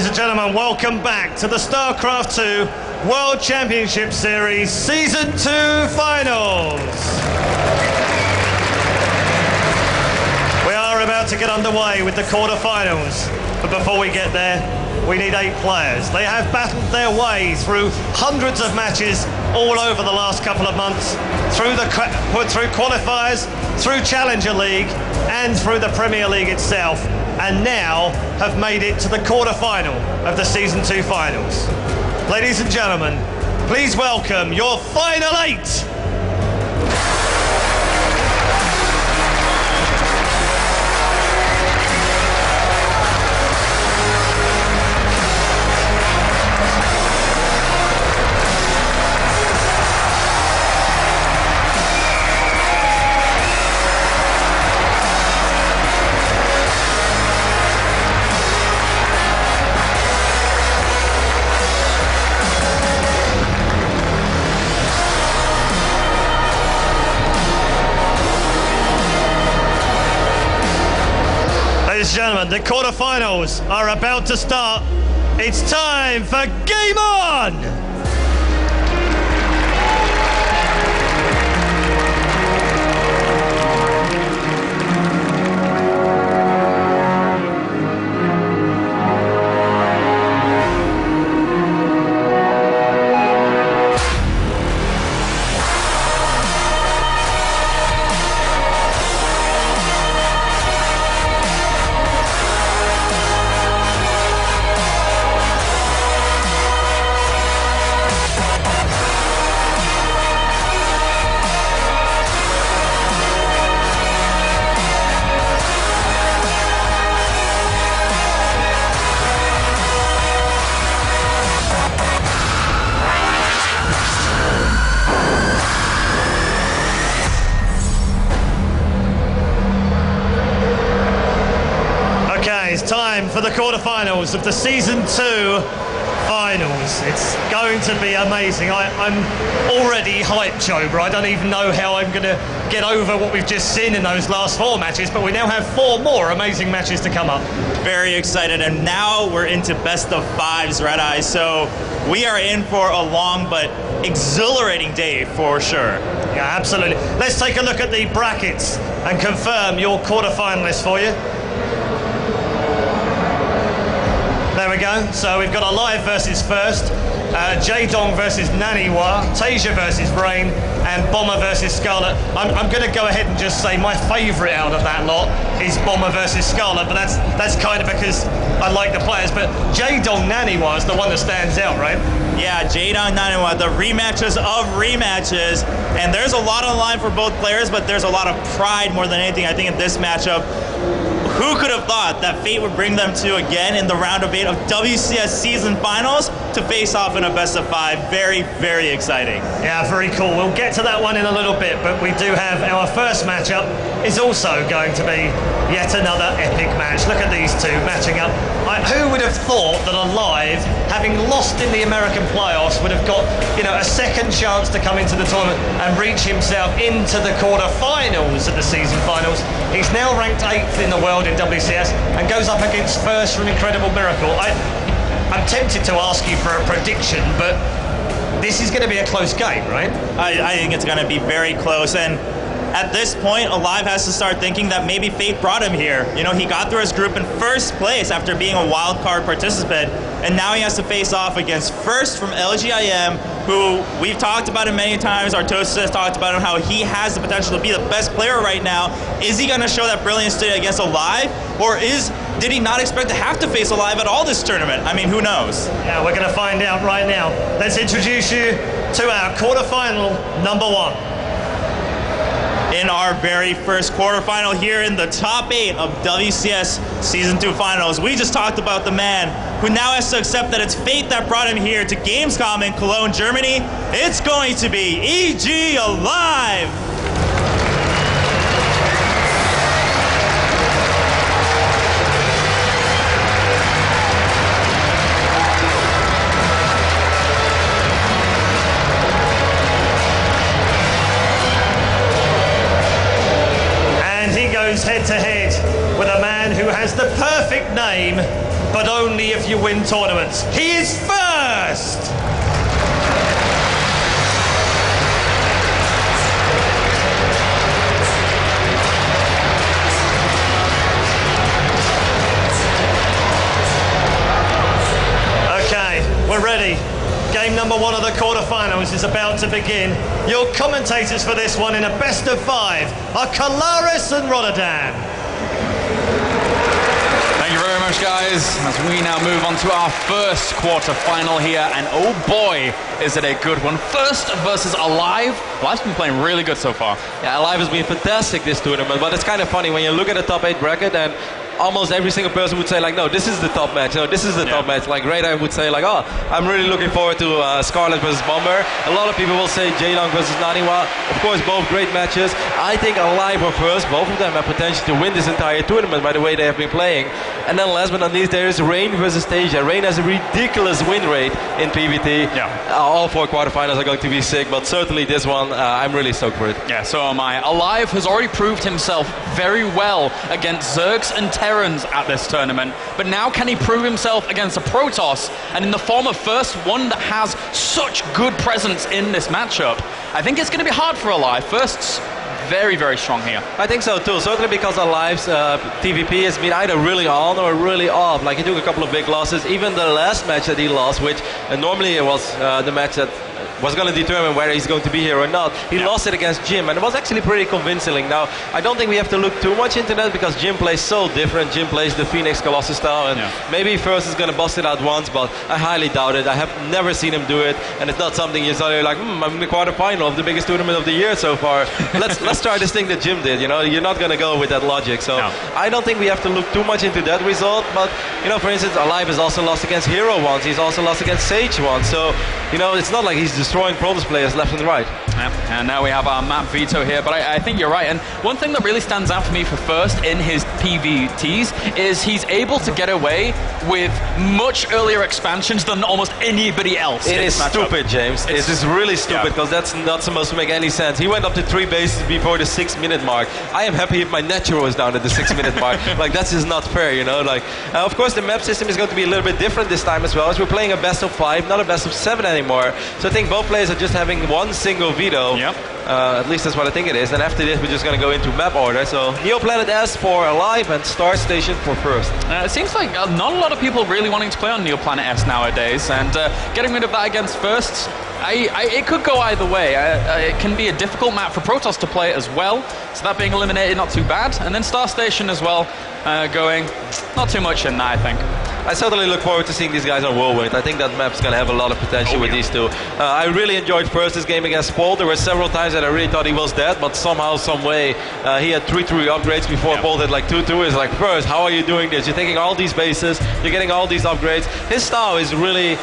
and gentlemen, welcome back to the StarCraft 2 World Championship Series Season 2 Finals. We are about to get underway with the quarterfinals, but before we get there, we need 8 players. They have battled their way through hundreds of matches all over the last couple of months, through qualifiers, through Challenger League, and through the Premier League itself, and now have made it to the quarterfinal of the Season 2 Finals. Ladies and gentlemen, please welcome your final 8. Ladies and gentlemen, the quarterfinals are about to start. It's time for Game On! It's time for the quarterfinals of the Season 2 Finals. It's going to be amazing. I'm already hyped, Joba. I don't even know how I'm going to get over what we've just seen in those last 4 matches, but we now have 4 more amazing matches to come up. Very excited, and now we're into best of 5s, Red Eye, so we are in for a long but exhilarating day for sure. Yeah, absolutely. Let's take a look at the brackets and confirm your quarterfinalists for you. There we go. So we've got aLive versus First, Jaedong versus Naniwa, Tasia versus Rain, and Bomber versus Scarlet. I'm going to go ahead and just say my favourite out of that lot is Bomber versus Scarlet, but that's kind of because I like the players. But Jaedong Naniwa is the one that stands out, right? Yeah, Jaedong Naniwa, the rematches of rematches, and there's a lot on the line for both players, but there's a lot of pride more than anything, I think, in this matchup. Who could have thought that fate would bring them to again in the round of 8 of WCS season finals to face off in a best of 5? Very, very exciting. Yeah, very cool. We'll get to that one in a little bit, but we do have our first matchup is also going to be yet another epic match. Look at these two matching up. Who would have thought that aLive, having lost in the American playoffs, would have got, you know, a second chance to come into the tournament and reach himself into the quarterfinals of the season finals? He's now ranked 8th in the world in WCS and goes up against First from Incredible Miracle. I'm tempted to ask you for a prediction, but this is going to be a close game, right? I think it's going to be very close, and at this point, aLive has to start thinking that maybe fate brought him here. You know, he got through his group in first place after being a wild card participant, and now he has to face off against First from LGIM, who we've talked about him many times. Artosis has talked about him, how he has the potential to be the best player right now. Is he going to show that brilliance today against aLive, or did he not expect to have to face aLive at all this tournament? I mean, who knows? Yeah, we're going to find out right now. Let's introduce you to our quarterfinal number 1. In our very first quarterfinal here in the top 8 of WCS Season 2 Finals, we just talked about the man who now has to accept that it's fate that brought him here to Gamescom in Cologne, Germany. It's going to be E.G. aLive! Head-to-head with a man who has the perfect name but only if you win tournaments. He is first! Okay, we're ready. Game number 1 of the quarterfinals is about to begin. Your commentators for this one in a best of 5 are Kalaris and Rotterdam. Thank you very much, guys, as we now move on to our first quarterfinal here, and oh boy, is it a good one. First versus aLive. aLive's been playing really good so far. Yeah, aLive has been fantastic this tournament, but it's kind of funny when you look at the top 8 bracket and almost every single person would say like, no, this is the top match, no, this is the top match. Like Radar would say like, oh, I'm really looking forward to Scarlet versus Bomber. A lot of people will say Jaylong versus Naniwa. Of course, both great matches. I think aLive are first. Both of them have potential to win this entire tournament by the way they have been playing. And then last but not least, there is Rain versus Tasia. Rain has a ridiculous win rate in PvT. Yeah. All 4 quarterfinals are going to be sick, but certainly this one, I'm really stoked for it. Yeah, so am I. aLive has already proved himself very well against Zergs and Terrans at this tournament, but now can he prove himself against a Protoss, and in the form of first, one that has such good presence in this matchup? I think it's going to be hard for aLive. First's very, very strong here. I think so too, certainly because aLive's TVP has been either really on or really off. Like he took a couple of big losses, even the last match that he lost, which normally it was the match that was going to determine whether he's going to be here or not. He lost it against Jim, and it was actually pretty convincing. Now, I don't think we have to look too much into that because Jim plays so different. Jim plays the Phoenix Colossus style, and maybe first is going to bust it out once, but I highly doubt it. I have never seen him do it, and it's not something you suddenly like, I'm in the quarterfinal of the biggest tournament of the year so far. Let's try this thing that Jim did. You know, you're not going to go with that logic. So I don't think we have to look too much into that result. But you know, for instance, aLive has also lost against Hero once. He's also lost against Sage once. So you know, it's not like he's destroying Protoss players left and right. Yeah, and now we have our map veto here, but I think you're right. And one thing that really stands out for me for first in his PvTs is he's able to get away with much earlier expansions than almost anybody else. It is stupid, James. It is really stupid because that's not supposed to make any sense. He went up to 3 bases before the 6-minute mark. I am happy if my natural is down at the 6-minute mark. Like, that's just not fair, you know. Like, of course, the map system is going to be a little bit different this time as well, as we're playing a best of 5, not a best of 7 anymore. So I think both players are just having one single veto. Yep. At least that's what I think it is. And after this, we're just going to go into map order. So Neoplanet S for aLive and Star Station for first. It seems like not a lot of people really wanting to play on Neoplanet S nowadays, and getting rid of that against firsts, it could go either way. It can be a difficult map for Protoss to play as well, so that being eliminated, not too bad. And then Star Station as well, going, not too much in that, I think. I certainly look forward to seeing these guys on Whirlwind. I think that map's going to have a lot of potential with these two. I really enjoyed first this game against Paul. There were several times that I really thought he was dead, but somehow, some way, he had 3-3 upgrades before Paul had like 2-2. It's like, first, how are you doing this? You're taking all these bases, you're getting all these upgrades. His style is really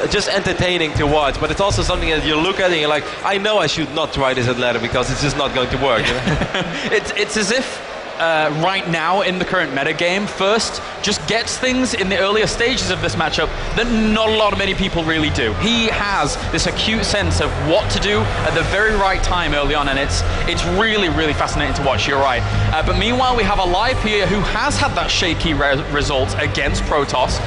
just entertaining to watch, but it's also something that you look at and you're like, I know I should not try this at ladder because it's just not going to work. You know? It's as if right now in the current meta game, first just gets things in the earlier stages of this matchup that not a lot of many people really do. He has this acute sense of what to do at the very right time early on, and it's really, really fascinating to watch. You're right. But meanwhile, we have aLive here who has had that shaky result against Protoss,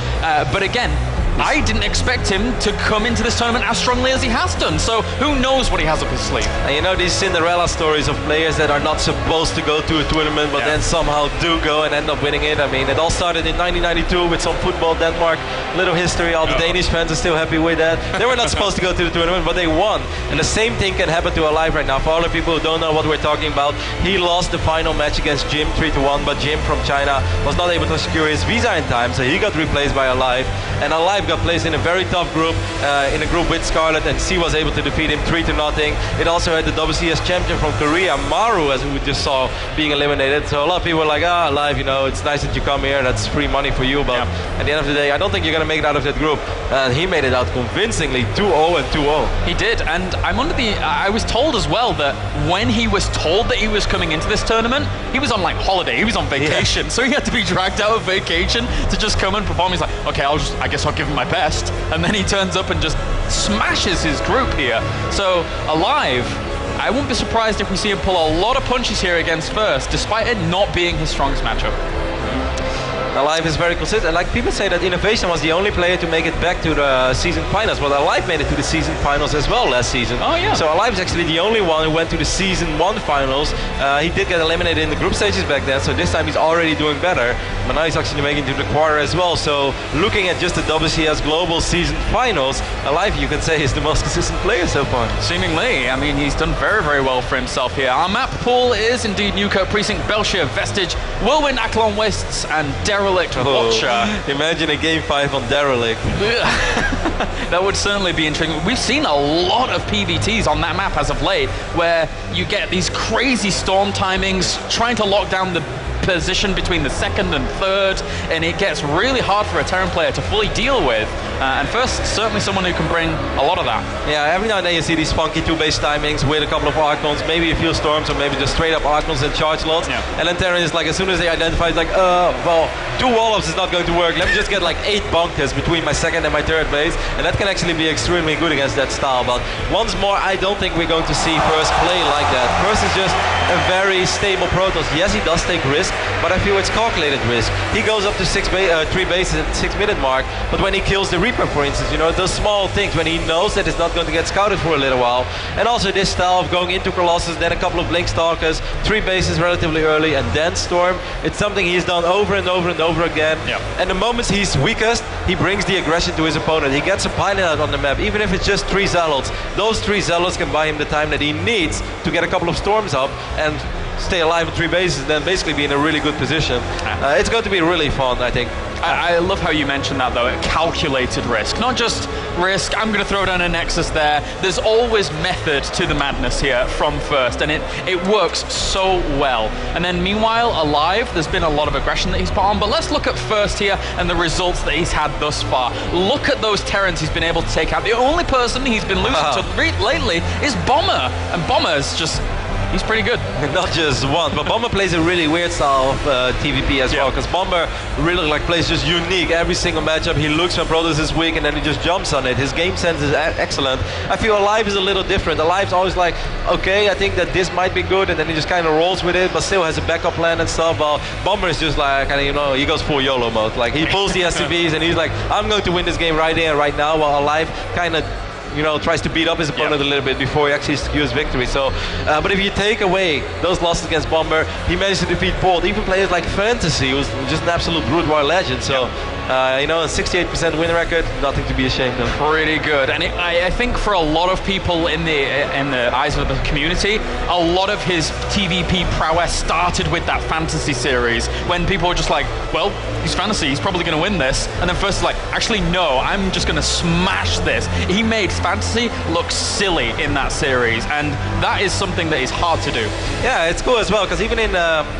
but again, I didn't expect him to come into this tournament as strongly as he has done, so who knows what he has up his sleeve. And you know these Cinderella stories of players that are not supposed to go to a tournament but then somehow do go and end up winning it. I mean, it all started in 1992 with some football Denmark, little history, all the Danish fans are still happy with that. They were not supposed to go to the tournament, but they won. And the same thing can happen to aLive right now. For all the people who don't know what we're talking about, he lost the final match against Jim 3-1, but Jim from China was not able to secure his visa in time, so he got replaced by aLive. And aLive got placed in a very tough group, in a group with Scarlet, and C was able to defeat him 3-0. It also had the WCS champion from Korea, Maru, as we just saw, being eliminated. So a lot of people were like, aLive, you know, it's nice that you come here, that's free money for you, but at the end of the day, I don't think you're going to make it out of that group. And he made it out convincingly, 2-0 and 2-0. He did, and I was told as well that when he was told that he was coming into this tournament, he was on like holiday, he was on vacation, so he had to be dragged out of vacation to just come and perform. He's like, okay, I guess I'll give him my best. And then he turns up and just smashes his group here. So aLive, I wouldn't be surprised if we see him pull a lot of punches here against first, despite it not being his strongest matchup. aLive is very consistent. Like people say that Innovation was the only player to make it back to the season finals, but aLive made it to the season finals as well last season. Oh yeah. So aLive is actually the only one who went to the season 1 finals. He did get eliminated in the group stages back then, so this time he's already doing better. But now he's actually making it to the quarter as well. So looking at just the WCS Global season finals, aLive, you can say, is the most consistent player so far. Seemingly. I mean, he's done very, very well for himself here. Our map pool is indeed Newkirk, Precinct, Bel'Shir, Vestige, Whirlwind, Akilon, Wastes, and Derelict, Vulture. Imagine a game 5 on Derelict. That would certainly be intriguing. We've seen a lot of PVTs on that map as of late, where you get these crazy storm timings, trying to lock down the position between the second and third, and it gets really hard for a Terran player to fully deal with. And first, certainly someone who can bring a lot of that. Yeah, every now and then you see these funky 2-base timings with a couple of Arcons, maybe a few Storms, or maybe just straight up Arcons and charge lots. Yeah. And then Terran is like, as soon as they identify, it's like, well, 2 wall-ups is not going to work. Let me just get like 8 bunkers between my second and my third base, and that can actually be extremely good against that style. But once more, I don't think we're going to see First play like that. First is just a very stable Protoss. Yes, he does take risk, but I feel it's calculated risk. He goes up to 3 bases at the 6-minute mark, but when he kills the Reaper, for instance, you know, those small things, when he knows that it's not going to get scouted for a little while, and also this style of going into Colossus, then a couple of Blink Stalkers, 3 bases relatively early, and then Storm, it's something he's done over and over and over again. Yeah. And the moments he's weakest, he brings the aggression to his opponent. He gets a pilot out on the map, even if it's just 3 Zealots. Those 3 Zealots can buy him the time that he needs to get a couple of Storms up and stay alive in 3 bases, and then basically be in a really good position. It's going to be really fun, I think. I love how you mentioned that, though, calculated risk. Not just risk, I'm going to throw down a Nexus there. There's always method to the madness here from First, and it works so well. And then meanwhile, aLive, there's been a lot of aggression that he's put on, but let's look at First here and the results that he's had thus far. Look at those Terrans he's been able to take out. The only person he's been losing to lately is Bomber, and Bomber's just... he's pretty good. Not just one, but Bomber plays a really weird style of TVP as well, because Bomber really plays just unique. Every single matchup he looks when Protoss is weak and then he just jumps on it. His game sense is excellent. I feel aLive is a little different. aLive's always like, okay, I think that this might be good, and then he just kind of rolls with it, but still has a backup plan and stuff. While Bomber is just like, you know, he goes full YOLO mode. Like, he pulls the SCVs and he's like, I'm going to win this game right here and right now, while aLive kind of, you know, tries to beat up his opponent a little bit before he actually secures victory. So, but if you take away those losses against Bomber, he managed to defeat Bolt. Even players like Fantasy, who's just an absolute Brood War legend. So, you know, a 68% win record, nothing to be ashamed of. Pretty good. And I think for a lot of people in the eyes of the community, a lot of his TVP prowess started with that Fantasy series, when people were just like, well, he's Fantasy, he's probably going to win this. And then First is like, actually, no, I'm just going to smash this. He made Fantasy looks silly in that series, and that is something that is hard to do. Yeah, it's cool as well, because even in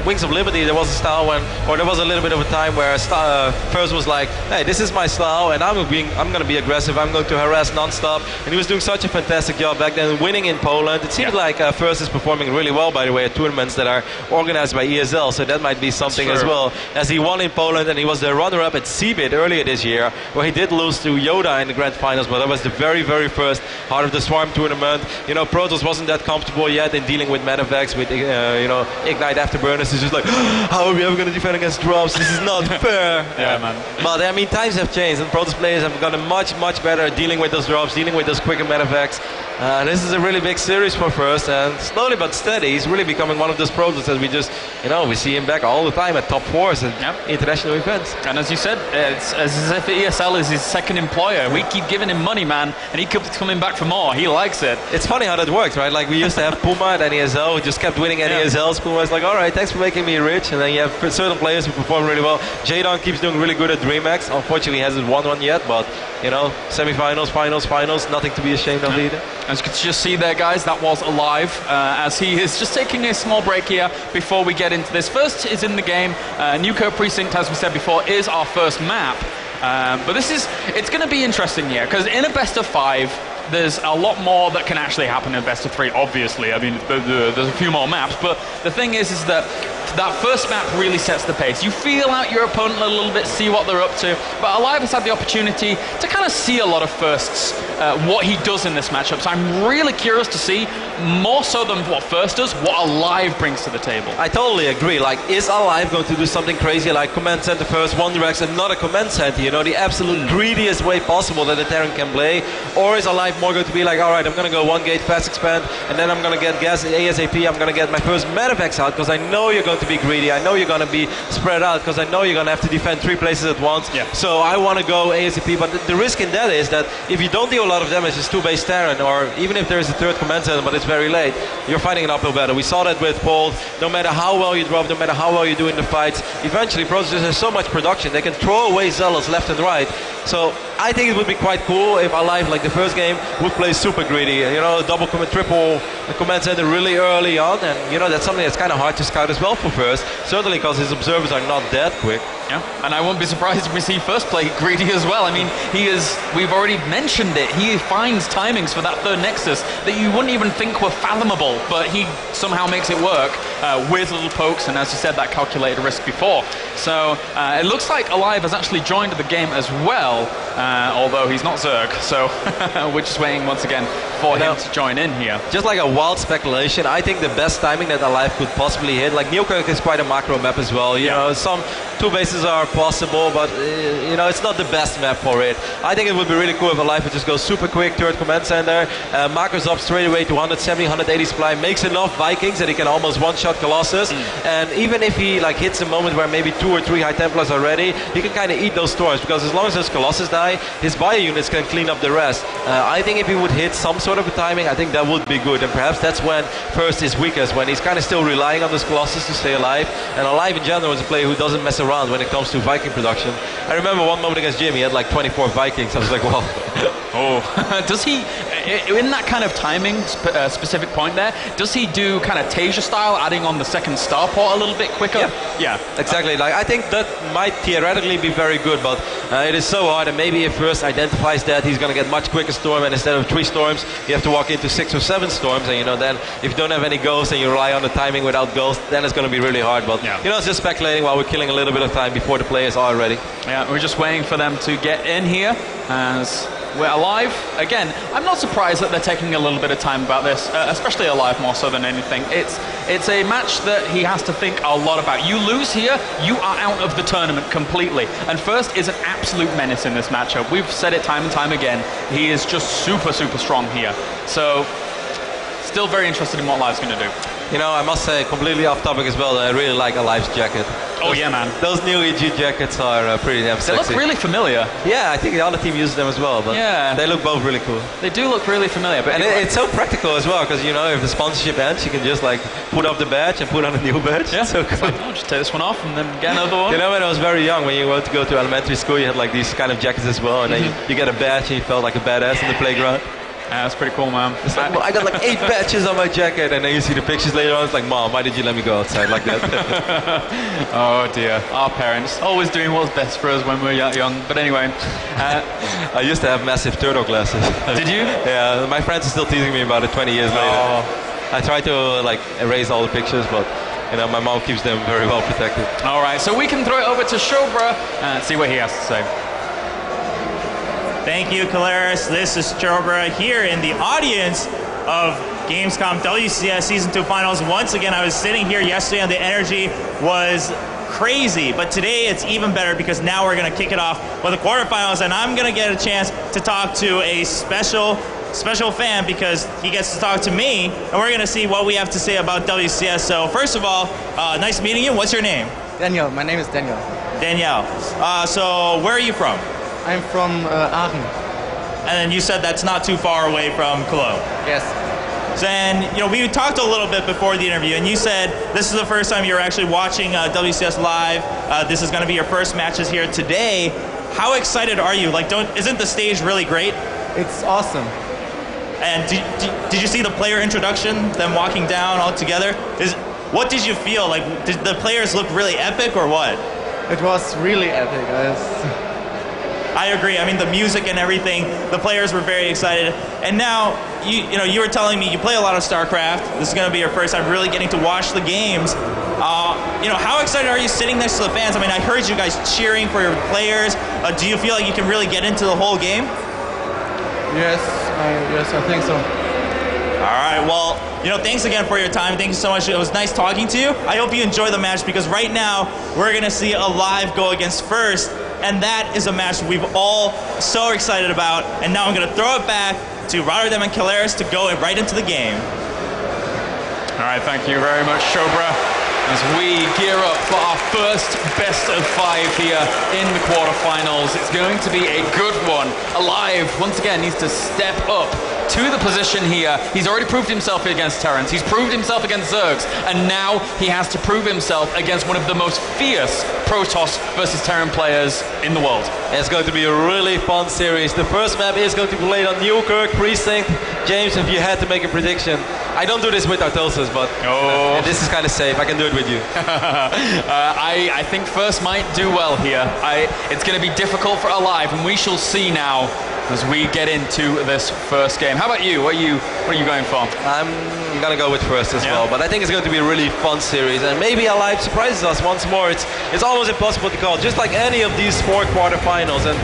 Wings of Liberty, there was a style there was a little bit of a time where First was like, hey, this is my style, and I'm going to be aggressive, I'm going to harass non-stop, and he was doing such a fantastic job back then, winning in Poland. It seems like First is performing really well, by the way, at tournaments that are organized by ESL, so that might be something as well, as he won in Poland, and he was the runner-up at CBIT earlier this year, where he did lose to Yoda in the grand finals, but that was the very, very first Heart of the Swarm tournament. You know, Protoss wasn't that comfortable yet in dealing with Medevacs, with you know, Ignite Afterburners. It's just like, how are we ever going to defend against drops? This is not fair. Yeah, man. But I mean, times have changed, and Protoss players have gotten much, much better at dealing with those drops, dealing with those quicker Medevacs. This is a really big series for First, and slowly but steady, he's really becoming one of those Protoss that we just, you know, we see him back all the time at top 4s and international events. And as you said, it's as if ESL is his second employer. We keep giving him money, man, and he keeps coming back for more. He likes it. It's funny how that works, right? Like, we used to have Puma at ESL who just kept winning at ESLs. Puma was like, all right, thanks for making me rich. And then you have certain players who perform really well. Jadon keeps doing really good at DreamHack. Unfortunately, he hasn't won one yet, but, you know, semifinals, finals, nothing to be ashamed of either. As you can just see there, guys, that was aLive, as he is just taking a small break here before we get into this. First is in the game. Newkirk Precinct, as we said before, is our first map. But it's going to be interesting here, because in a best of 5, there's a lot more that can actually happen in best of 3, obviously. I mean, there's a few more maps, but the thing is that that first map really sets the pace. You feel out your opponent a little bit, see what they're up to, but aLive has had the opportunity to kind of see a lot of firsts, what he does in this matchup. So I'm really curious to see, more so than what First does, what aLive brings to the table. I totally agree. Like, is aLive going to do something crazy like command center first, one direction, not a command center, you know, the absolute greediest way possible that a Terran can play? Or is aLive more going to be like, all right, I'm going to go one gate, fast expand, and then I'm going to get gas ASAP, I'm going to get my first medevacs out, because I know you're going to be greedy, I know you're going to be spread out, because I know you're going to have to defend 3 places at once. Yeah. So I want to go ASAP, but the risk in that is that if you don't deal a lot of damage, it's 2-base Terran, or even if there's a 3rd command center, but it's very late, you're fighting an uphill battle. We saw that with Paul. No matter how well you drop, no matter how well you do in the fights, eventually Protoss has so much production, they can throw away zealots left and right. So I think it would be quite cool if aLive, like the first game, would play super greedy, you know, double command, triple command center really early on, and you know, that's something that's kind of hard to scout as well for First, certainly because his observers are not that quick. Yeah, and I won't be surprised if we see First play greedy as well. I mean, we've already mentioned it, he finds timings for that 3rd Nexus that you wouldn't even think were fathomable, but he somehow makes it work with little pokes, and as you said, that calculated risk before. So it looks like aLive has actually joined the game as well, although he's not Zerg, so we're just waiting once again for him to join in here. Just like a wild speculation, I think the best timing that aLive could possibly hit, like Newkirk is quite a macro map as well, you know, some 2 bases are possible, but you know, it's not the best map for it. I think it would be really cool if aLive would just go super quick, 3rd command center, macros up straight away to 170, 180 supply, makes enough Vikings that he can almost one-shot Colossus, and even if he like hits a moment where maybe 2 or 3 High Templars are ready, he can kind of eat those storms, because as long as those Colossus die, his bio units can clean up the rest. I think if he would hit some sort of a timing, I think that would be good, and perhaps that's when First is weakest, when he's kind of still relying on those Colossus to stay alive, and aLive in general is a player who doesn't mess around when it comes to Viking production. I remember one moment against Jim, he had like 24 Vikings, I was like, wow. Oh, does he, in that kind of timing specific point there, does he do kind of Tasia style, adding on the 2nd starport a little bit quicker? Yeah, exactly. Like, I think that might theoretically be very good, but it is so hard, and maybe if First identifies that, he's going to get much quicker storm, and instead of 3 storms, you have to walk into 6 or 7 storms, and you know, then if you don't have any ghosts and you rely on the timing without ghosts, then it's going to be really hard. But you know, it's just speculating while we're killing a little bit of time before the players are ready. Yeah, we're just waiting for them to get in here as we're aLive. Again, I'm not surprised that they're taking a little bit of time about this, especially aLive more so than anything. It's a match that he has to think a lot about. You lose here, you are out of the tournament completely. And First is an absolute menace in this matchup. We've said it time and time again. He is just super, super strong here. So, still very interested in what aLive's going to do. You know, I must say, completely off topic as well, I really like aLive's jacket. Oh yeah, man. Those new EG jackets are pretty damn sexy. They look really familiar. Yeah, I think the other team uses them as well, but they look both really cool. They do look really familiar. But and it's so practical as well, because you know, if the sponsorship ends, you can just like put off the badge and put on a new badge. Yeah, so cool. I'll just take this one off and then get another one. You know, when I was very young, when you went to go to elementary school, you had like these kind of jackets as well, and then you get a badge and you felt like a badass in the playground. Yeah, that's pretty cool, man. It's like, well, I got like 8 badges on my jacket, and then you see the pictures later on. It's like, Mom, why did you let me go outside like that? Oh dear, our parents always doing what's best for us when we're young. But anyway, I used to have massive turtle glasses. Did you? Yeah, my friends are still teasing me about it 20 years later. I try to like erase all the pictures, but you know, my mom keeps them very well protected. All right, so we can throw it over to Shobra and see what he has to say. Thank you, Caleris. This is Chobra here in the audience of Gamescom WCS Season 2 Finals. Once again, I was sitting here yesterday and the energy was crazy, but today it's even better because now we're going to kick it off with the quarterfinals, and I'm going to get a chance to talk to a special fan because he gets to talk to me, and we're going to see what we have to say about WCS. So first of all, nice meeting you. What's your name? Daniel. My name is Daniel. Danielle. So where are you from? I'm from Aachen. And then you said that's not too far away from Cologne. Yes. So, and you know, we talked a little bit before the interview, and you said this is the first time you're actually watching WCS live. This is going to be your first matches here today. How excited are you? Like, isn't the stage really great? It's awesome. And did you see the player introduction? Them walking down all together. What did you feel? Like, did the players look really epic or what? It was really epic. I agree. I mean, the music and everything, the players were very excited. And now, you know, you were telling me you play a lot of StarCraft. This is going to be your first time really getting to watch the games. How excited are you sitting next to the fans? I mean, I heard you guys cheering for your players. Do you feel like you can really get into the whole game? Yes, I think so. All right, well, thanks again for your time. Thank you so much. It was nice talking to you. I hope you enjoy the match, because right now we're going to see aLive go against First, and that is a match we've all so excited about. And now I'm going to throw it back to Rotterdam and Caleres to go right into the game. All right, thank you very much, Shobra. As we gear up for our first best of 5 here in the quarterfinals. It's going to be a good one. aLive, once again, needs to step up to the position here. He's already proved himself against Terrence. He's proved himself against Zergs. And now he has to prove himself against one of the most fierce Protoss versus Terran players in the world. It's going to be a really fun series. The first map is going to be played on Newkirk, Precinct. James, if you had to make a prediction, I don't do this with Artosis, but this is kind of safe. I can do it with you. I think First might do well here. It's going to be difficult for aLive, and we shall see now as we get into this first game. How about you? What are you going for? I'm gonna go with First as well, but I think it's going to be a really fun series, and maybe aLive surprises us once more. It's almost impossible to call, just like any of these 4 quarterfinals. And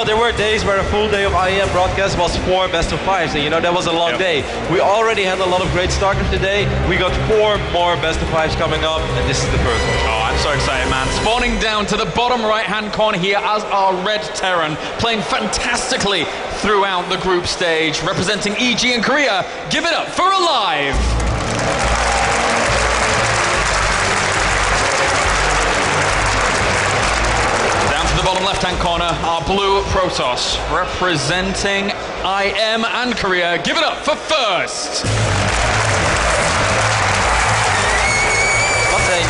there were days where a full day of IEM broadcast was 4 best of 5s, and that was a long day. We already had a lot of great StarCraft today. We got 4 more best of 5s coming up, and this is the first one. Oh, I'm so excited, man. Spawning down to the bottom right-hand corner here as our Red Terran, playing fantastically throughout the group stage, representing EG and Korea. Give it up for aLive! Down to the bottom left-hand corner, our blue Protoss, representing IM and Korea. Give it up for First!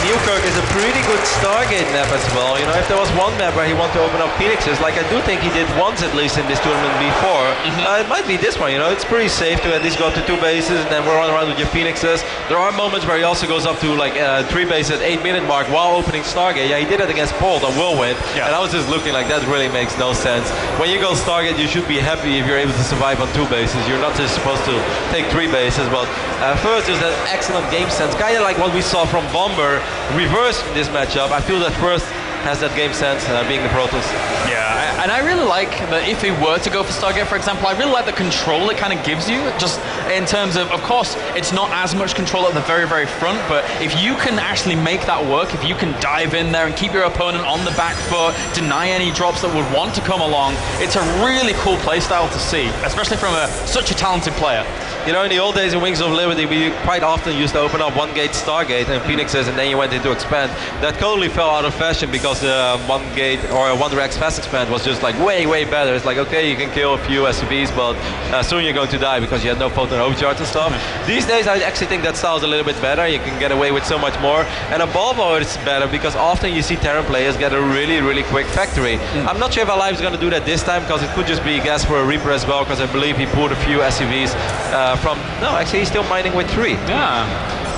Newkirk is a pretty good Stargate map as well. If there was one map where he wanted to open up Phoenixes, like I do think he did once at least in this tournament before, it might be this one. It's pretty safe to at least go to 2 bases and then run around with your Phoenixes. There are moments where he also goes up to like 3 bases at 8-minute mark while opening Stargate. Yeah, he did it against Pold on Whirlwind, and I was just looking like that really makes no sense. When you go Stargate, you should be happy if you're able to survive on 2 bases. You're not just supposed to take 3 bases, but First is an excellent game sense, kind of like what we saw from Bomber reversed in this matchup. I feel that First has that game sense, being the Protoss. Yeah, and I really like that if he were to go for Stargate, for example, I really like the control it kind of gives you, just in terms of course, it's not as much control at the very, very front, but if you can actually make that work, if you can dive in there and keep your opponent on the back foot, deny any drops that would want to come along, it's a really cool playstyle to see, especially from such a talented player. In the old days in Wings of Liberty, we quite often used to open up 1-gate Stargate and Phoenixes, and then you went into expand. That totally fell out of fashion because the 1-gate or 1-Rex fast expand was just like way, way better. It's like, okay, you can kill a few SCVs, but soon you're going to die because you had no photon overcharge and stuff. These days, I actually think that style is a little bit better. You can get away with so much more. And a ball mode is better because often you see Terran players get a really, really quick factory. I'm not sure if aLive is going to do that this time, because it could just be gas for a Reaper as well, because I believe he pulled a few SCVs no, actually he's still mining with 3. Yeah.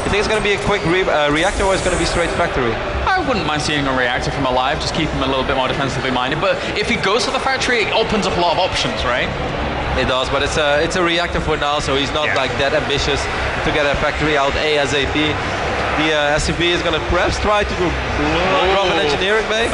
You think it's going to be a quick reactor, or it's going to be straight factory? I wouldn't mind seeing a reactor from aLive, just keep him a little bit more defensively minded, but if he goes for the factory, it opens up a lot of options, right? It does, but it's a reactor for now, so he's not like that ambitious to get a factory out ASAP. The SCV is going to perhaps try to do drop an engineering bay.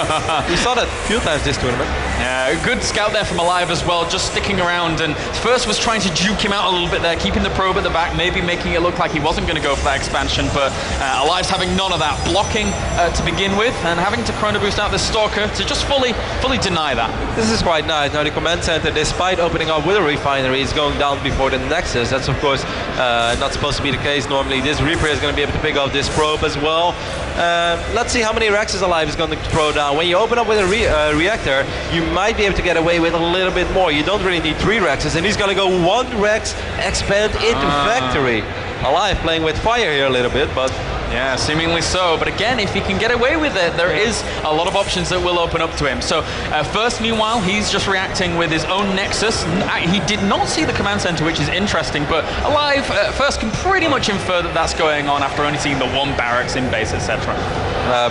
We saw that a few times this tournament. Yeah, good scout there from aLive as well, just sticking around, and First was trying to juke him out a little bit there, keeping the probe at the back, maybe making it look like he wasn't going to go for that expansion, but aLive's having none of that. Blocking to begin with, and having to chrono boost out this Stalker to just fully deny that. This is quite nice. Now the command center, despite opening up with a refinery, is going down before the Nexus. That's of course not supposed to be the case normally. This Reaper is going to be able to pick up this probe as well. Let's see how many Rexes aLive is going to throw down. When you open up with a reactor, you might be able to get away with a little bit more. You don't really need 3 Rexes, and he's going to go 1 Rex expand into factory. aLive playing with fire here a little bit, but yeah, seemingly so. But again, if he can get away with it, there is a lot of options that will open up to him. So First, meanwhile, he's just reacting with his own Nexus. He did not see the command center, which is interesting, but aLive First can pretty much infer that that's going on after only seeing the 1 barracks in base, etc.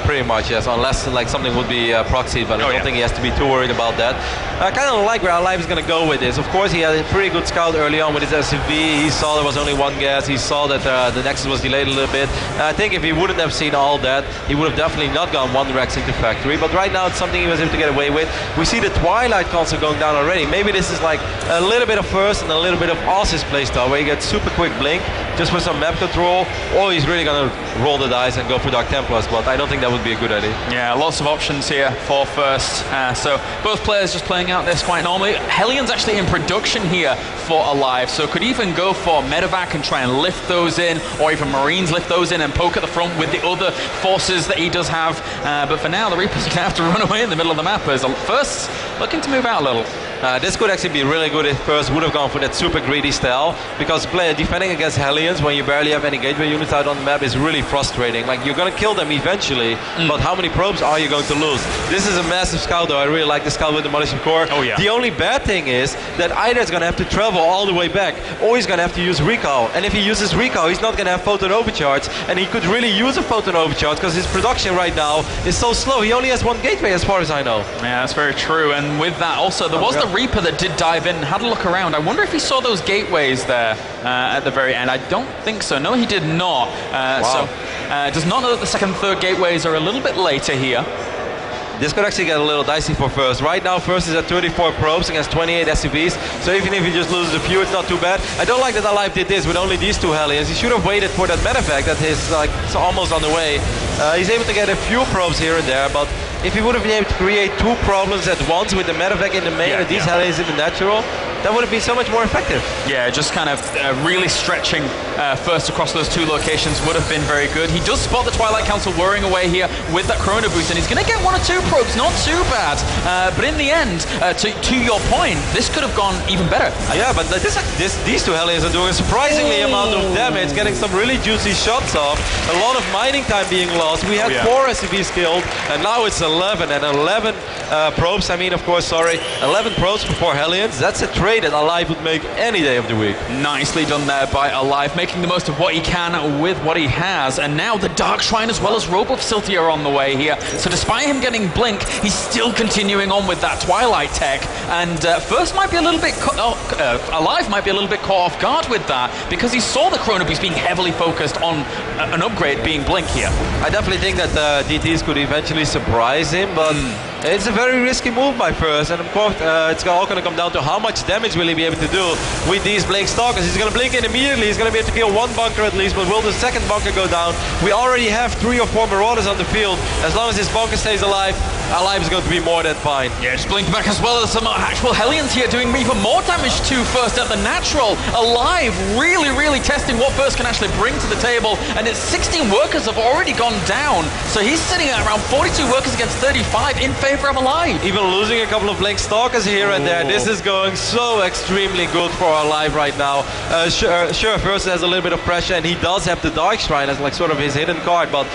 Pretty much, yes, unless like something would be proxied, but I don't think he has to be too worried about that. I kind of like where aLive is going to go with this. Of course, he had a pretty good scout early on with his SCV. He saw there was only 1 gas. He saw that the Nexus was delayed a little bit. I think think if he wouldn't have seen all that, he would have definitely not gone 1 Rex into factory. But right now it's something he was able to get away with. We see the Twilight console going down already. Maybe this is like a little bit of first and a little bit of Oz's playstyle, where you get super quick blink just with some map control, or he's really going to roll the dice and go for Dark Templars. But I don't think that would be a good idea. Yeah, lots of options here for first. So both players just playing out this quite normally. Hellion's actually in production here for aLive, so could even go for medevac and try and lift those in, or even Marines lift those in and poke at the front with the other forces that he does have. But for now, the Reaper's going to have to run away in the middle of the map as first looking to move out a little. This could actually be really good if first would have gone for that super greedy style, because defending against Hellions when you barely have any gateway units out on the map is really frustrating. Like, you're going to kill them eventually, but how many probes are you going to lose? This is a massive scout though. I really like the scout with the Demolition Core. Oh yeah. The only bad thing is that either it's going to have to travel all the way back, or he's going to have to use recall. And if he uses recall, he's not going to have photon overcharge, and he could really use a photon overcharge because his production right now is so slow. He only has 1 gateway as far as I know. Yeah, that's very true. And with that also, there was the Reaper that did dive in and had a look around. I wonder if he saw those gateways there at the very end. I don't think so. No, he did not. So does not know that the second, third gateways are a little bit later here. This could actually get a little dicey for first. Right now, first is at 34 probes against 28 SCVs. So even if he just loses a few, it's not too bad. I don't like that aLive did this with only these 2 Hellions. He should have waited for that medevac that is like almost on the way. He's able to get a few probes here and there, but if he would have been able to create 2 problems at once with the medevac in the main and these Hellions in the natural, that would have been so much more effective. Yeah, just kind of really stretching first across those 2 locations would have been very good. He does spot the Twilight Council whirring away here with that Chrono Boost, and he's going to get 1 or 2 probes, not too bad. But in the end, to your point, this could have gone even better. Yeah, but these 2 Hellions are doing a surprisingly amount of damage, getting some really juicy shots off. A lot of mining time being lost. We had 4 SCVs killed, and now it's 11, and 11 probes. I mean, of course, sorry, 11 probes for 4 Hellions. That's a trade that aLive would make any day of the week. Nicely done there by aLive, making the most of what he can with what he has. And now the Dark Shrine as well as Robo Facility are on the way here. So despite him getting Blink, he's still continuing on with that Twilight tech. And first might be a little bit, aLive might be a little bit caught off guard with that, because he saw the Chrono Beast being heavily focused on an upgrade being Blink here. I definitely think that DTs could eventually surprise him, but it's a very risky move by first, and of course it's all going to come down to how much damage will he be able to do with these Blink Stalkers. He's going to blink in immediately, he's going to be able to kill 1 bunker at least, but will the second bunker go down? We already have 3 or 4 Marauders on the field. As long as this bunker stays alive, aLive is going to be more than fine. Yeah, just blink back as well as some actual Hellions here doing even more damage to first at the natural. aLive really testing what first can actually bring to the table, and it's 16 workers have already gone down, so he's sitting at around 42 workers against 35 in favor of aLive. Even losing a couple of Blink Stalkers here and there, this is going so extremely good for aLive right now. Sure, first has a little bit of pressure, and he does have the Dark Shrine as like sort of his hidden card, but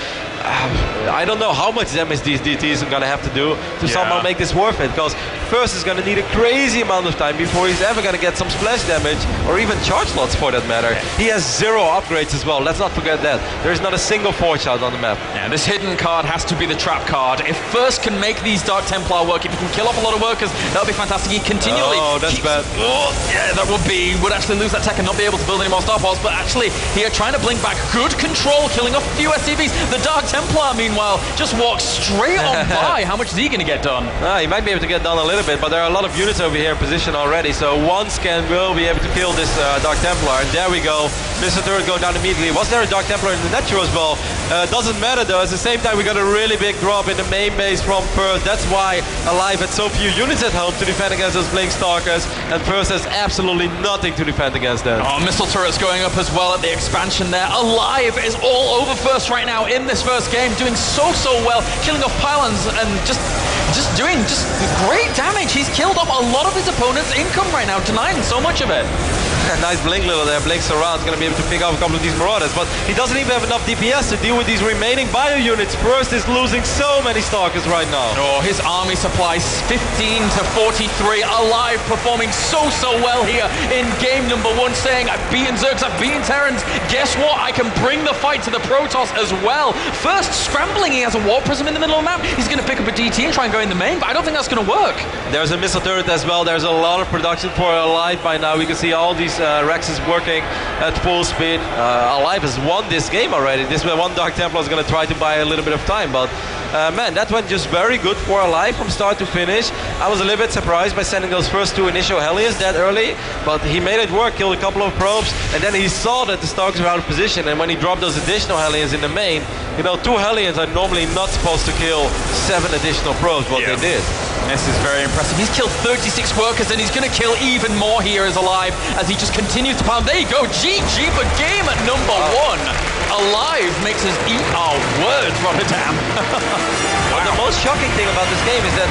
I don't know how much damage these DTs are going to have to do to somehow make this worth it, because first is going to need a crazy amount of time before he's ever going to get some splash damage, or even charge slots for that matter. He has 0 upgrades as well, let's not forget that. There is not a single forge out on the map. Yeah, this hidden card has to be the trap card. If first can make these Dark Templar work, if he can kill off a lot of workers, that would be fantastic. He continually bad. Oh, yeah, that would actually lose that tech and not be able to build any more star pods, but actually here trying to blink back, good control, killing off a few SCVs. The Dark Templar, meanwhile, just walks straight on by. How much is he going to get done? He might be able to get done a little bit, but there are a lot of units over here in position already, so 1 scan will be able to kill this Dark Templar, and there we go. Mr. Turret going down immediately. Was there a Dark Templar in the natural as well? Doesn't matter though, at the same time we got a really big drop in the main base from first. That's why aLive had so few units at home to defend against those Blink Stalkers, and first has absolutely nothing to defend against them. Oh, missile turrets going up as well at the expansion there. aLive is all over first right now in this first game, doing so well, killing off pylons and just doing great damage. He's killed off a lot of his opponent's income right now, denying so much of it. Nice blink little there, blinks around, going to be able to pick off a couple of these Marauders, but he doesn't even have enough DPS to deal with these remaining bio units. First is losing so many Stalkers right now. Oh, his army supplies 15 to 43. aLive performing so well here in game number 1, saying I've beaten Zergs, I've beaten Terrans. Guess what? I can bring the fight to the Protoss as well. First scrambling, he has a Warp Prism in the middle of the map. He's going to pick up a DT and try and go in the main, but I don't think that's going to work. There's a missile turret as well. There's a lot of production for aLive by now. We can see all these Rex. Rex is working at full speed. aLive has won this game already. This one Dark Templar is going to try to buy a little bit of time, but man, that went just very good for aLive from start to finish. I was a little bit surprised by sending those first 2 initial Hellions that early, but he made it work, killed a couple of probes, and then he saw that the Stalkers were out of position, and when he dropped those additional Hellions in the main, you know, 2 Hellions are normally not supposed to kill 7 additional probes, but they did. This is very impressive. He's killed 36 workers, and he's going to kill even more here as aLive as he just continues to pound. There you go, GG for game at number 1. aLive makes us eat our words, Rotterdam. Well, the most shocking thing about this game is that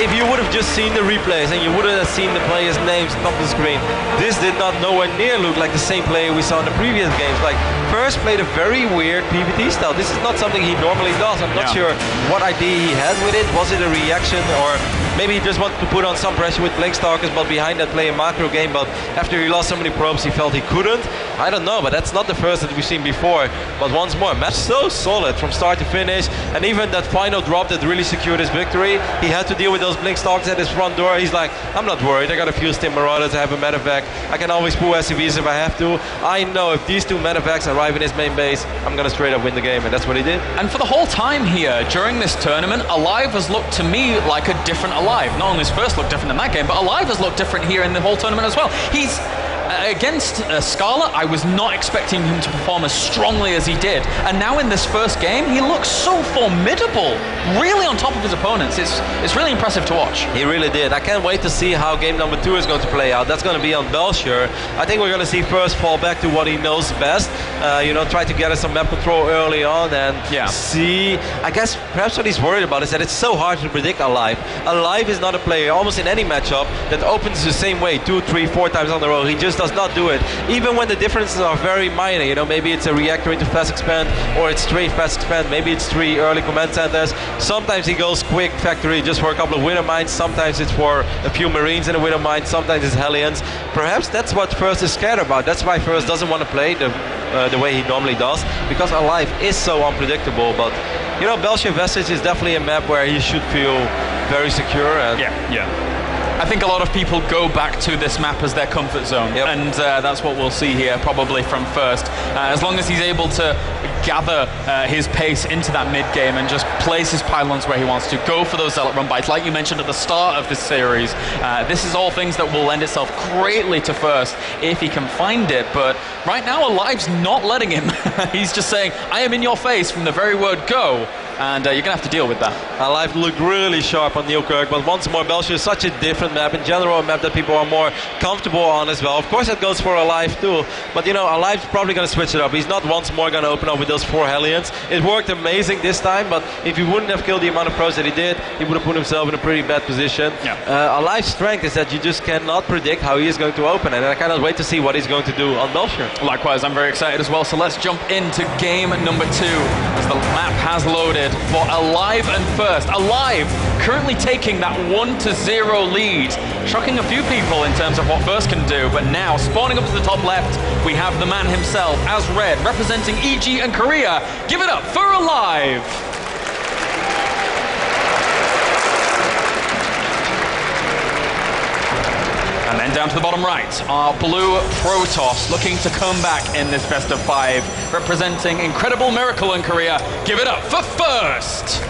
if you would have just seen the replays and you would have seen the players' names on the screen, this did not nowhere near look like the same player we saw in the previous games. Like, First played a very weird PvP style. This is not something he normally does. I'm not sure what idea he had with it. Was it a reaction, or maybe he just wanted to put on some pressure with Blink Stalkers, but behind that play a macro game, but after he lost so many probes he felt he couldn't? I don't know, but that's not the first that we've seen before. But once more, match so solid from start to finish, and even that final drop that really secured his victory, he had to deal with those Blink Stalkers at his front door. He's like, I'm not worried, I got a few Stim Marauders, I have a medevac, I can always pull SCVs if I have to. I know if these 2 medevacs arrive in his main base, I'm gonna straight up win the game, and that's what he did. And for the whole time here, during this tournament, aLive has looked to me like a different aLive. Not only his first looked different in that game, but aLive has looked different here in the whole tournament as well. He's against Scala, I was not expecting him to perform as strongly as he did. And now in this first game, he looks so formidable, really on top of his opponents. It's really impressive to watch. He really did. I can't wait to see how game number 2 is going to play out. That's going to be on Bel'Shir. I think we're going to see first fall back to what he knows best. Try to get us some map control early on and see. I guess perhaps what he's worried about is that it's so hard to predict aLive. aLive is not a player, almost in any matchup, that opens the same way 2, 3, 4 times on the road. He just does not do it, even when the differences are very minor. Maybe it's a reactor into fast expand, or it's straight fast expand, maybe it's 3 early command centers. Sometimes he goes quick factory just for a couple of Winter Mines, sometimes it's for a few Marines in a Winter Mine, sometimes it's Hellions. Perhaps that's what First is scared about. That's why First doesn't want to play the way he normally does, because aLive is so unpredictable. But Bel'Shir Vestige is definitely a map where he should feel very secure. And I think a lot of people go back to this map as their comfort zone, and that's what we'll see here probably from First. As long as he's able to gather his pace into that mid-game and just place his pylons where he wants to, go for those Zealot run bites, like you mentioned at the start of this series. This is all things that will lend itself greatly to First if he can find it, but right now aLive's not letting him. He's just saying, I am in your face from the very word go. And you're going to have to deal with that. aLive looked really sharp on Newkirk, but once more, Bel'Shir is such a different map. In general, a map that people are more comfortable on as well. Of course, that goes for aLive too. But aLive's probably going to switch it up. He's not once more going to open up with those 4 Hellions. It worked amazing this time, but if he wouldn't have killed the amount of pros that he did, he would have put himself in a pretty bad position. aLive's strength is that you just cannot predict how he is going to open, and I cannot wait to see what he's going to do on Bel'Shir. Likewise, I'm very excited as well. So let's jump into game number 2 as the map has loaded for aLive and First. aLive currently taking that 1-0 lead, shocking a few people in terms of what First can do, but now spawning up to the top left, we have the man himself as Red, representing EG and Korea. Give it up for aLive. And then down to the bottom right, our blue Protoss looking to come back in this best of 5, representing Incredible Miracle in Korea. Give it up for First.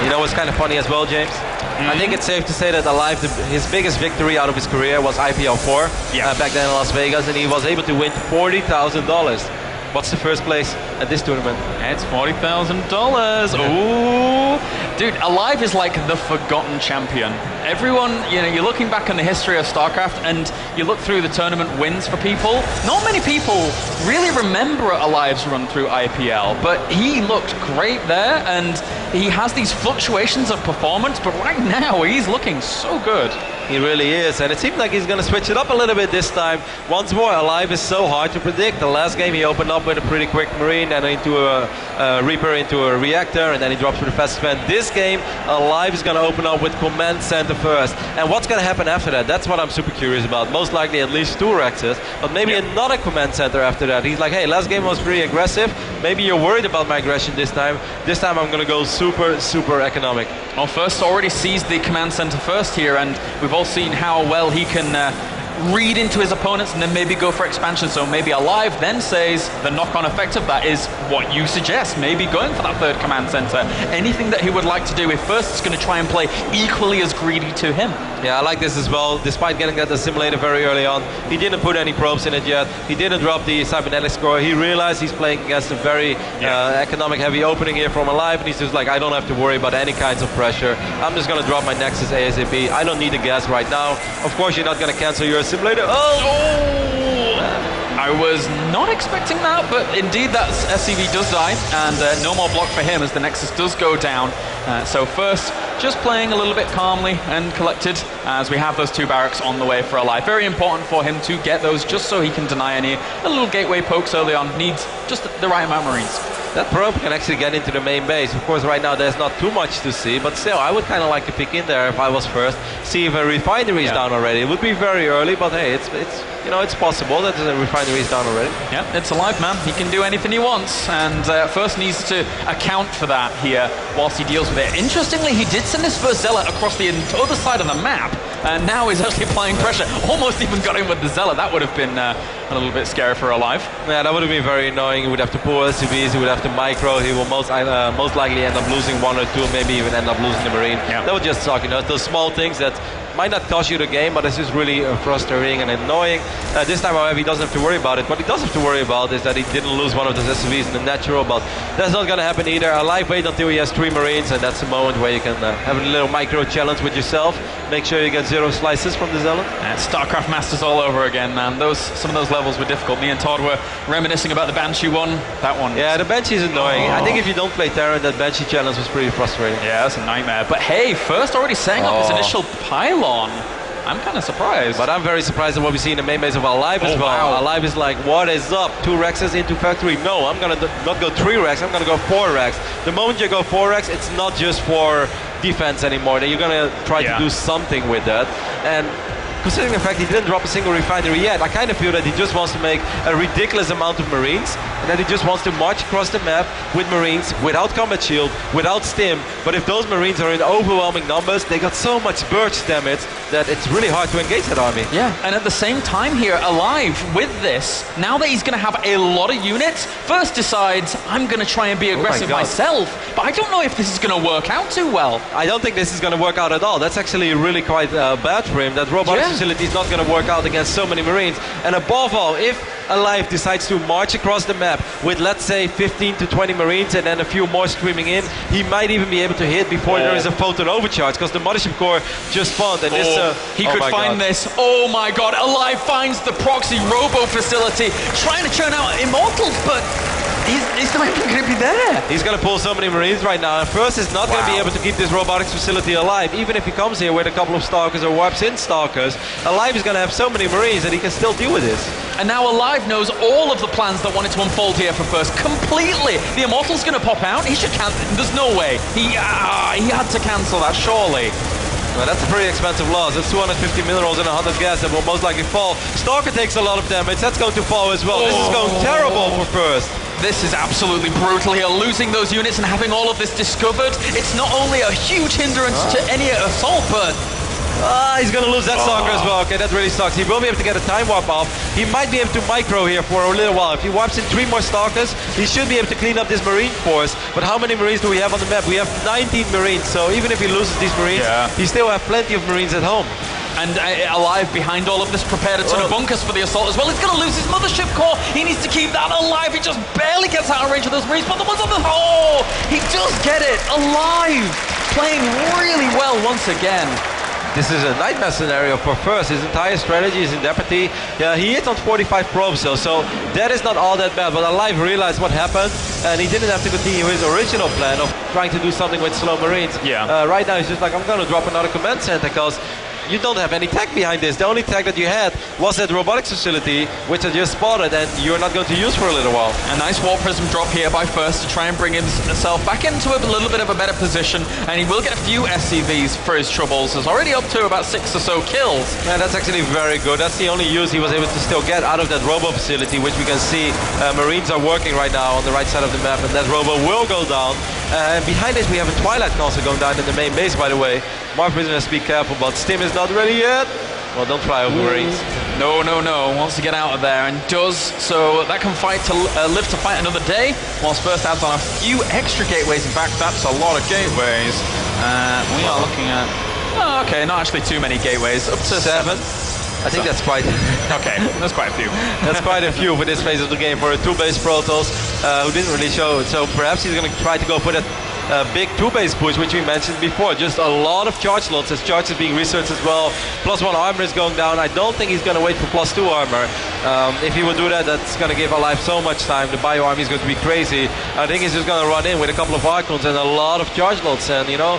You know what's kind of funny as well, James? I think it's safe to say that aLive, his biggest victory out of his career was IPL 4 back then in Las Vegas, and he was able to win $40,000. What's the first place at this tournament? It's $40,000. Ooh. Dude, aLive is like the forgotten champion. Everyone, you're looking back on the history of StarCraft and you look through the tournament wins for people. Not many people really remember aLive's run through IPL, but he looked great there, and he has these fluctuations of performance, but right now he's looking so good. He really is, and it seems like he's going to switch it up a little bit this time. Once more, aLive is so hard to predict. The last game he opened up with a pretty quick Marine and into a Reaper into a Reactor, and then he drops with a fast spend. This game, aLive is going to open up with Command Center first. And what's going to happen after that? That's what I'm super curious about. Most likely at least 2 Rexes, but maybe another Command Center after that. He's like, hey, last game was pretty aggressive. Maybe you're worried about my aggression this time. This time I'm going to go super, super economic. Well, first already sees the Command Center first here, and we've all seen how well he can read into his opponents and then maybe go for expansion. So maybe aLive then says the knock-on effect of that is what you suggest, maybe going for that 3rd Command Center. Anything that he would like to do if first is going to try and play equally as greedy to him. Yeah, I like this as well. Despite getting that assimilator very early on, he didn't put any probes in it yet. He didn't drop the cybernetic score. He realized he's playing against a very economic heavy opening here from aLive, and he's just like, I don't have to worry about any kinds of pressure. I'm just going to drop my Nexus ASAP. I don't need a gas right now. Of course, you're not going to cancel your assimilator. I was not expecting that, but indeed that SCV does die, and no more block for him as the Nexus does go down. So first, just playing a little bit calmly and collected as we have those 2 barracks on the way for aLive. Very important for him to get those just so he can deny any little gateway pokes early on. Needs just the right amount of Marines. That probe can actually get into the main base. Of course, right now there's not too much to see, but still, I would kind of like to pick in there if I was first, see if a refinery is down already. It would be very early, but hey, it's possible that the refinery is down already. Yeah, it's aLive, man. He can do anything he wants, and first needs to account for that here whilst he deals with it. Interestingly, he did send his first Zealot across the other side of the map, and now he's actually applying pressure. Almost even got him with the Zealot. That would have been a little bit scary for aLive. Yeah, that would have been very annoying. He would have to pull SCVs, he would have to micro, he will most likely end up losing 1 or 2, maybe even end up losing the Marine. Yeah. That would just suck, those small things that might not cost you the game, but it's just really frustrating and annoying. This time, however, he doesn't have to worry about it. What he does have to worry about is that he didn't lose one of those SCVs in the natural, but that's not going to happen either. aLive wait until he has 3 Marines, and that's the moment where you can have a little micro challenge with yourself. Make sure you get 0 slices from the Zealot. StarCraft Masters all over again, man. Some of those levels were difficult. Me and Todd were reminiscing about the Banshee one. That one. Yeah, the Banshee is annoying. I think if you don't play Terran, that Banshee challenge was pretty frustrating. Yeah, that's a nightmare. But hey, first already setting up his initial pylon. I'm kind of surprised. But I'm very surprised at what we see in the main base of aLive as well. Wow. aLive is like, what is up? 2 Rexes into factory? No, I'm going to not go 3 Rex, I'm going to go 4 Rex. The moment you go 4 Rex, it's not just for defense anymore. You're going to try to do something with that. And considering the fact he didn't drop a single refinery yet, I kind of feel that he just wants to make a ridiculous amount of Marines, and that he just wants to march across the map with Marines, without combat shield, without stim. But if those Marines are in overwhelming numbers, they got so much burst damage that it's really hard to engage that army. Yeah, and at the same time here, aLive with this, now that he's going to have a lot of units, first decides, I'm going to try and be aggressive myself, but I don't know if this is going to work out too well. I don't think this is going to work out at all. That's actually really quite bad for him. That robotics facility is not going to work out against so many Marines. And above all, if aLive decides to march across the map with, let's say, 15 to 20 Marines and then a few more streaming in, he might even be able to hit before there is a photon overcharge, because the mothership core just spawned. And he could find this. Oh my god, aLive finds the proxy robo facility, trying to churn out Immortals, but he's not even going to be there. He's going to pull so many Marines right now, and first is not going to be able to keep this robotics facility alive. Even if he comes here with a couple of Stalkers or wipes in Stalkers, aLive is going to have so many Marines that he can still deal with this. And now aLive knows all of the plans that wanted to unfold here for first completely. The Immortal's going to pop out. He should cancel. There's no way. He had to cancel that, surely. Well, that's a pretty expensive loss. That's 250 minerals and 100 gas that will most likely fall. Stalker takes a lot of damage. That's going to fall as well. This is going terrible for first. This is absolutely brutal here, losing those units and having all of this discovered. It's not only a huge hindrance to any assault, but... he's going to lose that Stalker as well. Okay, that really sucks. He will be able to get a time warp off. He might be able to micro here for a little while. If he wipes in 3 more Stalkers, he should be able to clean up this Marine force. But how many Marines do we have on the map? We have 19 Marines, so even if he loses these Marines, he still have plenty of Marines at home. And aLive behind all of this, prepared a ton of bunkers for the assault as well. He's going to lose his mothership core. He needs to keep that alive. He just barely gets out of range of those Marines. But the ones on the... Oh, he does get it. aLive playing really well once again. This is a nightmare scenario for first. His entire strategy is in jeopardy. Yeah, he hit on 45 probes though, so that is not all that bad. But aLive realized what happened, and he didn't have to continue his original plan of trying to do something with slow Marines. Yeah. Right now he's just like, I'm going to drop another command center, because you don't have any tech behind this. The only tech that you had was that robotics facility, which I just spotted, and you're not going to use for a little while. A nice Warp Prism drop here by First to try and bring himself back into a little bit of a better position, and he will get a few SCVs for his troubles. He's already up to about 6 or so kills. Yeah, that's actually very good. That's the only use he was able to still get out of that robo facility, which we can see Marines are working right now on the right side of the map, and that robo will go down. And behind this we have a Twilight also going down in the main base, by the way. Warp Prism has to be careful, but Stim is not ready yet. Well, don't fly over Marines. No, no, no. Wants to get out of there and does. So that can fight to live to fight another day. Whilst First adds on a few extra gateways. In fact, that's a lot of gateways. We are looking at... Oh, okay, not actually too many gateways. Up to 7. I think that's quite... Okay, that's quite a few. That's quite a few for this phase of the game for a 2-base Protoss who didn't really show it. So perhaps he's going to try to go for that big 2-base push, which we mentioned before. Just a lot of charge slots, as charge is being researched as well. +1 armor is going down. I don't think he's going to wait for +2 armor. If he would do that, that's going to give aLive so much time. The bio army is going to be crazy. I think he's just going to run in with a couple of Archons and a lot of charge slots, and you know,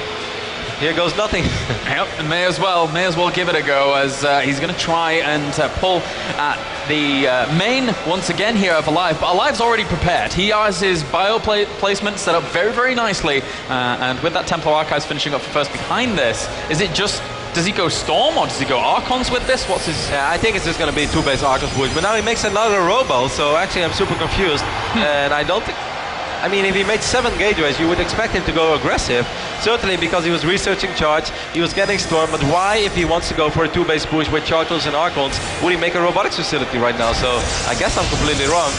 here goes nothing. Yep, and may as well give it a go, as he's going to try and pull at the main once again here of aLive. But aLive's already prepared. He has his bio placement set up very, very nicely, and with that Templar Archives finishing up for First behind this, is it just... Does he go Storm or does he go Archons with this? What's his... Yeah, I think it's just going to be 2-base Archons push, but now he makes another Robo, so actually I'm super confused, and I don't think... I mean, if he made 7 gateways, you would expect him to go aggressive. Certainly because he was researching charge, he was getting Storm, but why, if he wants to go for a 2-base push with Chartles and Archons, would he make a robotics facility right now? So I guess I'm completely wrong,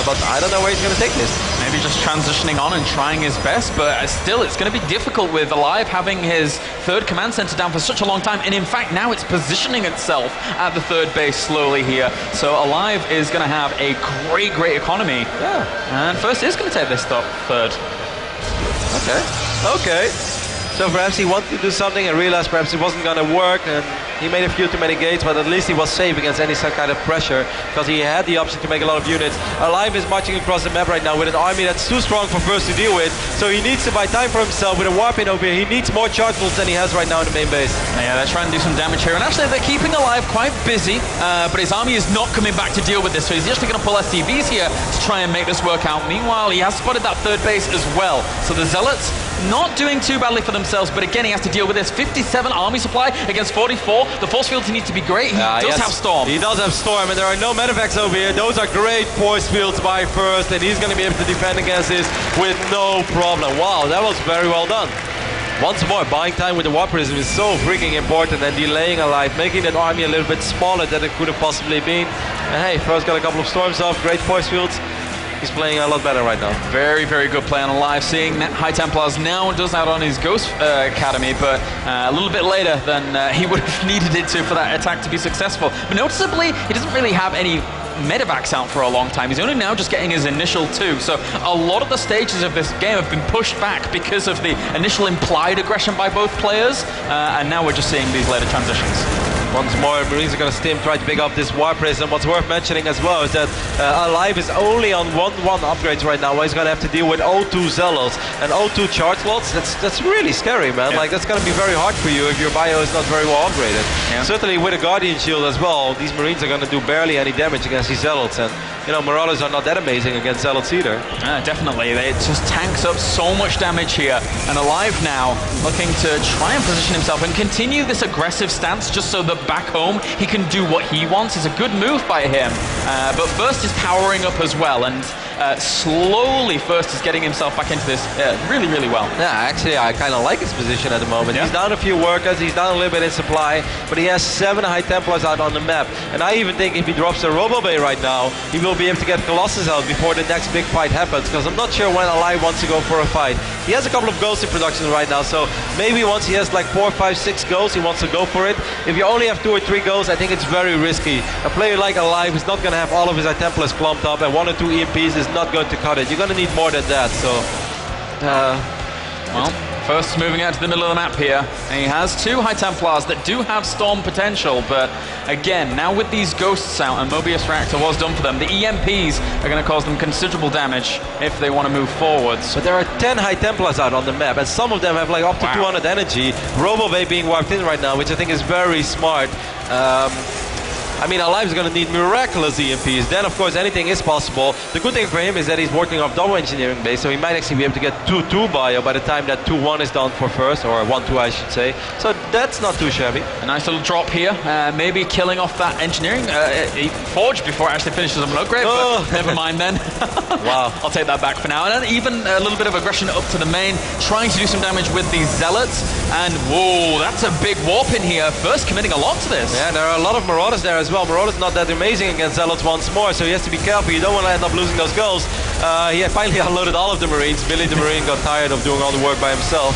but I don't know where he's going to take this. Maybe just transitioning on and trying his best, but still it's going to be difficult with aLive having his 3rd command center down for such a long time, and in fact now it's positioning itself at the 3rd base slowly here. So aLive is going to have a great, great economy. Yeah. And First is going to take this stop 3rd. Okay. So perhaps he wanted to do something and realized perhaps it wasn't going to work, and he made a few too many gates, but at least he was safe against any kind of pressure because he had the option to make a lot of units. aLive is marching across the map right now with an army that's too strong for First to deal with, so he needs to buy time for himself with a warp in over here. He needs more charge bolts than he has right now in the main base. Yeah, they're trying to do some damage here, and actually they're keeping aLive quite busy, but his army is not coming back to deal with this, so he's actually going to pull STVs here to try and make this work out. Meanwhile, he has spotted that 3rd base as well, so the Zealots not doing too badly for themselves, but again he has to deal with this 57 army supply against 44. The force fields need to be great. He does have Storm. He does have Storm, and there are no medevacs over here. Those are great force fields by First, and he's going to be able to defend against this with no problem. Wow, that was very well done. Once more, buying time with the Warp Prism is so freaking important, and delaying aLive, making that army a little bit smaller than it could have possibly been. And hey, First got a couple of storms off, great force fields. He's playing a lot better right now. Very, very good play on aLive. Seeing High Templars now does out on his Ghost Academy, but a little bit later than he would have needed it to for that attack to be successful. But noticeably, he doesn't really have any medevacs out for a long time. He's only now just getting his initial 2. So a lot of the stages of this game have been pushed back because of the initial implied aggression by both players, and now we're just seeing these later transitions. Once more, Marines are going to Stim, try to pick up this Warp Prism. What's worth mentioning as well is that aLive is only on 1-1 upgrades right now, where he's going to have to deal with O2 Zealots. And O2 charge slots, that's really scary, man. Yeah. Like, that's going to be very hard for you if your bio is not very well upgraded. Yeah. Certainly with a Guardian Shield as well, these Marines are going to do barely any damage against these Zealots. And, you know, Marauders are not that amazing against Zealots either. Definitely. It just tanks up so much damage here. And aLive now looking to try and position himself and continue this aggressive stance just so that back home he can do what he wants. It's a good move by him. But First is powering up as well, and slowly First is getting himself back into this really, really well. Yeah, actually I kind of like his position at the moment. Yeah. He's down a few workers, he's down a little bit in supply, but he has 7 High Templars out on the map. And I even think if he drops a Robo Bay right now, he will be able to get Colossus out before the next big fight happens, because I'm not sure when aLive wants to go for a fight. He has a couple of ghosts in production right now, so maybe once he has like 4, 5, 6 ghosts, he wants to go for it. If you only have 2 or 3 ghosts, I think it's very risky. A player like aLive is not going to have all of his High Templars clumped up, and 1 or 2 EMPs is not going to cut it. You're going to need more than that, so... well, First moving out to the middle of the map here. And he has 2 High Templars that do have Storm potential, but again, now with these Ghosts out and Mobius Reactor was done for them, the EMPs are going to cause them considerable damage if they want to move forwards. But there are 10 High Templars out on the map, and some of them have like up to 200 energy. RoboBay being wiped in right now, which I think is very smart. I mean, aLive is going to need miraculous EMPs. Then, of course, anything is possible. The good thing for him is that he's working off double engineering base, so he might actually be able to get 2-2 bio by the time that 2-1 is done for first, or 1-2, I should say. So that's not too shabby. A nice little drop here, maybe killing off that engineering. He forged before it actually finishes up an upgrade, but never mind then. Wow. I'll take that back for now. And then even a little bit of aggression up to the main, trying to do some damage with these Zealots. And whoa, that's a big warp in here. First committing a lot to this. Yeah, there are a lot of Marauders there as well. Marauders not that amazing against Zealots once more, so he has to be careful. You don't want to end up losing those goals. He finally unloaded all of the Marines. Billy the Marine got tired of doing all the work by himself.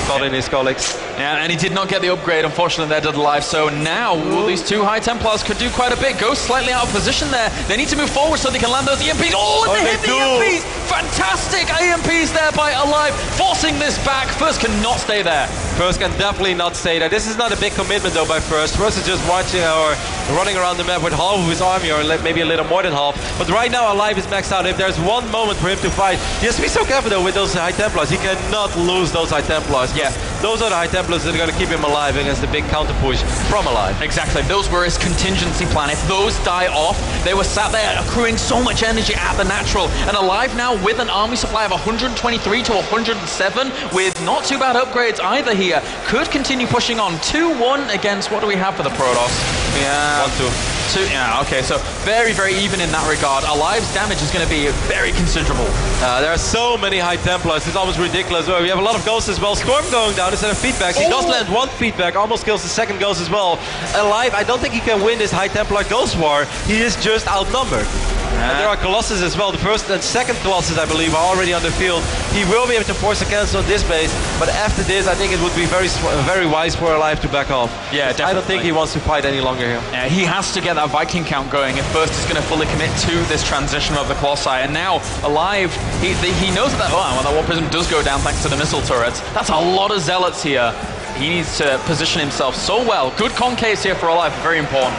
Caught in his colleagues. Yeah, and he did not get the upgrade, unfortunately, there to the live. So now these 2 High Templars could do quite a bit. Ghost slightly out of position there. They need to move forward so they can land those EMPs. Oh, and they hit the EMPs! Fantastic EMPs there by aLive, forcing this back. First cannot stay there. First can definitely not stay there. This is not a big commitment though by First. First is just watching or running around the map with half of his army, or maybe a little more than half. But right now aLive is maxed out. If there's one moment for him to fight, he has to be so careful though with those High Templars. He cannot lose those High Templars. Yeah. Those are the High Templars that are going to keep him alive against the big counter push from aLive. Exactly. Those were his contingency plan. If those die off, they were sat there accruing so much energy at the natural. And aLive now with an army supply of 123 to 107 with not too bad upgrades either here. Could continue pushing on. 2-1 against, what do we have for the Protoss? Yeah. 1-2. Yeah, okay, so very, very even in that regard. aLive's damage is going to be very considerable. There are so many High Templars, it's almost ridiculous. We have a lot of Ghosts as well. Storm going down instead of feedbacks. He does land 1 feedback, almost kills the second Ghost as well. aLive, I don't think he can win this High Templar Ghost war. He is just outnumbered. And there are Colossus as well. The first and second Colossus, I believe, are already on the field. He will be able to force a cancel on this base, but after this, I think it would be very wise for aLive to back off. Yeah, definitely. I don't think he wants to fight any longer here. Yeah, he has to get that Viking count going if First is going to fully commit to this transition of the Colossi. And now, aLive, he knows that, well, that War Prism does go down thanks to the missile turrets. That's a lot of Zealots here. He needs to position himself so well. Good concaves here for aLive, very important.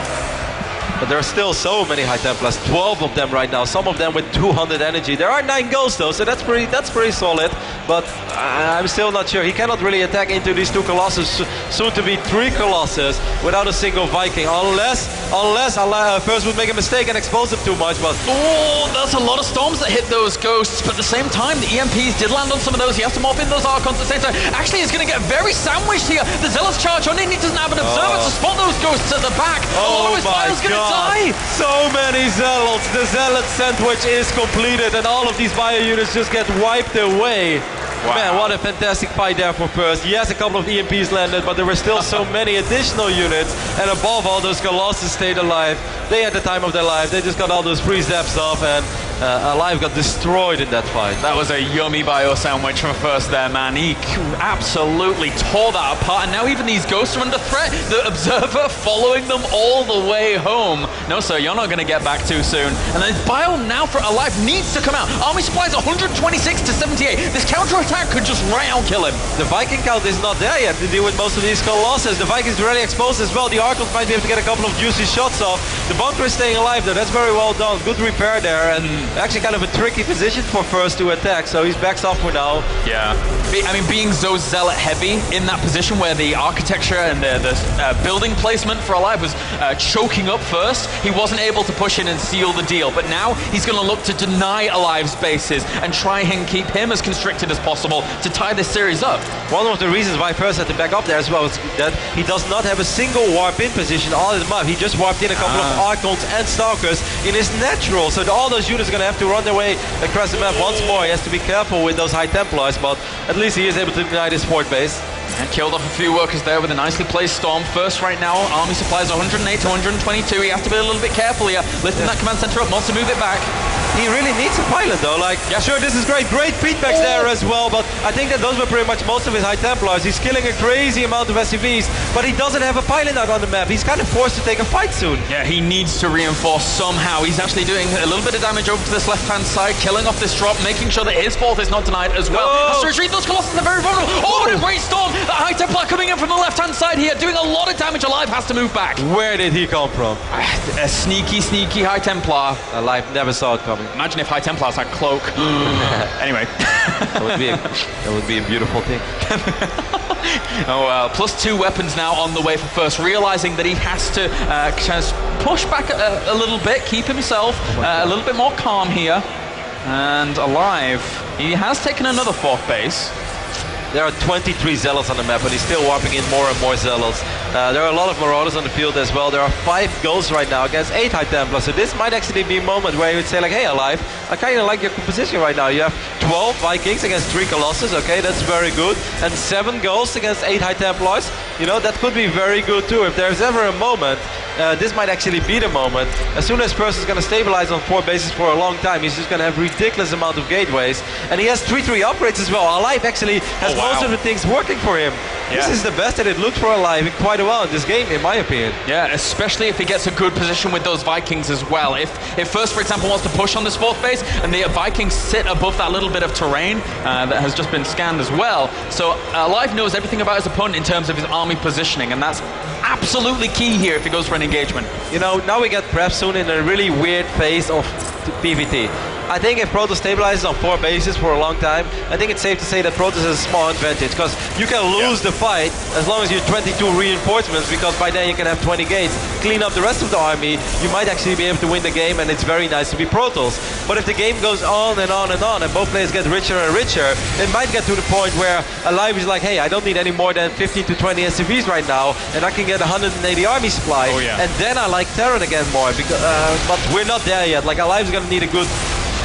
But there are still so many High Templars, 12 of them right now, some of them with 200 energy. There are 9 Ghosts though, so that's pretty solid. But I'm still not sure. He cannot really attack into these 2 Colossus, soon to be 3 Colossus, without a single Viking. Unless First would make a mistake and expose them too much. But oh, that's a lot of Storms that hit those Ghosts. But at the same time, the EMPs did land on some of those. He has to morph in those Archons at the same time. Actually, he's going to get very sandwiched here. The Zealots charge on in. He doesn't have an Observer to spot those Ghosts at the back. Oh my God. Die. So many Zealots. The Zealot sandwich is completed and all of these bio units just get wiped away. Wow. Man, what a fantastic fight there for First. Yes, a couple of EMPs landed, but there were still so many additional units. And above all, those Colossus stayed alive. They had the time of their life. They just got all those free zaps off, and aLive got destroyed in that fight. That was a yummy bio sandwich from First there, man. He absolutely tore that apart. And now even these Ghosts are under threat. The Observer following them all the way home. No, sir, you're not going to get back too soon. And then bio now for aLive needs to come out. Army supplies 126 to 78. This counterattack could just round kill him. The Viking count is not there yet to deal with most of these Colossus. The Vikings are already exposed as well. The Archons might be able to get a couple of juicy shots off. The bunker is staying alive though. That's very well done. Good repair there, and actually kind of a tricky position for First to attack. So he's backed off for now. Yeah. I mean, being so Zealot heavy in that position where the architecture and the building placement for aLive was choking up First, he wasn't able to push in and seal the deal. But now he's going to look to deny aLive's bases and try and keep him as constricted as possible to tie this series up. One of the reasons why First had to back up there as well is that he does not have a single warp in position all in the map. He just warped in a couple of Archons and Stalkers in his natural, so all those units are going to have to run their way across the map once more. He has to be careful with those High Templars, but at least he is able to deny this fort base. And killed off a few workers there with a nicely placed storm. First right now, army supplies 108 to 122. He has to be a little bit careful here. Lifting that command center up, wants to move it back. He really needs a pilot though, like, sure, this is great feedbacks there as well, but I think that those were pretty much most of his High Templars. He's killing a crazy amount of SCVs, but he doesn't have a pilot out on the map. He's kind of forced to take a fight soon. Yeah, he needs to reinforce somehow. He's actually doing a little bit of damage over to this left-hand side, killing off this drop, making sure that his fourth is not denied as well. Has to retreat, those Colossus are very vulnerable. Oh, what a great storm! The High Templar coming in from the left-hand side here, doing a lot of damage. aLive has to move back. Where did he come from? A sneaky High Templar. aLive never saw it coming. Imagine if High Templars had cloak. Anyway. That would be a beautiful thing. Oh, +2 weapons now on the way for first, realizing that he has to just push back a little bit, keep himself a little bit more calm here. And aLive, he has taken another fourth base. There are 23 Zealots on the map, and he's still warping in more and more Zealots. There are a lot of Marauders on the field as well. There are 5 Ghosts right now against 8 High Templars. So this might actually be a moment where you would say like, hey aLive, I kind of like your composition right now. You have 12 Vikings against 3 Colossus, okay, that's very good. And 7 Ghosts against 8 High Templars. You know, that could be very good too. If there's ever a moment, this might actually be the moment. As soon as Percy is going to stabilize on 4 bases for a long time, he's just going to have ridiculous amount of gateways. And he has 3-3 upgrades as well. aLive actually has most of the things working for him. Yeah. This is the best that it looked for aLive in quite a while in this game, in my opinion. Yeah, especially if he gets a good position with those Vikings as well. If First, for example, wants to push on this 4th base, and the Vikings sit above that little bit of terrain that has just been scanned as well. So aLive knows everything about his opponent in terms of his army positioning, and that's absolutely key here if he goes for an engagement. You know, now we get perhaps soon in a really weird phase of PvT. I think if Protoss stabilizes on 4 bases for a long time, I think it's safe to say that Protoss has a small advantage, because you can lose the fight as long as you're 22 reinforcements, because by then you can have 20 gates, clean up the rest of the army, you might actually be able to win the game, and it's very nice to be Protoss. But if the game goes on and on and on, and both players get richer and richer, it might get to the point where aLive is like, hey, I don't need any more than 15 to 20 SCVs right now, and I can get 180 army supply, and then I like Terran again more, because, but we're not there yet. Like, aLive is going to need a good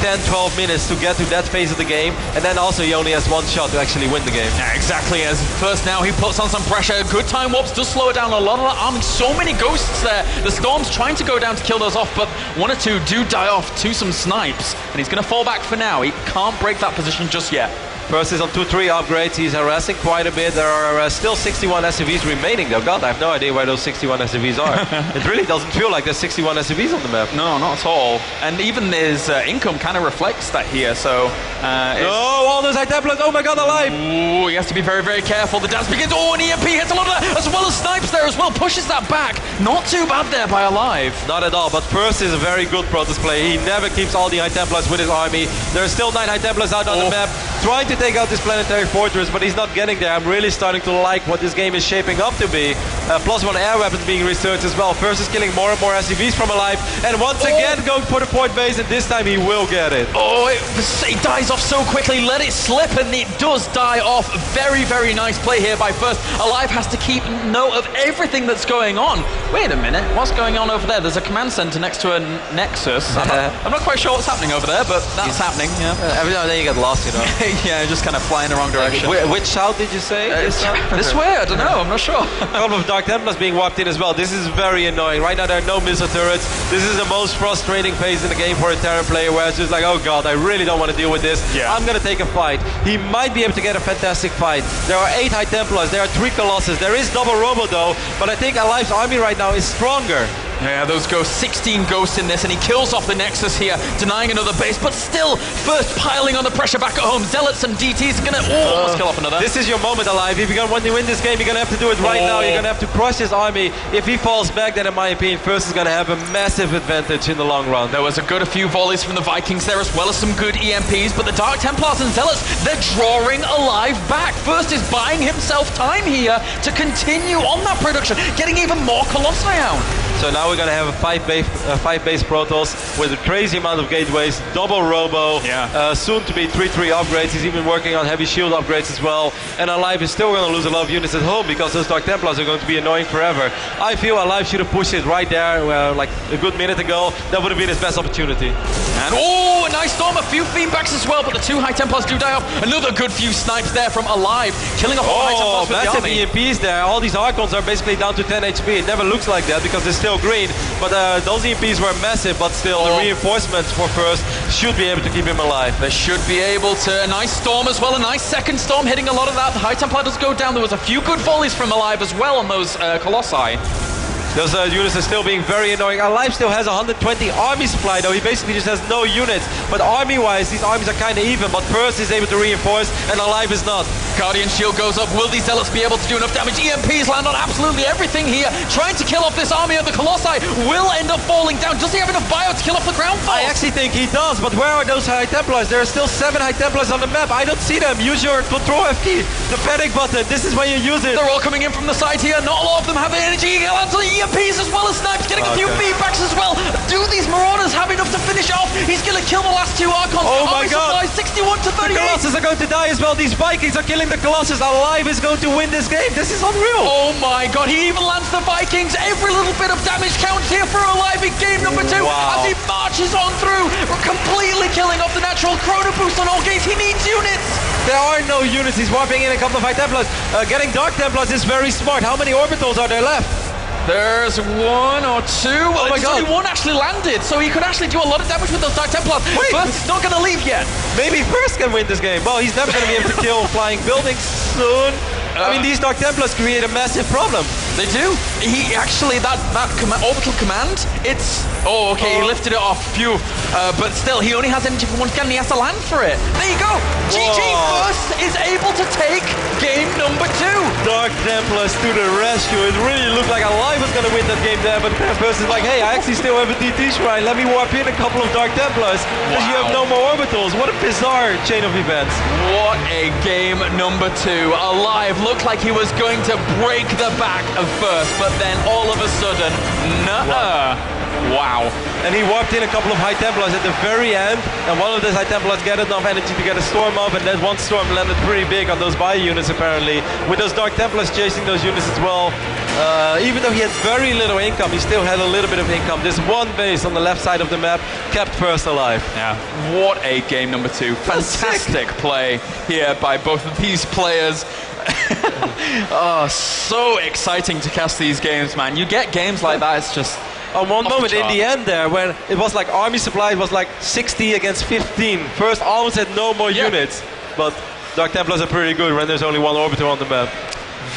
10-12 minutes to get to that phase of the game, and then also he only has 1 shot to actually win the game. Yeah, exactly. As first now he puts on some pressure. Good time warps does slow it down a lot of that army. So many ghosts there. The Storm's trying to go down to kill those off, but 1 or 2 do die off to some snipes, and he's going to fall back for now. He can't break that position just yet. First is on 2-3 upgrades, he's harassing quite a bit. There are still 61 SCVs remaining though. God, I have no idea where those 61 SCVs are. It really doesn't feel like there's 61 SCVs on the map. No, not at all. And even his income kind of reflects that here, so... oh, all those High Templars, oh my god, aLive! Ooh, he has to be very, very careful. The dance begins, oh, and EMP hits a lot of that, as well as snipes there as well, pushes that back. Not too bad there by aLive. Not at all, but First is a very good Protoss player. He never keeps all the High Templars with his army. There are still 9 High Templars out on the map, trying to take out this planetary fortress, but he's not getting there. I'm really starting to like what this game is shaping up to be. +1 air weapons being researched as well. First is killing more and more SCVs from aLive, and once again going for the port base, and this time he will get it. Oh, it dies off so quickly. Let it slip, and it does die off. Very, very nice play here by First. aLive has to keep note of everything that's going on. Wait a minute, what's going on over there? There's a command center next to a Nexus. I'm not quite sure what's happening over there, but that's happening, yeah. Every now and then you get lost, you know. Yeah, just kind of fly in the wrong direction. Which south did you say? This way? I don't know, I'm not sure. A couple of Dark Templars being warped in as well. This is very annoying. Right now there are no missile turrets. This is the most frustrating phase in the game for a Terran player, where it's just like, oh god, I really don't want to deal with this. Yeah. I'm going to take a fight. He might be able to get a fantastic fight. There are 8 High Templars, there are 3 Colossus. There is double Robo though, but I think aLive's army right now is stronger. Yeah, those ghosts, 16 ghosts in this, and he kills off the Nexus here, denying another base, but still, First piling on the pressure back at home. Zealots and DTs are gonna, almost kill off another. This is your moment, aLive. If you're gonna want to win this game, you're gonna have to do it right now. You're gonna have to crush his army. If he falls back, then in my opinion, First is gonna have a massive advantage in the long run. There was a few volleys from the Vikings there, as well as some good EMPs, but the Dark Templars and Zealots, they're drawing aLive back. First is buying himself time here to continue on that production, getting even more Colossi out. So now we're going to have a 5-base Protoss with a crazy amount of gateways, double robo, soon to be 3-3 upgrades. He's even working on heavy shield upgrades as well. And aLive is still going to lose a lot of units at home because those Dark Templars are going to be annoying forever. I feel aLive should have pushed it right there like a good minute ago. That would have been his best opportunity. And oh, a nice storm, a few feedbacks as well, but the 2 High Templars do die off. Another good few snipes there from aLive, killing off all High Templars with the army. EMPs there. All these Archons are basically down to 10 HP. It never looks like that because they're still green, but those EMPs were massive, but still the reinforcements for first should be able to keep him alive. They should be able to. A nice storm as well, a nice second storm hitting a lot of that. The High Templar does go down. There was a few good volleys from aLive as well on those Colossi. Those units are still being very annoying. aLive still has 120 army supply though. He basically just has no units. But army-wise, these armies are kind of even. But First is able to reinforce, and aLive is not. Guardian shield goes up. Will these Zealots be able to do enough damage? EMPs land on absolutely everything here. Trying to kill off this army of the Colossi. Will end up falling down. Does he have enough bio to kill off the ground force? I actually think he does. But where are those High Templars? There are still 7 High Templars on the map. I don't see them. Use your Control F key. The panic button. This is when you use it. They're all coming in from the side here. Not a lot of them have energy. He lands on the EMPs as well as snipes, getting a few feedbacks as well. Do these Marauders have enough to finish off? He's going to kill the last 2 Archons. Oh my god. 61 to 38. The Colossus are going to die as well. These Vikings are killing the Colossus. aLive is going to win this game. This is unreal. Oh my god. He even lands the Vikings. Every little bit of damage counts here for aLive in game number 2. As he marches on through, completely killing off the natural chrono boost on all gates. He needs units. There are no units. He's warping in a couple of High Templars. Getting Dark Templars is very smart. How many orbitals are there left? There's 1 or 2. Oh my god. Only 1 actually landed, so he could actually do a lot of damage with those Dark Templars. Wait. First, he's not going to leave yet. Maybe First can win this game. Well, he's never going to be able to kill flying buildings soon. I mean, these Dark Templars create a massive problem. They do. He actually, that orbital command, it's... Oh, okay, he lifted it off. Phew. But still, he only has energy for 1 scan and he has to land for it. There you go. GG First is able to take game number 2. Dark Templars to the rescue. It really looked like aLive was going to win that game there, but First is like, hey, I actually still have a DT shrine. Let me warp in a couple of Dark Templars because you have no more orbitals. What a bizarre chain of events. What a game number 2. aLive looked like he was going to break the back of First, but then all of a sudden, Wow. And he warped in a couple of High Templars at the very end, and one of those High Templars got enough energy to get a storm up, and that one storm landed pretty big on those bio units apparently. With those Dark Templars chasing those units as well. Even though he had very little income, he still had a little bit of income. This one base on the left side of the map kept First alive. Yeah, what a game number 2. Fantastic play here by both of these players. Oh, so exciting to cast these games, man. You get games like that, it's just... On one moment in the end there, when it was like army supply, it was like 60 against 15. First almost had no more units, but Dark Templars are pretty good when there's only 1 orbital on the map.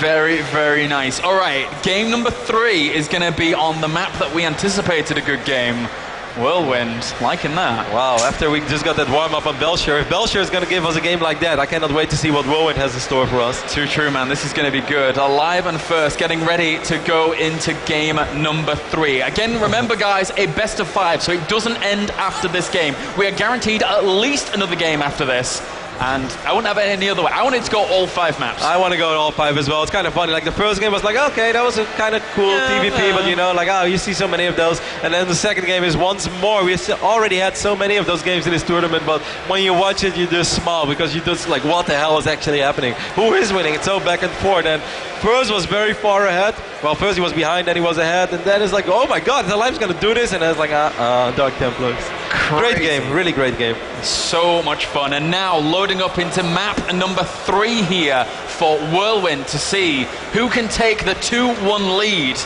Very, very nice. All right, game number 3 is going to be on the map that we anticipated a good game. Whirlwind, liking that. Wow, after we just got that warm-up on Bel'Shir, if Bel'Shir is going to give us a game like that, I cannot wait to see what Whirlwind has in store for us. Too true, man. This is going to be good. aLive and First getting ready to go into game number 3. Again, remember, guys, a best of 5, so it doesn't end after this game. We are guaranteed at least another game after this. And I wouldn't have it any other way. I wanted to go all 5 maps. I want to go all 5 as well. It's kind of funny. Like the first game was like, okay, that was a kind of cool PvP, but you know, like, oh, you see so many of those. And then the second game is once more. We already had so many of those games in this tournament, but when you watch it, you just smile because you just like, what the hell is actually happening? Who is winning? It's so back and forth. And First was very far ahead. Well, first he was behind, then he was ahead, and then it's like, oh my god, aLive's gonna do this, and then it's like, Dark Templars. Great game, really great game. So much fun. And now loading up into map number 3 here for Whirlwind to see who can take the 2-1 lead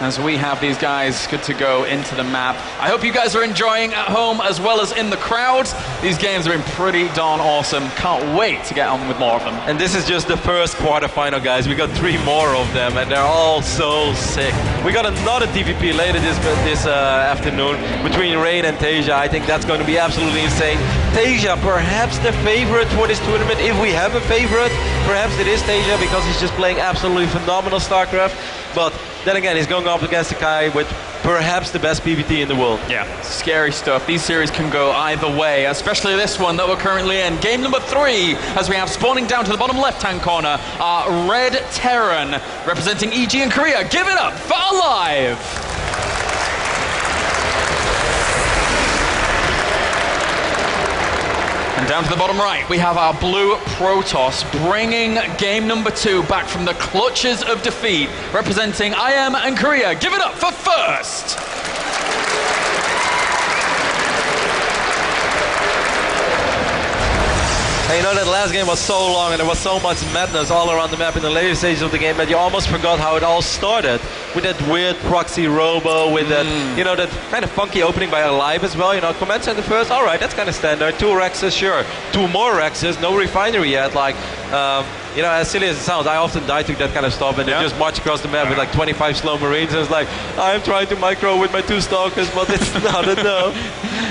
as we have these guys good to go into the map. I hope you guys are enjoying at home as well as in the crowd. These games have been pretty darn awesome. Can't wait to get on with more of them. And this is just the first quarterfinal, guys. We got 3 more of them, and they're all so sick. We got another TVP later this afternoon between Rain and Tasia. I think that's going to be absolutely insane. Tasia, perhaps the favorite for this tournament. If we have a favorite, perhaps it is Tasia because he's just playing absolutely phenomenal StarCraft. But then again, he's going up against a guy with perhaps the best PvT in the world. Yeah, scary stuff. These series can go either way, especially this one that we're currently in. Game number 3, as we have spawning down to the bottom left-hand corner, Red Terran, representing EG and Korea. Give it up for aLive! And down to the bottom right, we have our blue Protoss bringing game number 2 back from the clutches of defeat, representing IM and Korea. Give it up for First! And you know, that last game was so long and there was so much madness all around the map in the later stages of the game that you almost forgot how it all started. With that weird proxy robo, with that, you know, that kind of funky opening by aLive as well. You know, Command Center first, all right, that's kind of standard. 2 Rexes, sure. 2 more Rexes, no refinery yet. Like, you know, as silly as it sounds, I often die to that kind of stuff, and they just march across the map with like 25 slow Marines, and it's like, I'm trying to micro with my 2 Stalkers, but it's not enough.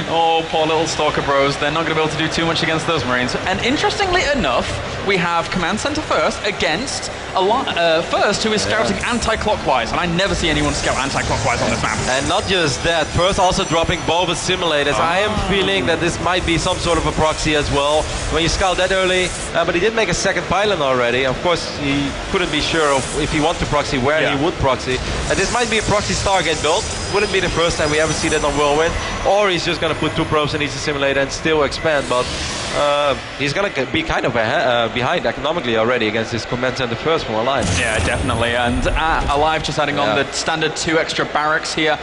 Oh, poor little Stalker bros. They're not going to be able to do too much against those Marines. And interestingly enough, we have Command Center First against First, who is scouting anti-clockwise, and I never see anyone scout anti-clockwise on this map. And not just that, First also dropping both simulators. I am feeling that this might be some sort of a proxy as well. When you scout that early, but he did make a second pylon already. Of course, he couldn't be sure of if he wants to proxy where he would proxy. And this might be a proxy Stargate build. Wouldn't be the first time we ever see that on Whirlwind. Or he's just going to put 2 probes in each simulator and still expand. But he's going to be kind of behind economically already against this Command Center First from aLive. Yeah, definitely. And aLive just adding on the standard 2 extra barracks here.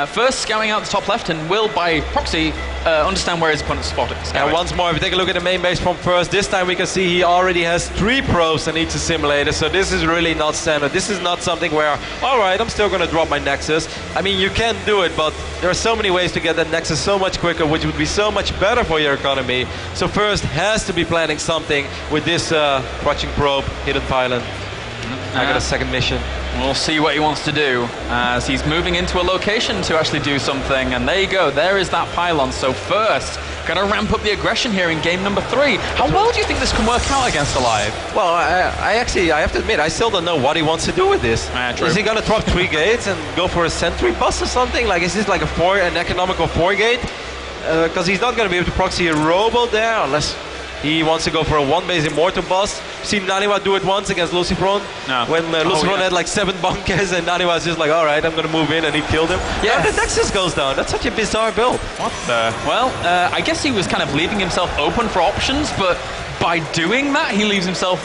First scouting out the top left and will, by proxy, understand where his opponent's spot is. And once more, if we take a look at the main base from First, this time we can see he already has 3 probes in each simulator. So this is really not standard. This is not something where, all right, I'm still going to drop my Nexus. I mean, you can do it, but there are so many ways to get that Nexus so much quicker, which would be so much better for your economy. So First has to be planning something with this watching probe, hidden pylon. I got a second mission. We'll see what he wants to do as he's moving into a location to actually do something. And there you go, there is that pylon. So First, gonna ramp up the aggression here in game number 3. How well do you think this can work out against aLive? Well, I have to admit, I still don't know what he wants to do with this. Is he gonna drop 3 gates and go for a sentry bus or something? Like, is this like an economical 4 gate? Because he's not gonna be able to proxy a robo there unless he wants to go for a 1 base Immortal bus. Seen Naniwa do it once against Lucifron. No. When Lucifron had like 7 bunkers and Naniwa was just like, alright, I'm going to move in, and he killed him. Yeah, the Nexus goes down. That's such a bizarre build. What the? Well, I guess he was kind of leaving himself open for options, but by doing that, he leaves himself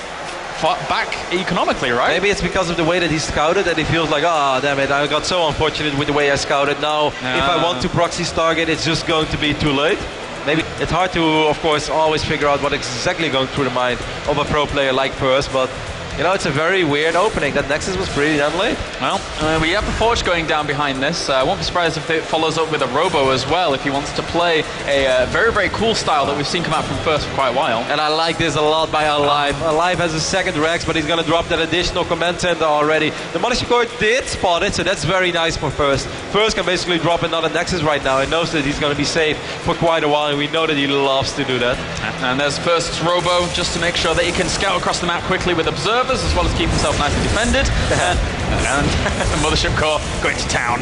back economically, right? Maybe it's because of the way that he scouted that he feels like, ah, damn it, I got so unfortunate with the way I scouted. Now, if I want to proxy Stargate, it's just going to be too late. Maybe it's hard to, of course, always figure out what is exactly going through the mind of a pro player like First, but you know, it's a very weird opening. That Nexus was pretty damn late. Well, we have the Forge going down behind this. I won't be surprised if it follows up with a Robo as well, if he wants to play a very, very cool style that we've seen come out from First for quite a while. And I like this a lot by aLive. aLive has a second Rex, but he's going to drop that additional Command Center already. The Mothership Core did spot it, so that's very nice for First. First can basically drop another Nexus right now and knows that he's going to be safe for quite a while, and we know that he loves to do that. And there's First's Robo, just to make sure that he can scout across the map quickly with observers, as well as keep himself nicely defended. And the Mothership Core going to town.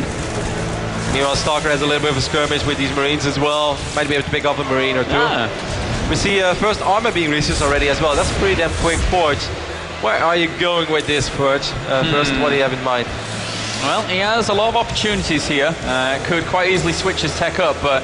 Meanwhile, Stalker has a little bit of a skirmish with these Marines as well. Might be able to pick up a Marine or 2. We see First armor being reused already as well. That's a pretty damn quick Forge. Where are you going with this, Forge? First, what do you have in mind? Well, he has a lot of opportunities here. Could quite easily switch his tech up, but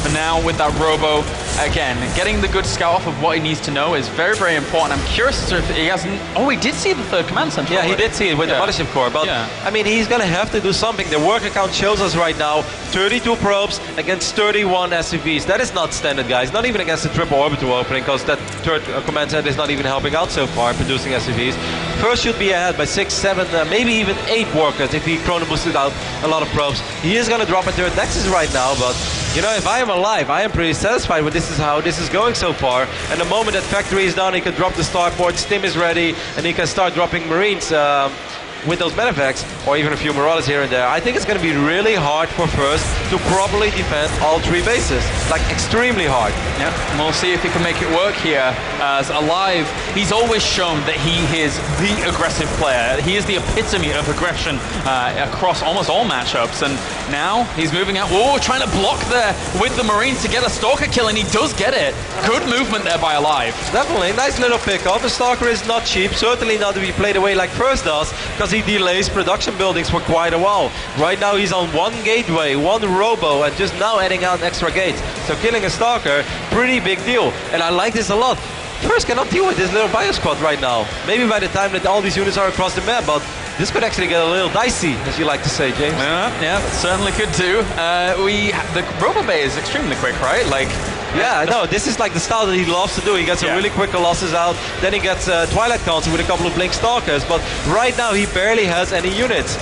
for now, with that Robo, again, getting the good scout off of what he needs to know is very, very important. I'm curious if he hasn't... Oh, he did see the 3rd Command Center. Yeah, he did see it with the Mothership Core, but I mean, he's going to have to do something. The work account shows us right now 32 probes against 31 SCVs. That is not standard, guys. Not even against the triple orbital opening, because that 3rd Command Center is not even helping out so far, producing SCVs. First should be ahead by 6, 7, maybe even 8 workers if he chrono boosted out a lot of probes. He is going to drop a 3rd Nexus right now, but you know, if I am aLive, I am pretty satisfied with how this is going so far. And the moment that factory is down, he can drop the starport, Stim is ready, and he can start dropping Marines with those Medivacs, or even a few Marauders here and there. I think it's going to be really hard for First to properly defend all 3 bases. Like, extremely hard. Yeah, and we'll see if he can make it work here. As aLive, he's always shown that he is the aggressive player. He is the epitome of aggression across almost all matchups. And now he's moving out. Oh, trying to block there with the Marines to get a Stalker kill, and he does get it. Good movement there by aLive. Definitely, nice little pick-off. The Stalker is not cheap, certainly not to be played away like First does, because he he delays production buildings for quite a while. Right now he's on 1 gateway, 1 robo, and just now adding on extra gates. So killing a Stalker, pretty big deal. And I like this a lot. First cannot deal with this little bio squad right now. Maybe by the time that all these units are across the map, but this could actually get a little dicey, as you like to say, James. Yeah, it certainly could do. The Robo Bay is extremely quick, right? Like, yeah, no, this is like the style that he loves to do. He gets some really quick Colossus out, then he gets Twilight Council with a couple of Blink Stalkers, but right now he barely has any units.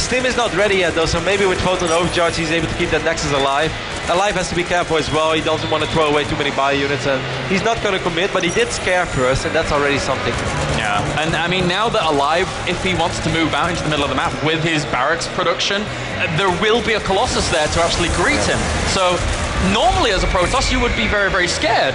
Stim is not ready yet though, so maybe with Photon Overcharge he's able to keep that Nexus alive. aLive has to be careful as well. He doesn't want to throw away too many bio units, and he's not going to commit, but he did scare first, and that's already something. Yeah, and I mean, now that aLive, if he wants to move out into the middle of the map with his barracks production, there will be a Colossus there to actually greet him. So normally as a Protoss you would be very, very scared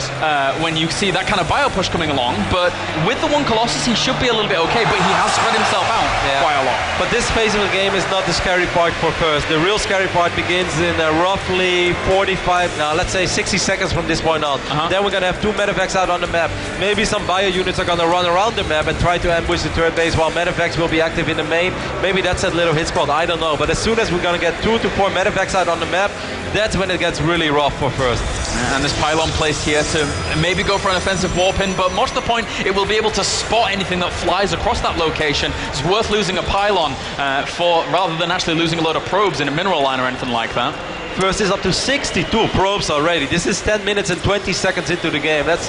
when you see that kind of bio push coming along, but with the 1 Colossus he should be a little bit okay, but he has spread himself out quite a lot. But this phase of the game is not the scary part for first. The real scary part begins in roughly 45, now let's say 60 seconds from this point on. Then we're going to have 2 medevacs out on the map. Maybe some bio units are going to run around the map and try to ambush the turret base while medevacs will be active in the main. Maybe that's that little hit spot, I don't know. But as soon as we're going to get 2 to 4 medevacs out on the map, that's when it gets really rough for first. And this pylon placed here to maybe go for an offensive warp in, but much to the point, it will be able to spot anything that flies across that location. It's worth losing a pylon rather than actually losing a load of probes in a mineral line or anything like that. First is up to 62 probes already. This is 10 minutes and 20 seconds into the game. That's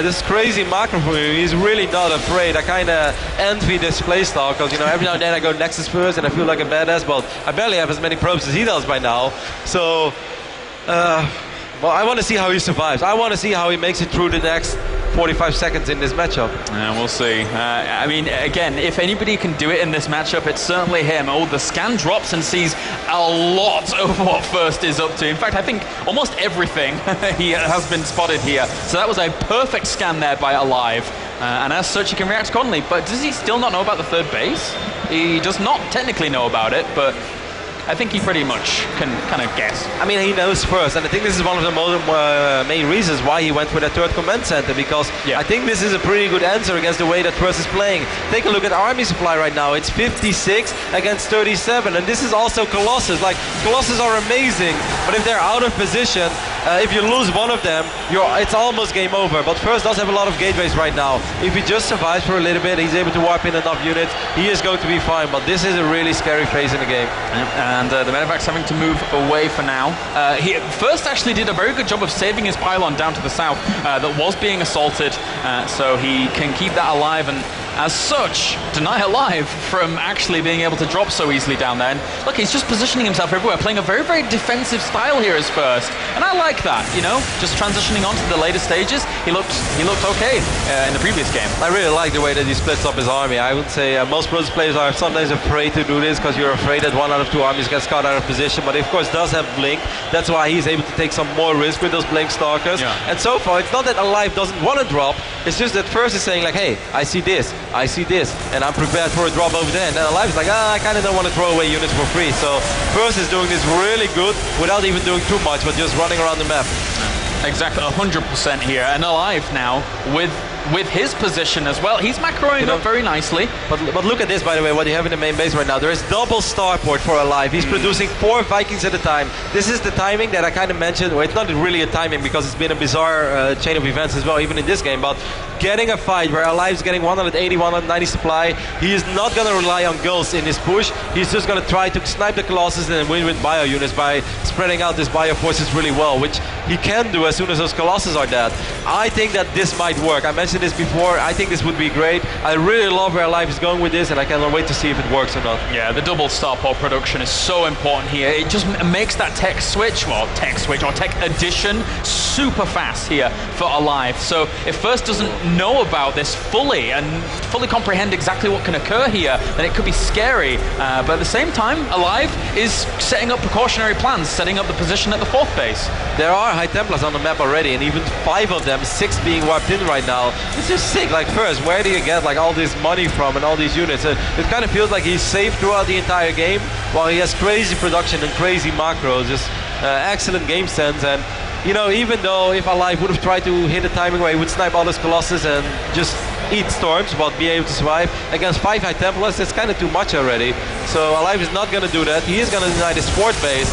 this crazy macro for him. He's really not afraid. I kind of envy this playstyle because, you know, every now and then I go Nexus first and I feel like a badass, but I barely have as many probes as he does by now. So, well, I want to see how he survives. I want to see how he makes it through the next 45 seconds in this matchup. We'll see. I mean, again, if anybody can do it in this matchup, it's certainly him. Oh, the scan drops and sees a lot of what First is up to. In fact, I think almost everything he has been spotted here. So that was a perfect scan there by aLive. And as such, he can react accordingly. But does he still not know about the 3rd base? He does not technically know about it, but I think he pretty much can kind of guess. I mean, he knows first, and I think this is one of the main reasons why he went for the 3rd command center, because I think this is a pretty good answer against the way that First is playing. Take a look at army supply right now. It's 56 against 37, and this is also Colossus. Like, Colossus are amazing, but if they're out of position, if you lose one of them, it's almost game over. But First does have a lot of gateways right now. If he just survives for a little bit, he's able to warp in enough units, he is going to be fine, but this is a really scary phase in the game. And the medevac's having to move away for now. He First actually did a very good job of saving his pylon down to the south that was being assaulted, so he can keep that alive and as such deny aLive from actually being able to drop so easily down there. And look, he's just positioning himself everywhere, playing a very, very defensive style here as First, and I like that, you know, just transitioning on to the later stages. He looked okay in the previous game. I really like the way that he splits up his army. I would say most Protoss players are sometimes afraid to do this because you're afraid that 1 out of 2 armies gets caught out of position, but he of course does have Blink. That's why he's able to take some more risk with those Blink Stalkers. And so far, it's not that aLive doesn't want to drop, it's just that First is saying like, hey, I see this, and I'm prepared for a drop over there. And then aLive is like, I kind of don't want to throw away units for free. So First is doing this really good without even doing too much, but just running around the map. Exactly, 100% here. And aLive now with his position as well. He's macroing up very nicely. But look at this, by the way, what you have in the main base right now. There is double starport for aLive. He's producing 4 Vikings at a time. This is the timing that I kind of mentioned. Well, it's not really a timing because it's been a bizarre chain of events as well, even in this game. But getting a fight where aLive's getting 180, 190 supply, he is not going to rely on ghosts in his push. He's just going to try to snipe the Colossus and win with bio units by spreading out his bio forces really well, which he can do as soon as those Colossus are dead. I think that this might work. I mentioned this before. I think this would be great. I really love where aLive is going with this, and I cannot wait to see if it works or not. Yeah, the double starport production is so important here. It just makes that tech switch or tech addition super fast here for aLive. So if First doesn't know about this fully and fully comprehend exactly what can occur here, then it could be scary. But at the same time, aLive is setting up precautionary plans, setting up the position at the 4th base. There are High Templars on the map already, and even 5 of them, 6 being warped in right now. It's just sick. Like, First, where do you get like all this money from and all these units? It kind of feels like he's safe throughout the entire game, while he has crazy production and crazy macros. Just excellent game sense. And you know, even though if aLive would have tried to hit a timing where he would snipe all those Colossus and just eat storms, but be able to survive. Against 5 High Templars, it's kind of too much already. So aLive is not going to do that. He is going to deny his fort base.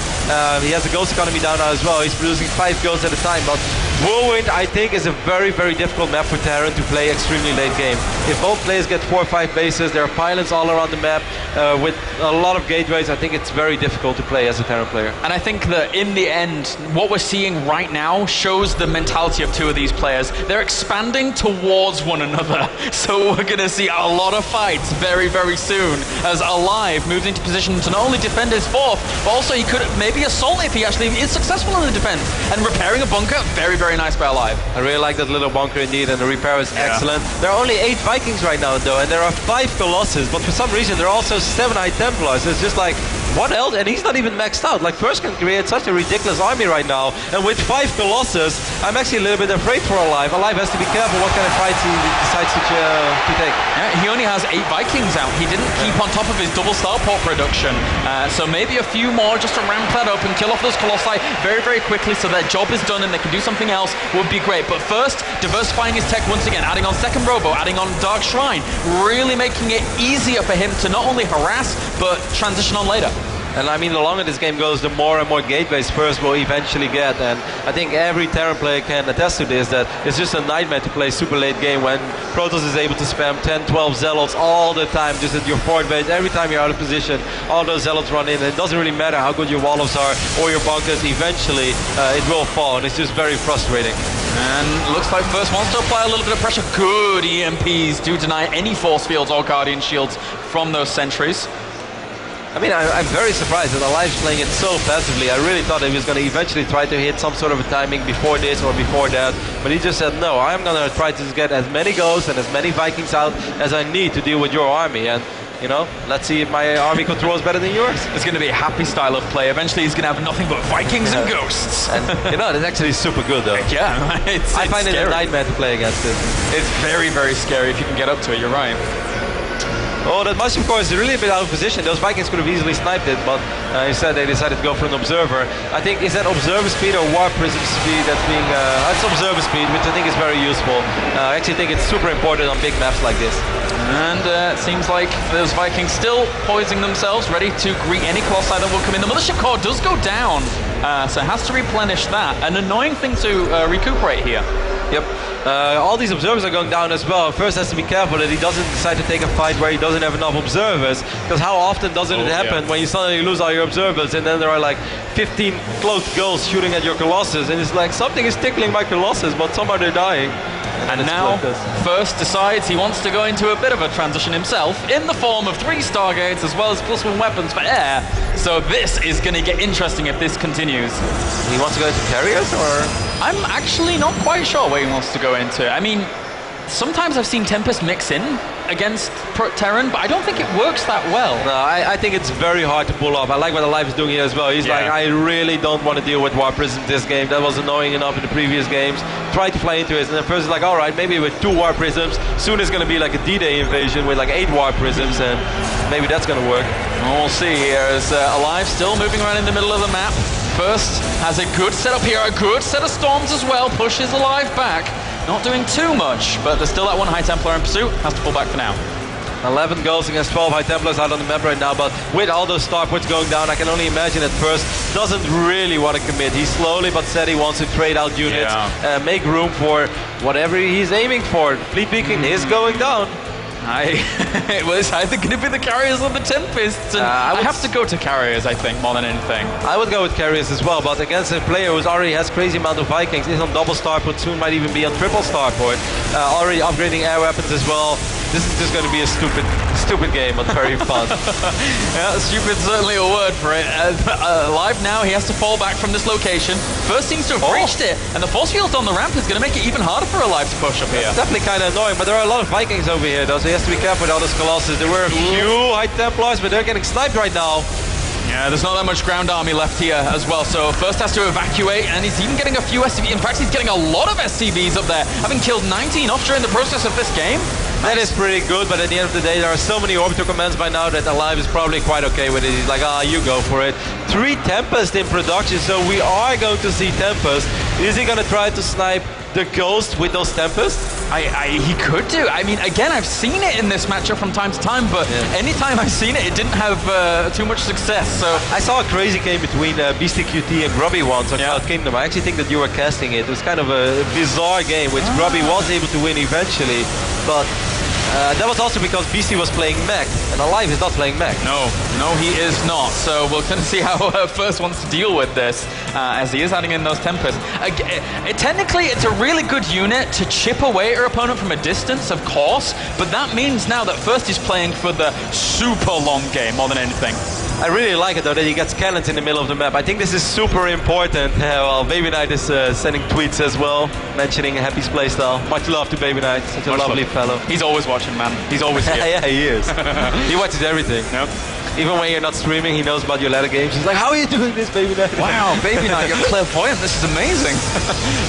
He has the ghost economy down now as well. He's producing 5 ghosts at a time, but Whirlwind, I think, is a very, very difficult map for Terran to play extremely late game. If both players get 4 or 5 bases, there are pylons all around the map with a lot of gateways. I think it's very difficult to play as a Terran player. And I think that in the end, what we're seeing right now shows the mentality of 2 of these players. They're expanding towards one another. So we're going to see a lot of fights very, very soon as aLive moves into position to not only defend his 4th, but also he could maybe assault if he actually is successful in the defense. And repairing a bunker, very, very nice by aLive. I really like that little bunker indeed, and the repair is excellent. There are only 8 Vikings right now though, and there are 5 Colossus, but for some reason there are also 7 High Templars. It's just like, what else? And he's not even maxed out. Like, First can create such a ridiculous army right now, and with 5 Colossus, I'm actually a little bit afraid for aLive. aLive has to be careful what kind of fights he decides to take. Yeah, he only has 8 Vikings out. He didn't keep on top of his double starport production, so maybe a few more just to ramp that up and kill off those Colossi very, very quickly so their job is done and they can do something else would be great. But first, diversifying his tech once again, adding on second Robo, adding on Dark Shrine, really making it easier for him to not only harass, but transition on later. And I mean, the longer this game goes, the more and more gateways First will eventually get. And I think every Terran player can attest to this, that it's just a nightmare to play super late game when Protoss is able to spam 10, 12 Zealots all the time, just at your fort base. Every time you're out of position, all those Zealots run in. And it doesn't really matter how good your wall-offs are or your bunkers, eventually it will fall. And it's just very frustrating. And looks like First wants to apply a little bit of pressure. Good EMPs do deny any force fields or guardian shields from those sentries. I mean, I'm very surprised that aLive's playing it so passively. I really thought he was going to eventually try to hit some sort of a timing before this or before that. But he just said, no, I'm going to try to get as many ghosts and as many Vikings out as I need to deal with your army. And, you know, let's see if my army control is better than yours. It's going to be a happy style of play. Eventually he's going to have nothing but Vikings and ghosts. And, you know, that's actually super good, though. Yeah, I find it a nightmare to play against it. It's very, very scary if you can get up to it, you're right. Oh, that Mushroom Core is really a bit out of position. Those Vikings could have easily sniped it, but instead they decided to go for an Observer. I think, is that Observer speed or War Prism speed that's being... it's Observer speed, which I think is very useful. I actually think it's super important on big maps like this. And it seems like those Vikings still poising themselves, ready to greet any Colossi that will come in. The Mothership Core does go down, so it has to replenish that. An annoying thing to recuperate here. Yep. All these observers are going down as well. First has to be careful that he doesn't decide to take a fight where he doesn't have enough observers, because how often doesn't it happen when you suddenly lose all your observers and then there are like 15 cloaked ghosts shooting at your Colossus and it's like something is tickling my Colossus but somehow they're dying. And now First decides he wants to go into a bit of a transition himself in the form of 3 Stargates as well as +1 weapons for air. So this is going to get interesting if this continues. He wants to go into carriers, or? I'm actually not quite sure where he wants to go into. I mean, sometimes I've seen Tempest mix in against Terran, but I don't think it works that well. No, I think it's very hard to pull off. I like what aLive is doing here as well. He's like, I really don't want to deal with War Prism this game. That was annoying enough in the previous games. Try to fly into it, and then First is like, all right, maybe with 2 War Prisms. Soon it's going to be like a D-Day invasion with like 8 War Prisms, and maybe that's going to work. We'll see here as aLive still moving around in the middle of the map. First has a good setup here, a good set of storms as well, pushes aLive back. Not doing too much, but there's still that 1 High Templar in pursuit, has to pull back for now. 11 goals against 12 High Templars out on the map right now, but with all those starports going down, I can only imagine at First doesn't really want to commit. He slowly but steady wants to trade out units, make room for whatever he's aiming for. Fleet Beacon is going down. It was either going to be the carriers or the Tempests, and I have to go to carriers, I think, more than anything. I would go with carriers as well, but against a player who already has crazy amount of Vikings, is on double starport, soon might even be on triple starport, already upgrading air weapons as well. This is just going to be a stupid game, but very fun. Yeah, stupid certainly a word for it. aLive now, he has to fall back from this location. First seems to have reached it, and the force field on the ramp is going to make it even harder for aLive to push up here. It's definitely kind of annoying, but there are a lot of Vikings over here, though, so he has to be careful with all those Colossus. There were a few High Templars, but they're getting sniped right now. Yeah, there's not that much ground army left here as well, so First has to evacuate, and he's even getting a few SCVs. In fact, he's getting a lot of SCVs up there, having killed 19 off during the process of this game. That is pretty good, but at the end of the day, there are so many orbital commands by now that aLive is probably quite okay with it. He's like, you go for it. 3 Tempest in production, so we are going to see Tempest. Is he going to try to snipe the Ghost with those Tempests? He could do. I mean, again, I've seen it in this matchup from time to time, but anytime I've seen it, it didn't have too much success. So I saw a crazy game between Beastie QT and Grubby once on Cloud Kingdom. I actually think that you were casting it. It was kind of a bizarre game, which Grubby was able to win eventually, but that was also because Beastie was playing mech, and aLive is not playing mech. No, he is not. So we're going to see how First wants to deal with this, as he is adding in those tempers. Technically, it's a really good unit to chip away at your opponent from a distance, of course, but that means now that First is playing for the super long game more than anything. I really like it though that he gets cannons in the middle of the map. I think this is super important. Well, Baby Knight is sending tweets as well, mentioning Happy's playstyle. Much love to Baby Knight, such a lovely fellow. He's always watching, man. He's always here. Yeah, he is. He watches everything. Yep. Even when you're not streaming, he knows about your ladder games. He's like, how are you doing this, Baby Knight? Wow, Baby Knight, you're clairvoyant. This is amazing.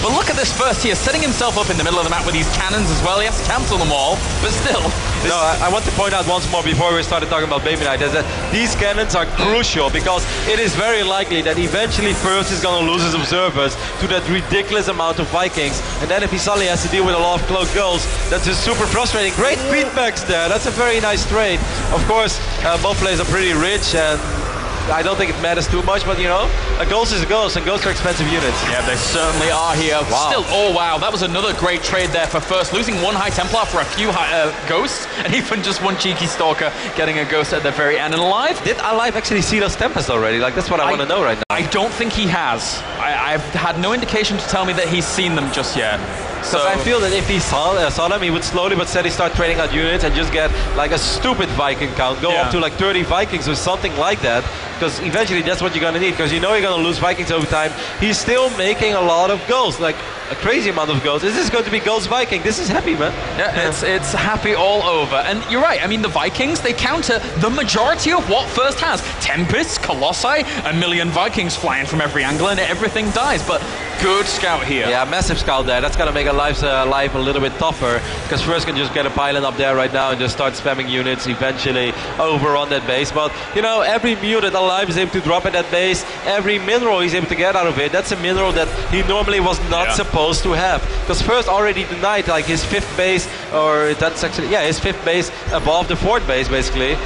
But look at this First here, setting himself up in the middle of the map with these cannons as well. He has to cancel them all, but still. No, I want to point out once more before we started talking about Baby Knight is that these cannons are crucial because it is very likely that eventually First is going to lose his observers to that ridiculous amount of Vikings. And then if he suddenly has to deal with a lot of cloaked girls, that's just super frustrating. Great feedbacks there. That's a very nice trade. Of course, both players are pretty rich and I don't think it matters too much, but you know, a ghost is a ghost, and ghosts are expensive units. Yeah, they certainly are here. Wow. Still, oh wow, that was another great trade there for First, losing one High Templar for a few ghosts, and even just one cheeky Stalker getting a ghost at the very end. And aLive? Did aLive actually see those Tempests already? Like, that's what I want to know right now. I don't think he has. I've had no indication to tell me that he's seen them just yet. So I feel that if he saw them, he would slowly but steadily start trading out units and just get like a stupid Viking count, go up to like 30 Vikings or something like that, because eventually that's what you're going to need, because you know you're going to lose Vikings over time. He's still making a lot of goals, like a crazy amount of goals. This is going to be Ghost Viking. This is happy, man. Yeah, it's happy all over. And you're right, I mean, the Vikings, they counter the majority of what First has. Tempests, Colossi, a million Vikings flying from every angle, and everything dies. But good scout here. Yeah, massive scout there. That's going to make aLive's life a little bit tougher, because First can just get a pylon up there right now and just start spamming units, eventually overrun that base. But, you know, every mule that aLive is able to drop at that base, every mineral he's able to get out of it, that's a mineral that he normally was not supposed to have. Because First already denied like his 5th base, or that's actually, yeah, his 5th base above the 4th base, basically,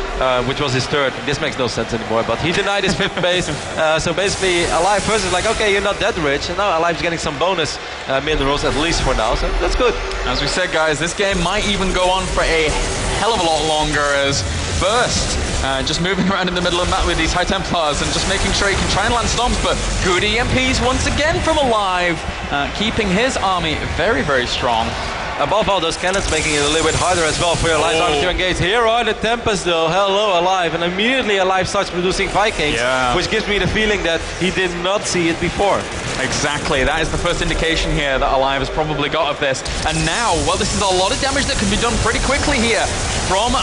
which was his 3rd. This makes no sense anymore, but he denied his 5th base. So basically, aLive First is like, okay, you're not that rich, and now aLive's getting some bonus minerals, at least for now, so that's good. As we said, guys, this game might even go on for a hell of a lot longer, as First just moving around in the middle of the map with these High Templars and just making sure he can try and land storms, but good EMPs once again from aLive, keeping his army very, very strong. Above all, those cannons making it a little bit harder as well for your aLive's army to engage. Here are the Tempests though, hello aLive, and immediately aLive starts producing Vikings, which gives me the feeling that he did not see it before. Exactly, that is the first indication here that aLive has probably got of this. And now, well, this is a lot of damage that can be done pretty quickly here from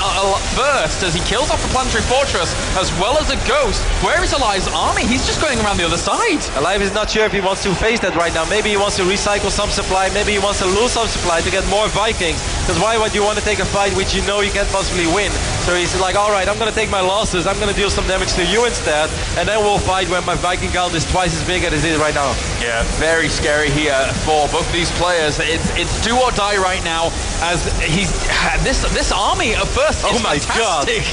First, as he kills off the Planetary Fortress, as well as a Ghost. Where is aLive's army? He's just going around the other side. aLive is not sure if he wants to face that right now. Maybe he wants to recycle some supply, maybe he wants to lose some supply to get more Vikings. Because why would you want to take a fight which you know you can't possibly win? So he's like, alright, I'm going to take my losses, I'm going to deal some damage to you instead, and then we'll fight when my Viking count is twice as big as it is right now. Yeah, very scary here for both these players. It's do or die right now, as he's this army at First is fantastic.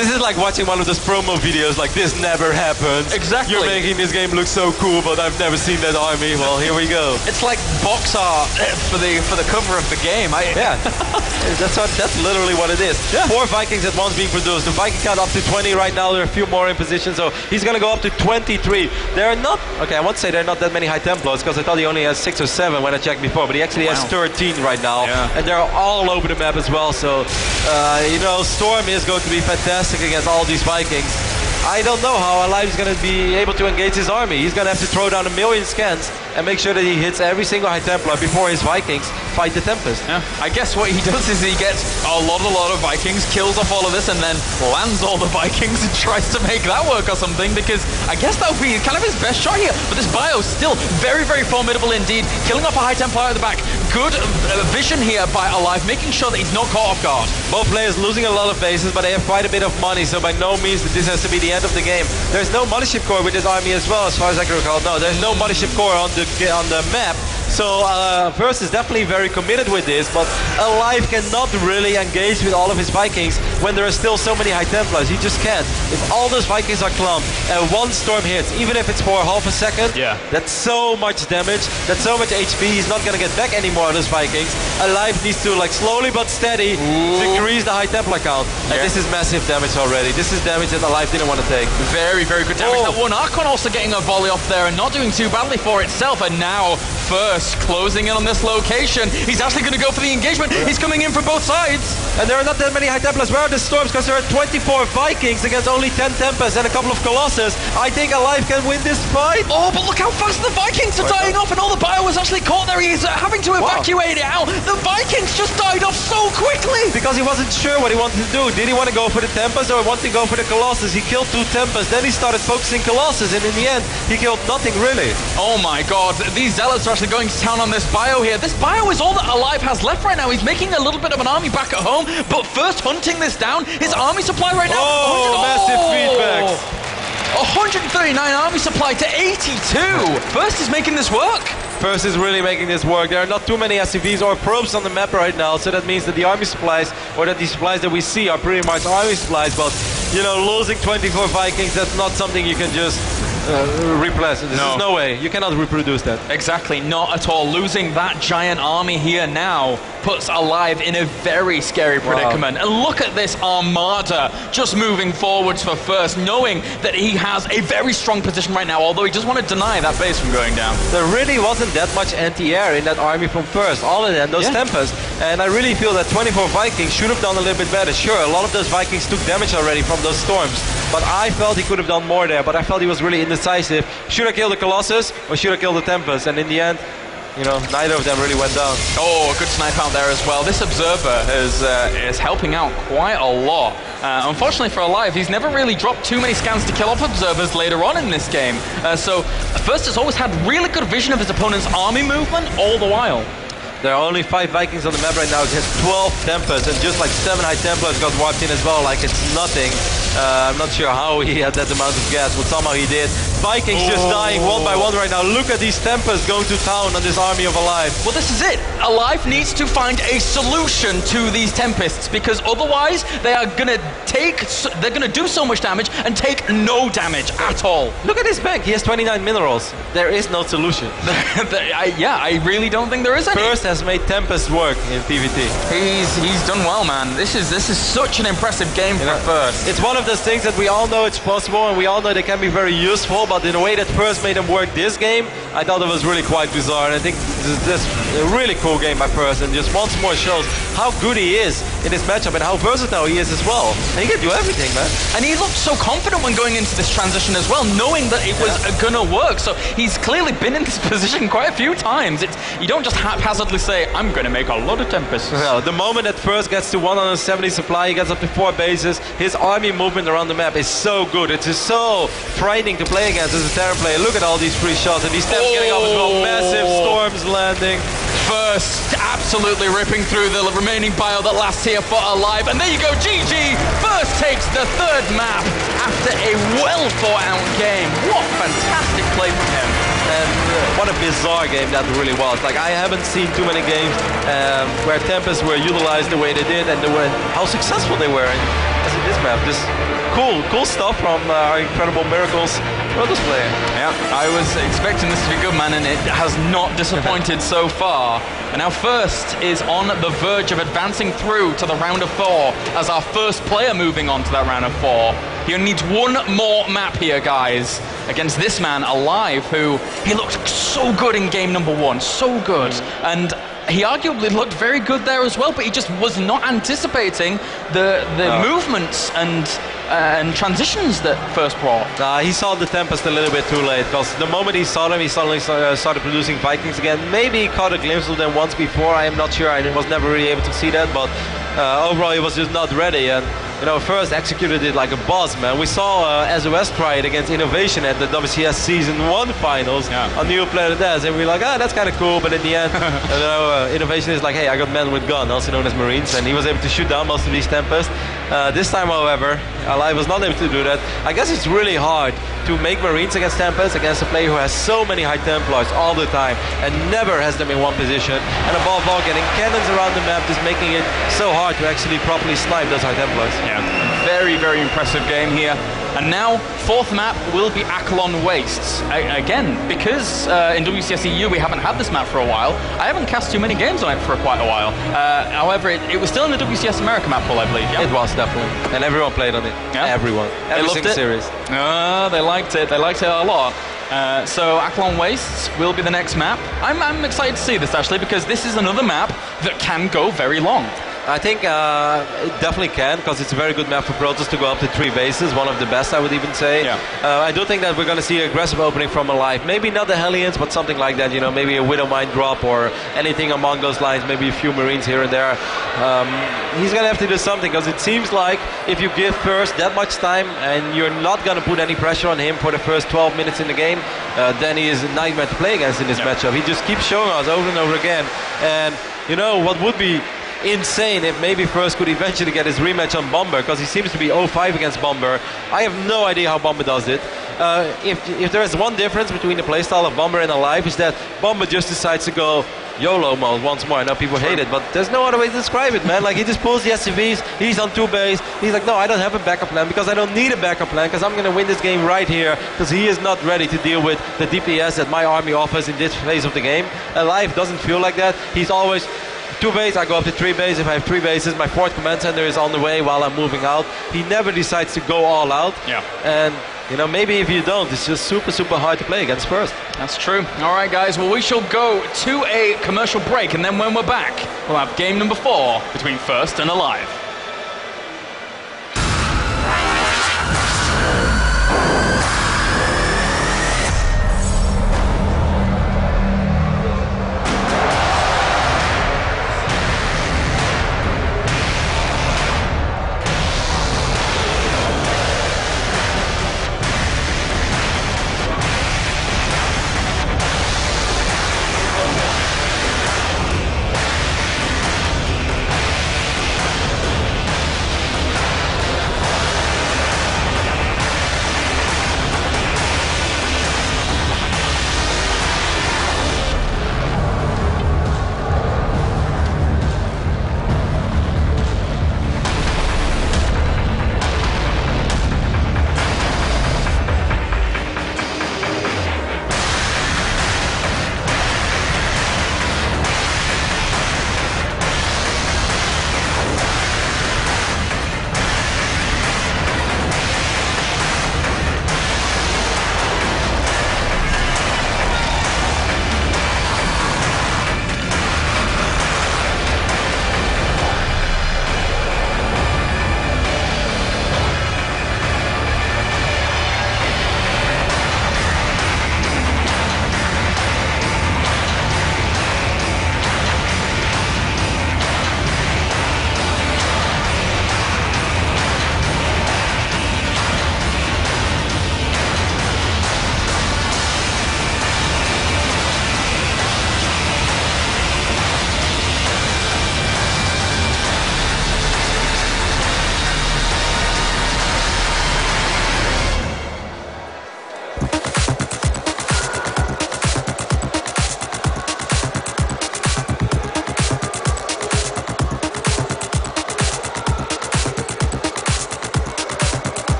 This is like watching one of those promo videos, like, this never happened. Exactly. You're making this game look so cool, but I've never seen that army. Well, here we go. It's like box art for the cover of the game. Yeah, that's literally what it is. 4 Vikings at once being produced. The Viking count up to 20 right now. There are a few more in position, so he's going to go up to 23. There are not, okay, I won't say there are not that many High Templars, because I thought he only has 6 or 7 when I checked before, but he actually has 13 right now, and they're all over the map as well. So, you know, Storm is going to be fantastic against all these Vikings. I don't know how aLive is going to be able to engage his army. He's going to have to throw down 1 million scans and make sure that he hits every single High Templar before his Vikings fight the Tempest. Yeah. I guess what he does is he gets a lot of Vikings, kills off all of this, and then lands all the Vikings and tries to make that work or something, because I guess that would be kind of his best shot here. But this bio is still very, very formidable indeed. Killing off a High Templar at the back. Good vision here by aLive, making sure that he's not caught off guard. Both players losing a lot of bases, but they have quite a bit of money, so by no means this has to be the end of the game. There's no Mothership Core with this army as well, as far as I can recall. No, there's no Mothership Core on the map, So Verse is definitely very committed with this, but aLive cannot really engage with all of his Vikings when there are still so many High Templars. He just can't. If all those Vikings are clumped and one storm hits, even if it's for half a second, that's so much damage, that's so much HP, he's not gonna get back anymore on those Vikings. aLive needs to, like, slowly but steady decrease the High Templar count. And this is massive damage already. This is damage that aLive didn't want to take. Very, very good damage. That one Akilon also getting a volley off there and not doing too badly for itself. And now First closing in on this location. He's actually going to go for the engagement. He's coming in from both sides. And there are not that many High Templars. Where are the Storms? Because there are 24 Vikings against only 10 Tempests and a couple of Colossus. I think aLive can win this fight. Oh, but look how fast the Vikings are dying off, and all the bio was actually caught there. He's having to evacuate it out. The Vikings just died off so quickly. Because he wasn't sure what he wanted to do. Did he want to go for the Tempest or want to go for the Colossus? He killed 2 Tempests, then he started focusing Colossus, and in the end, he killed nothing really. Oh my god, these Zealots are actually going to town on this bio here. This bio is all that aLive has left right now. He's making a little bit of an army back at home, but First hunting this down. His army supply right now. Massive feedbacks. 139 army supply to 82. First is making this work. First is really making this work. There are not too many SCVs or probes on the map right now, so that means that the army supplies, or that the supplies that we see are pretty much army supplies, but, you know, losing 24 Vikings, that's not something you can just replace. There's no way. You cannot reproduce that. Exactly, not at all. Losing that giant army here now puts aLive in a very scary predicament. And look at this armada just moving forwards for First, knowing that he has a very strong position right now, although he just want to deny that base from going down. There really wasn't that much anti-air in that army from First, other than those Tempests. And I really feel that 24 Vikings should have done a little bit better. Sure, a lot of those Vikings took damage already from those storms, but I felt he could have done more there, but I felt he was really indecisive. Should I kill the Colossus or should I kill the Tempest? And in the end, you know, neither of them really went down. Oh, a good snipe out there as well. This Observer is helping out quite a lot. Unfortunately for aLive, he's never really dropped too many scans to kill off Observers later on in this game. So First has always had really good vision of his opponent's army movement all the while. There are only 5 Vikings on the map right now against 12 Tempests, and just like 7 High Templars got wiped in as well, like it's nothing. I'm not sure how he had that amount of gas, but somehow he did. Vikings just dying one by one right now. Look at these Tempests going to town on this army of aLive. Well, this is it. aLive needs to find a solution to these Tempests, because otherwise they are gonna do so much damage and take no damage at all. Look at his bank. He has 29 minerals. There is no solution. I really don't think there is any. First has made Tempest work in PvT. He's done well, man. This is such an impressive game for First. It's one of those things that we all know it's possible, and we all know they can be very useful, but in the way that First made them work this game, I thought it was really quite bizarre, and I think this is a really cool game by First, and just once more shows how good he is in this matchup and how versatile he is as well. And he can do everything, man. And he looked so confident when going into this transition as well, knowing that it was gonna work. So he's clearly been in this position quite a few times. You don't just haphazardly say, I'm gonna make a lot of Tempests. Well, the moment that First gets to 170 supply, he gets up to 4 bases, his army movement around the map is so good. It's just so frightening to play against as a Terran player. Look at all these free shots, and these Temps getting off as well. Massive storms landing. First, absolutely ripping through the remaining bio that lasts here for aLive. And there you go, GG! First takes the 3rd map after a well-thought-out game. What fantastic play from him. And what a bizarre game that really was. Like, I haven't seen too many games where Tempests were utilized the way they did, and how successful they were in this map. This cool stuff from our incredible Miracles Brothers player. Yeah, I was expecting this to be good, man, and it has not disappointed so far. And now First is on the verge of advancing through to the round of 4 as our first player moving on to that round of 4. He only needs one more map here, guys, against this man, aLive, who he looked so good in game number 1, so good. And he arguably looked very good there as well, but he just was not anticipating the movements and transitions that First brought. He saw the Tempest a little bit too late, because the moment he saw them, he suddenly started producing Vikings again. Maybe he caught a glimpse of them once before, I am not sure, I was never really able to see that, but overall he was just not ready. And you know, First executed it like a boss, man. We saw SOS try it against Innovation at the WCS Season 1 finals on New Planet S, and we were like, that's kind of cool, but in the end, you know, Innovation is like, hey, I got men with gun, also known as Marines, and he was able to shoot down most of these Tempests. This time, however, aLive was not able to do that. I guess it's really hard to make Marines against Tempests, against a player who has so many High Templars all the time and never has them in one position. And above all, getting cannons around the map is making it so hard to actually properly snipe those High Templars. Yeah, very, very impressive game here. And now, fourth map will be Akilon Wastes. Again, because in WCS EU we haven't had this map for a while, I haven't cast too many games on it for quite a while. However, it was still in the WCS America map pool, I believe, yeah? It was, definitely. And everyone played on it. Yeah. Everyone. Every single series. They liked it. They liked it a lot. So Akilon Wastes will be the next map. I'm excited to see this, actually, because this is another map that can go very long. I think it definitely can, because it's a very good map for Protoss to go up to 3 bases, one of the best, I would even say. Yeah. I do think that we're going to see an aggressive opening from aLive. Maybe not the Hellions, but something like that, you know, maybe a Widowmine drop or anything along those lines, maybe a few Marines here and there. He's going to have to do something, because it seems like if you give first that much time and you're not going to put any pressure on him for the first 12 minutes in the game, then he is a nightmare to play against in this matchup. He just keeps showing us over and over again. And, you know, what would be insane if maybe First could eventually get his rematch on Bomber, because he seems to be 0-5 against Bomber. I have no idea how Bomber does it. If there is one difference between the playstyle of Bomber and aLive, is that Bomber just decides to go YOLO mode once more. I know people hate it, but there's no other way to describe it, man. Like, he just pulls the SCVs, he's on 2 base, he's like, no, I don't have a backup plan, because I don't need a backup plan, because I'm going to win this game right here, because he is not ready to deal with the DPS that my army offers in this phase of the game. aLive doesn't feel like that. He's always 2 base, I go up to 3 base. If I have 3 bases, my 4th command center is on the way while I'm moving out. He never decides to go all out. Yeah. And, you know, maybe if you don't, it's just super, super hard to play against First. That's true. All right, guys. Well, we shall go to a commercial break, and then when we're back, we'll have game number 4 between First and aLive.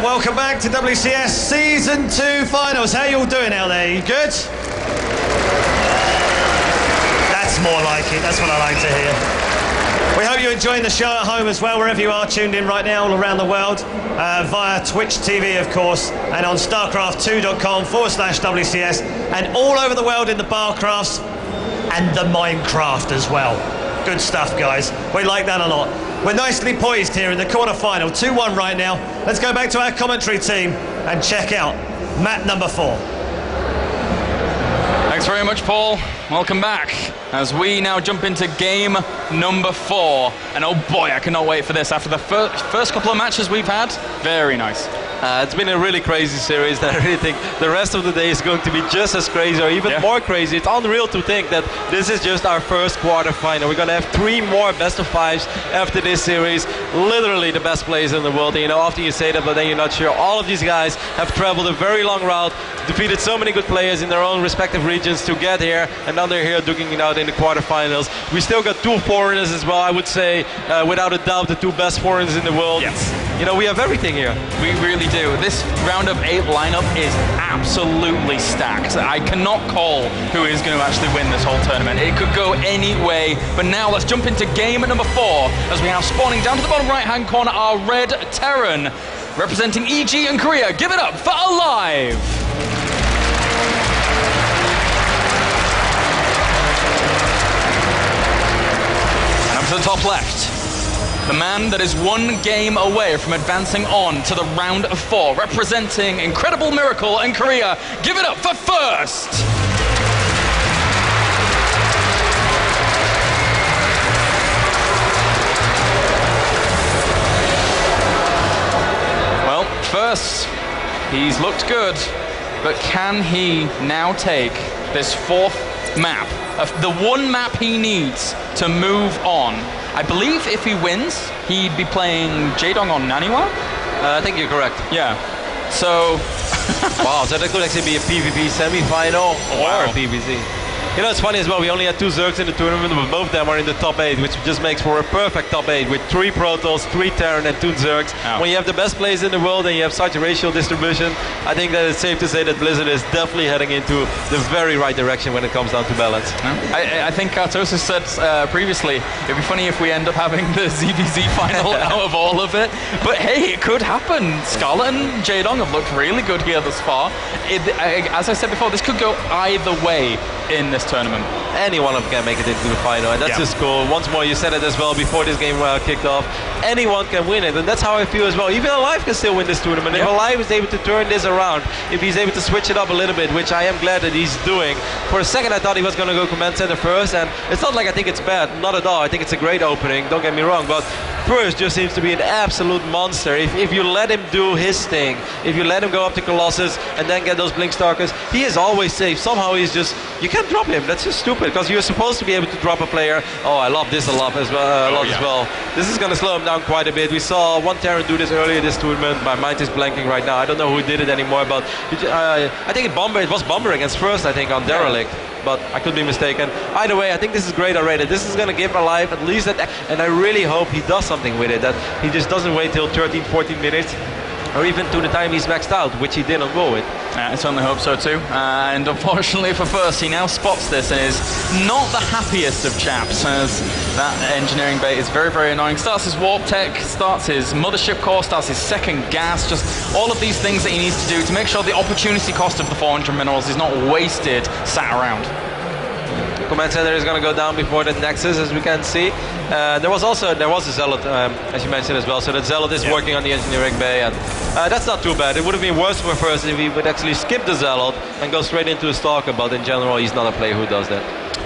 Welcome back to WCS Season 2 Finals. How you all doing out there? You good? That's more like it. That's what I like to hear. We hope you're enjoying the show at home as well, wherever you are tuned in right now all around the world, via Twitch TV, of course, and on starcraft2.com/WCS, and all over the world in the Barcrafts and the Minecraft as well. Good stuff, guys. We like that a lot. We're nicely poised here in the quarter-final. 2-1 right now. Let's go back to our commentary team and check out map number 4. Thanks very much, Paul. Welcome back as we now jump into game number 4. And oh boy, I cannot wait for this. After the first couple of matches we've had, very nice. It's been a really crazy series, and I really think the rest of the day is going to be just as crazy or even more crazy. It's unreal to think that this is just our first quarterfinal. We're going to have 3 more best of 5s after this series. Literally the best players in the world. And, you know, often you say that, but then you're not sure. All of these guys have traveled a very long route, defeated so many good players in their own respective regions to get here, and now they're here duking it out in the quarterfinals. We still got 2 foreigners as well. I would say, without a doubt, the 2 best foreigners in the world. Yes. You know, we have everything here. We really do. This round of 8 lineup is absolutely stacked. I cannot call who is going to actually win this whole tournament. It could go any way. But now let's jump into game number 4 as we have spawning down to the bottom right-hand corner our Red Terran representing EG and Korea. Give it up for aLive. And up to the top left, the man that is 1 game away from advancing on to the round of 4, representing Incredible Miracle and Korea. Give it up for First! Well, First, he's looked good, but can he now take this 4th map, the 1 map he needs to move on? I believe if he wins, he'd be playing Jaedong on Naniwa? I think you're correct. Yeah. So... wow, so that could actually be a PvP semi-final or a PvZ. You know, it's funny as well, we only had 2 Zergs in the tournament, but both of them are in the top 8, which just makes for a perfect top 8 with 3 Protoss, 3 Terran and 2 Zergs. Oh. When you have the best players in the world and you have such a racial distribution, I think that it's safe to say that Blizzard is definitely heading into the very right direction when it comes down to balance. I think Kartosis said previously, it'd be funny if we end up having the ZVZ final out of all of it. But hey, it could happen. Scarlet and Jaedong have looked really good here thus far. As I said before, this could go either way in this tournament. Any one of them can make it into the final, and that's just cool. Once more, you said it as well before this game kicked off. Anyone can win it, and that's how I feel as well. Even aLive can still win this tournament. If aLive is able to turn this around, if he's able to switch it up a little bit, which I am glad that he's doing. For a second, I thought he was going to go command center first, and it's not like I think it's bad. Not at all. I think it's a great opening. Don't get me wrong, but First just seems to be an absolute monster. If you let him do his thing, if you let him go up to Colossus and then get those Blink Stalkers, he is always safe. Somehow he's just, you can't drop him. That's just stupid, because you're supposed to be able to drop a player. Oh, I love this a lot as well. This is going to slow him down quite a bit. We saw 1 Terran do this earlier this tournament. My mind is blanking right now. I don't know who did it anymore, but I think it was Bomber against First, I think, on Derelict. But I could be mistaken. Either way, I think this is great already. This is going to give aLive at least that, and I really hope he does something with it, that he just doesn't wait till 13, 14 minutes, or even to the time he's maxed out, which he didn't go with. I certainly hope so too. And unfortunately for First, he now spots this and is not the happiest of chaps, as that engineering bait is very, very annoying. Starts his warp tech, starts his mothership core, starts his second gas, just all of these things that he needs to do to make sure the opportunity cost of the 400 minerals is not wasted sat around. Command center is going to go down before the Nexus, as we can see. There was a Zealot, as you mentioned as well, so that Zealot is working on the engineering bay, and that's not too bad. It would have been worse for First if he would actually skip the Zealot and go straight into a Stalker, but in general he's not a player who does that.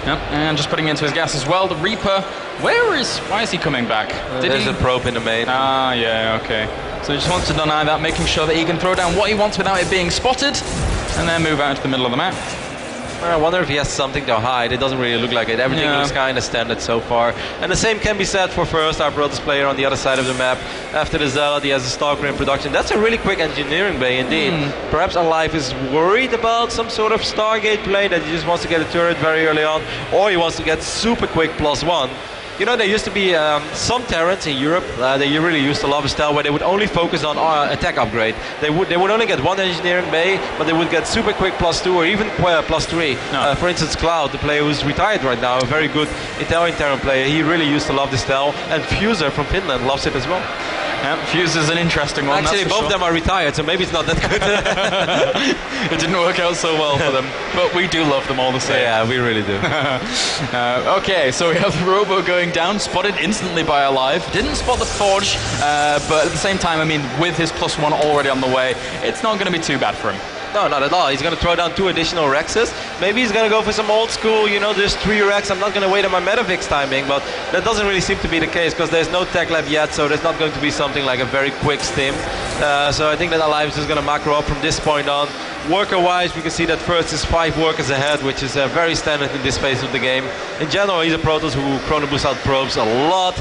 Yep, and just putting into his gas as well. The Reaper, why is he coming back? There's a probe in the main. Ah, yeah, okay. So he just wants to deny that, making sure that he can throw down what he wants without it being spotted, and then move out into the middle of the map. I wonder if he has something to hide. It doesn't really look like it. Everything looks kind of standard so far. And the same can be said for First, our Protoss player on the other side of the map. After the Zealot, he has a Stalker in production. That's a really quick engineering bay indeed. Perhaps aLive is worried about some sort of Stargate play, that he just wants to get a turret very early on, or he wants to get super quick +1. You know, there used to be some Terrans in Europe that you really used to love a style where they would only focus on attack upgrade. They would only get 1 engineering bay, but they would get super quick +2 or even +3. No. For instance, Cloud, the player who's retired right now, a very good Italian Terran player, he really used to love this style, and Fuser from Finland loves it as well. Yeah, Fuse is an interesting one. Actually, both of them are retired, so maybe it's not that good. It didn't work out so well for them, but we do love them all the same. Yeah, we really do. Okay, so we have Robo going going down, spotted instantly by aLive. Didn't spot the Forge, but at the same time, I mean, with his +1 already on the way, it's not going to be too bad for him. No, not at all. He's going to throw down 2 additional Rexes. Maybe he's going to go for some old school, you know, there's 3 Rex. I'm not going to wait on my Metavix timing, but that doesn't really seem to be the case because there's no tech lab yet, so there's not going to be something like a very quick stim. So I think that aLive is just going to macro up from this point on. Worker-wise, we can see that first is 5 workers ahead, which is very standard in this phase of the game. In general, he's a Protoss who chrono boosts out probes a lot,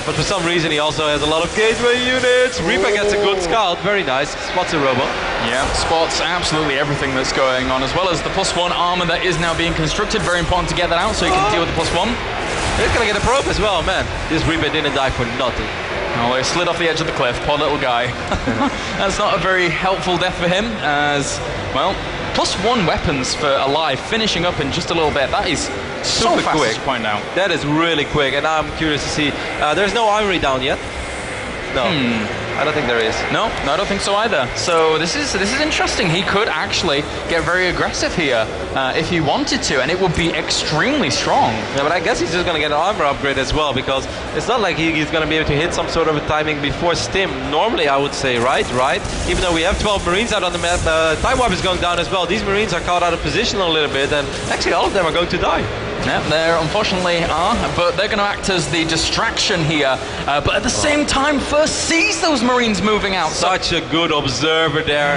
but for some reason he also has a lot of gateway units. Reaper gets a good scout, very nice. Spots a robot. Yeah, spots absolutely everything that's going on, as well as the +1 armor that is now being constructed. Very important to get that out so you can deal with the +1. He's going to get a probe as well, man. This Reaper didn't die for nothing. Oh, he slid off the edge of the cliff, poor little guy. That's not a very helpful death for him, as, well, +1 weapons for aLive, finishing up in just a little bit. That is super fast quick. to point out. That is really quick, and I'm curious to see. There's no armory down yet. No, I don't think there is. No, I don't think so either. So this is interesting. He could actually get very aggressive here if he wanted to, and it would be extremely strong. Yeah, but I guess he's just going to get an armor upgrade as well, because it's not like he's going to be able to hit some sort of a timing before stim. Normally, I would say, right? Even though we have 12 Marines out on the map, Time Warp is going down as well. These Marines are caught out of position a little bit, and actually all of them are going to die. Yeah, they unfortunately are, but they're going to act as the distraction here. But at the same time, First sees those Marines moving out. Such a good observer there.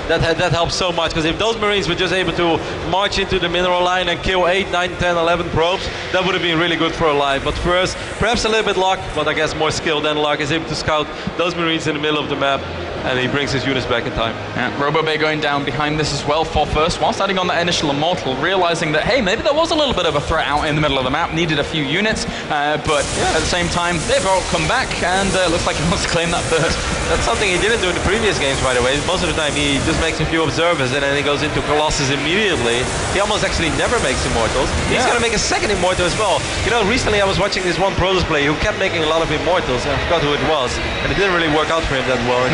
That helps so much, because if those Marines were just able to march into the mineral line and kill 8, 9, 10, 11 probes, that would have been really good for aLive. But first, perhaps a little bit luck, but I guess more skill than luck, is able to scout those Marines in the middle of the map, and he brings his units back in time. Yeah, RoboBay going down behind this as well for First, whilst adding on that initial Immortal, realizing that, hey, maybe there was a little bit of a threat out in the middle of the map, needed a few units, but at the same time, they've all come back, and looks like he wants to claim that third. That's something he didn't do in the previous games, by the way. Most of the time, he just makes a few observers, and then he goes into Colossus immediately. He almost actually never makes Immortals. He's going to make a second Immortal as well. You know, recently I was watching this one Protoss player who kept making a lot of Immortals, and I forgot who it was, and it didn't really work out for him that well in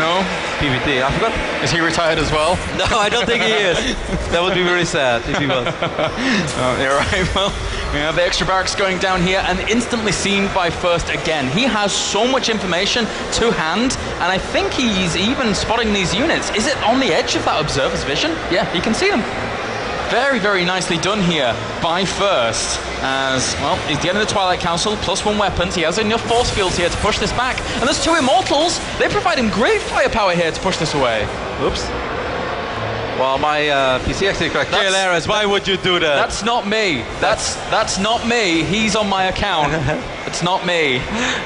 PvT. I forgot. Is he retired as well? No, I don't think he is. That would be very sad if he was. Oh, you're right. Well, we have the extra barracks going down here, and instantly seen by First again. He has so much information to hand, and I think he's even spotting these units. Is it on the edge of that observer's vision? Yeah, he can see them. Very, very nicely done here by First, as, well, he's getting the Twilight Council, +1 weapons. He has enough force fields here to push this back. And there's 2 Immortals. They provide him great firepower here to push this away. Oops. Well, my PC actually cracked. KLRS, why would you do that? That's not me. That's not me. He's on my account. It's not me.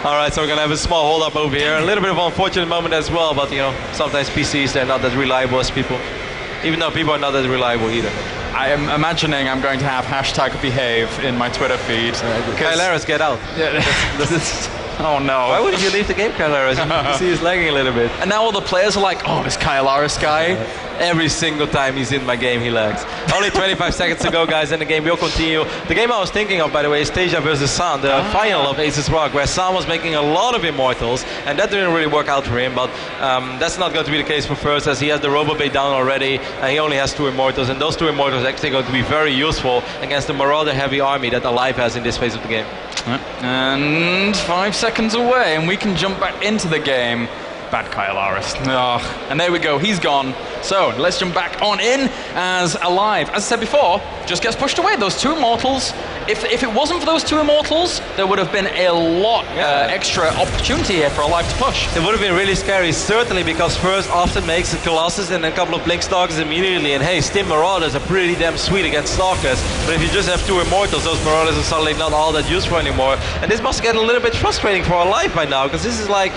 All right, so we're going to have a small hold up over here. A little bit of an unfortunate moment as well, but, you know, sometimes PCs, they're not as reliable as people. Even though people are not as reliable either. I am imagining I'm going to have #behave in my Twitter feed. KLRS, get out. Yeah. Oh no. Why wouldn't you leave the game, KLRS? You can see he's lagging a little bit. And now all the players are like, oh, this Kylaris guy. Every single time he's in my game, he lags. Only 25 seconds to go, guys, and the game will continue. The game I was thinking of, by the way, is Tasia versus San, the final of Aces Rock, where San was making a lot of Immortals, and that didn't really work out for him, but that's not going to be the case for First, as he has the RoboBay down already, and he only has 2 Immortals, and those 2 Immortals are actually going to be very useful against the Marauder-heavy army that aLive has in this phase of the game. And 5 seconds away, and we can jump back into the game. Bad Kylaris. Oh, and there we go, he's gone. So let's jump back on in as aLive. As I said before, just gets pushed away. Those 2 Immortals. If it wasn't for those 2 Immortals, there would have been a lot extra opportunity here for aLive to push. It would have been really scary, certainly because First often makes a Colossus and a couple of Blink Stalkers immediately. And hey, Stim Marauders are pretty damn sweet against Stalkers. But if you just have 2 Immortals, those Marauders are suddenly not all that useful anymore. And this must get a little bit frustrating for aLive by now, because this is like,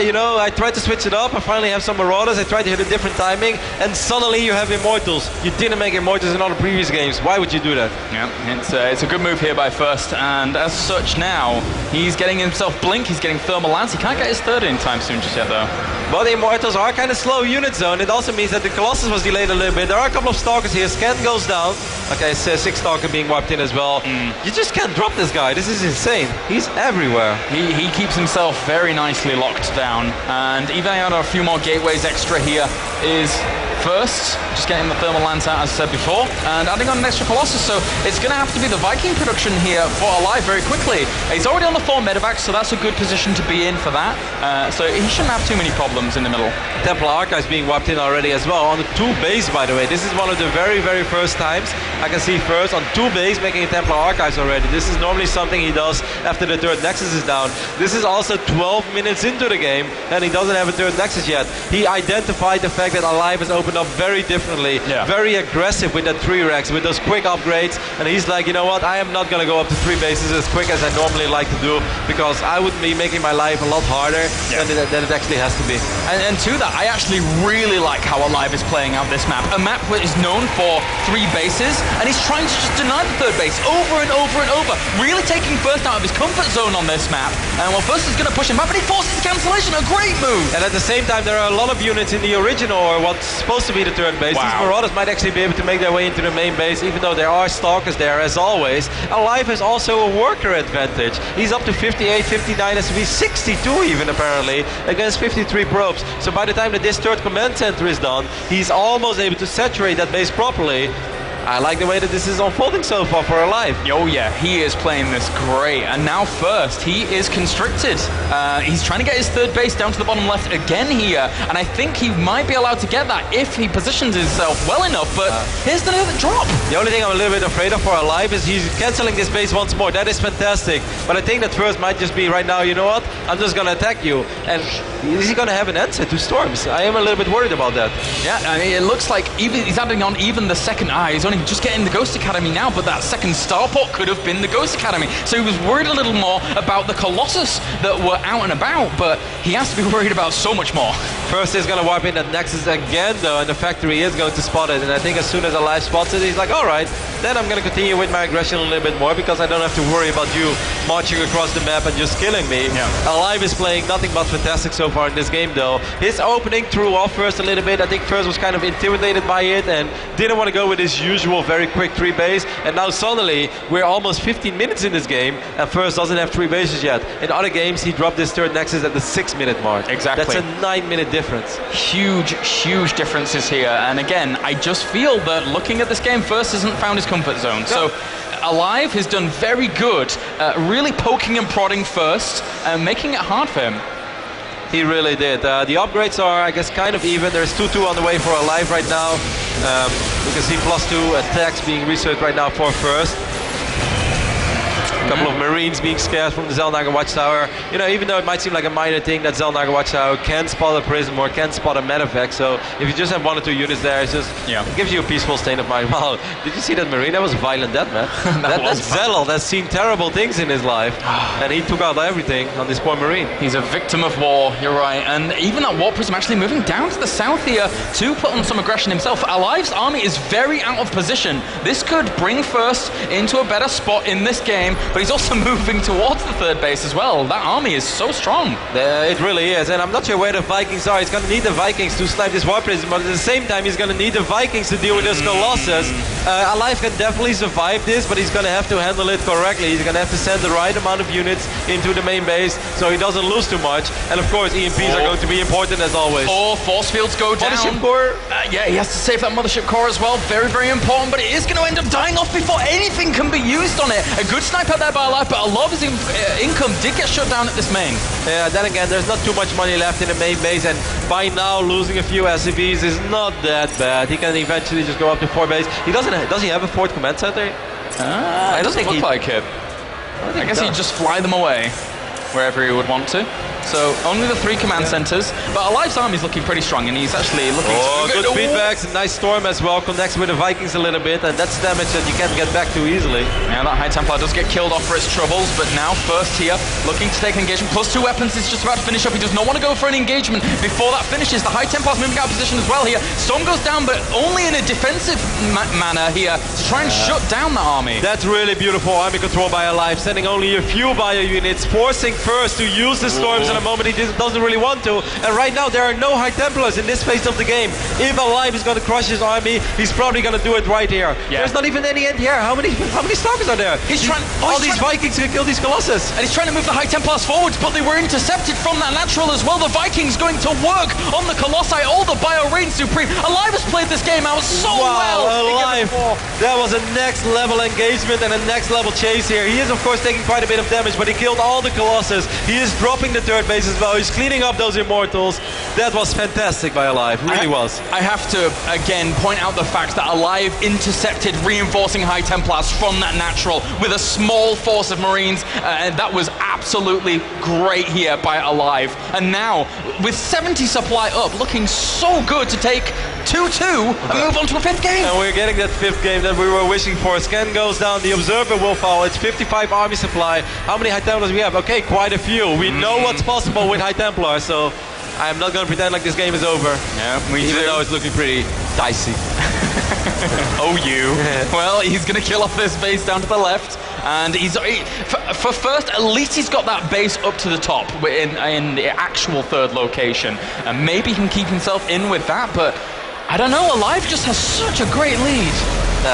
you know, I tried to switch it up, I finally have some Marauders, I tried to hit a different timing, and suddenly you have Immortals. You didn't make Immortals in all the previous games. Why would you do that? Yeah, it's a good move here by First, and as such now, he's getting himself Blink, he's getting Thermal Lance. He can't get his third anytime soon just yet, though. But the Immortals are kind of slow units, though, and it also means that the Colossus was delayed a little bit. There are a couple of Stalkers here. Scan goes down. Okay, it's 6 Stalker being wiped in as well. You just can't drop this guy. This is insane. He's everywhere. He keeps himself very nicely locked down, and even out a few more gateways extra here is first, just getting the thermal lance out, as I said before, and adding on an extra Colossus, so it's going to have to be the Viking production here for aLive very quickly. He's already on the 4 medevacs, so that's a good position to be in for that, so he shouldn't have too many problems in the middle. Templar Archives being wiped in already as well, on the 2 base, by the way. This is one of the very, very first times I can see first on 2 base making a Templar Archives already. This is normally something he does after the 3rd Nexus is down. This is also 12 minutes into the game, and he doesn't have a 3rd Nexus yet. He identified the fact that aLive has opened up very differently, very aggressive with that 3 Rex, with those quick upgrades, and he's like, you know what, I am not going to go up to 3 bases as quick as I normally like to do, because I would be making my life a lot harder than it actually has to be. And to that, I actually really like how aLive is playing out this map. A map that is known for 3 bases, and he's trying to just deny the 3rd base over and over and over, really taking First out of his comfort zone on this map. And well, First is going to push him back, but he forces cancellation, a great move! And at the same time, there are a lot of units in the original, or what's supposed to be the 3rd base. These Marauders might actually be able to make their way into the main base, even though there are Stalkers there, as always. aLive has also a worker advantage. He's up to 58, 59, has to be 62 even, apparently, against 53 probes. So by the time that this 3rd command center is done, he's almost able to saturate that base properly. I like the way that this is unfolding so far for aLive. Oh yeah, he is playing this great. And now First, he is constricted. He's trying to get his 3rd base down to the bottom left again here. And I think he might be allowed to get that if he positions himself well enough. But here's the drop. The only thing I'm a little bit afraid of for aLive is he's cancelling this base once more. That is fantastic. But I think that First might just be right now, you know what? I'm just going to attack you. And is he going to have an answer to Storms? I am a little bit worried about that. Yeah, I mean, it looks like he's adding on even the 2nd eye. He's only just getting the Ghost Academy now, but that 2nd starport could have been the Ghost Academy. So he was worried a little more about the Colossus that were out and about, but he has to be worried about so much more. First is going to wipe in that Nexus again, though, and the factory is going to spot it. And I think as soon as aLive spots it, he's like, all right, then I'm going to continue with my aggression a little bit more, because I don't have to worry about you marching across the map and just killing me. aLive is playing nothing but fantastic so far in this game, though. His opening threw off First a little bit. I think First was kind of intimidated by it and didn't want to go with his usual very quick 3 base, and now suddenly we're almost 15 minutes in this game and First doesn't have 3 bases yet. In other games he dropped this 3rd Nexus at the 6-minute mark. Exactly. That's a 9-minute difference. Huge differences here, and again, I just feel that looking at this game, First hasn't found his comfort zone. So aLive has done very good, really poking and prodding First and making it hard for him. He really did. The upgrades are, I guess, kind of even. There's 2-2 on the way for aLive right now. You can see +2 attacks being researched right now for First. A couple of Marines being scared from the Zelnaga Watchtower. You know, even though it might seem like a minor thing, that Zelnaga Watchtower can spot a Prism or can spot a medevac. So if you just have 1 or 2 units there, it's just it gives you a peaceful state of mind. Wow, did you see that Marine? That was violent death, man. That Zelal that's seen terrible things in his life, and he took out everything on this poor Marine. He's a victim of war, you're right. And even that Warp Prism actually moving down to the south here to put on some aggression himself. aLive's army is very out of position. This could bring First into a better spot in this game, but he's also moving towards the 3rd base as well. That army is so strong. It really is, and I'm not sure where the Vikings are. He's going to need the Vikings to snipe this Warp Prism, but at the same time he's going to need the Vikings to deal with this Colossus. aLive can definitely survive this, but he's going to have to handle it correctly. He's going to have to send the right amount of units into the main base so he doesn't lose too much. And of course EMPs are going to be important as always. Force fields go down. Mothership core. Yeah, he has to save that Mothership core as well. Very important, but it is going to end up dying off before anything can be used on it. A good snipe out there by aLive, but a lot of his income did get shut down at this main. Yeah, then again, there's not too much money left in the main base, and by now losing a few SCVs is not that bad. He can eventually just go up to 4 base. He doesn't. Does he have a 4th command center? It doesn't look like it. I guess he'd just fly them away wherever he would want to. So only the 3 command centers, but aLive's army is looking pretty strong, and he's actually looking. Good feedbacks, nice storm as well. Connects with the Vikings a little bit, and that's damage that you can't get back too easily. Yeah, that High Templar does get killed off for its troubles, but now First here, looking to take an engagement. +2 weapons is just about to finish up. He does not want to go for an engagement before that finishes. The High Templar's moving out of position as well here. Storm goes down, but only in a defensive manner here to try and shut down the army. That's really beautiful army control by aLive, sending only a few bio units, forcing First to use the storms in a moment he doesn't really want to. And right now there are no High Templars in this phase of the game. If aLive is going to crush his army, he's probably going to do it right here. Yeah. There's not even any end here. How many Stalkers are there? He's trying. All these Vikings can kill these Colossus. And he's trying to move the High Templars forwards, but they were intercepted from that natural as well. The Vikings going to work on the Colossi. All the Bio Reign Supreme. aLive has played this game out so well. aLive. That was a next level engagement and a next level chase here. He is of course taking quite a bit of damage, but he killed all the Colossus. He is dropping the third base as well. He's cleaning up those Immortals. That was fantastic by aLive. Really was. I have to again point out the fact that aLive intercepted reinforcing High Templars from that natural with a small force of Marines, and that was absolutely great here by aLive. And now, with 70 supply up, looking so good to take 2-2 and move on to a 5th game. And we're getting that 5th game that we were wishing for. Scan goes down, the Observer will fall. It's 55 army supply. How many High Templars we have? Okay, quite a few. We know what's possible with High Templar, so I'm not going to pretend like this game is over. Yeah, even though it's looking pretty dicey. Oh, you. Well, he's going to kill off this base down to the left. And he's for first, at least he's got that base up to the top in the actual 3rd location. And maybe he can keep himself in with that, but I don't know, aLive just has such a great lead.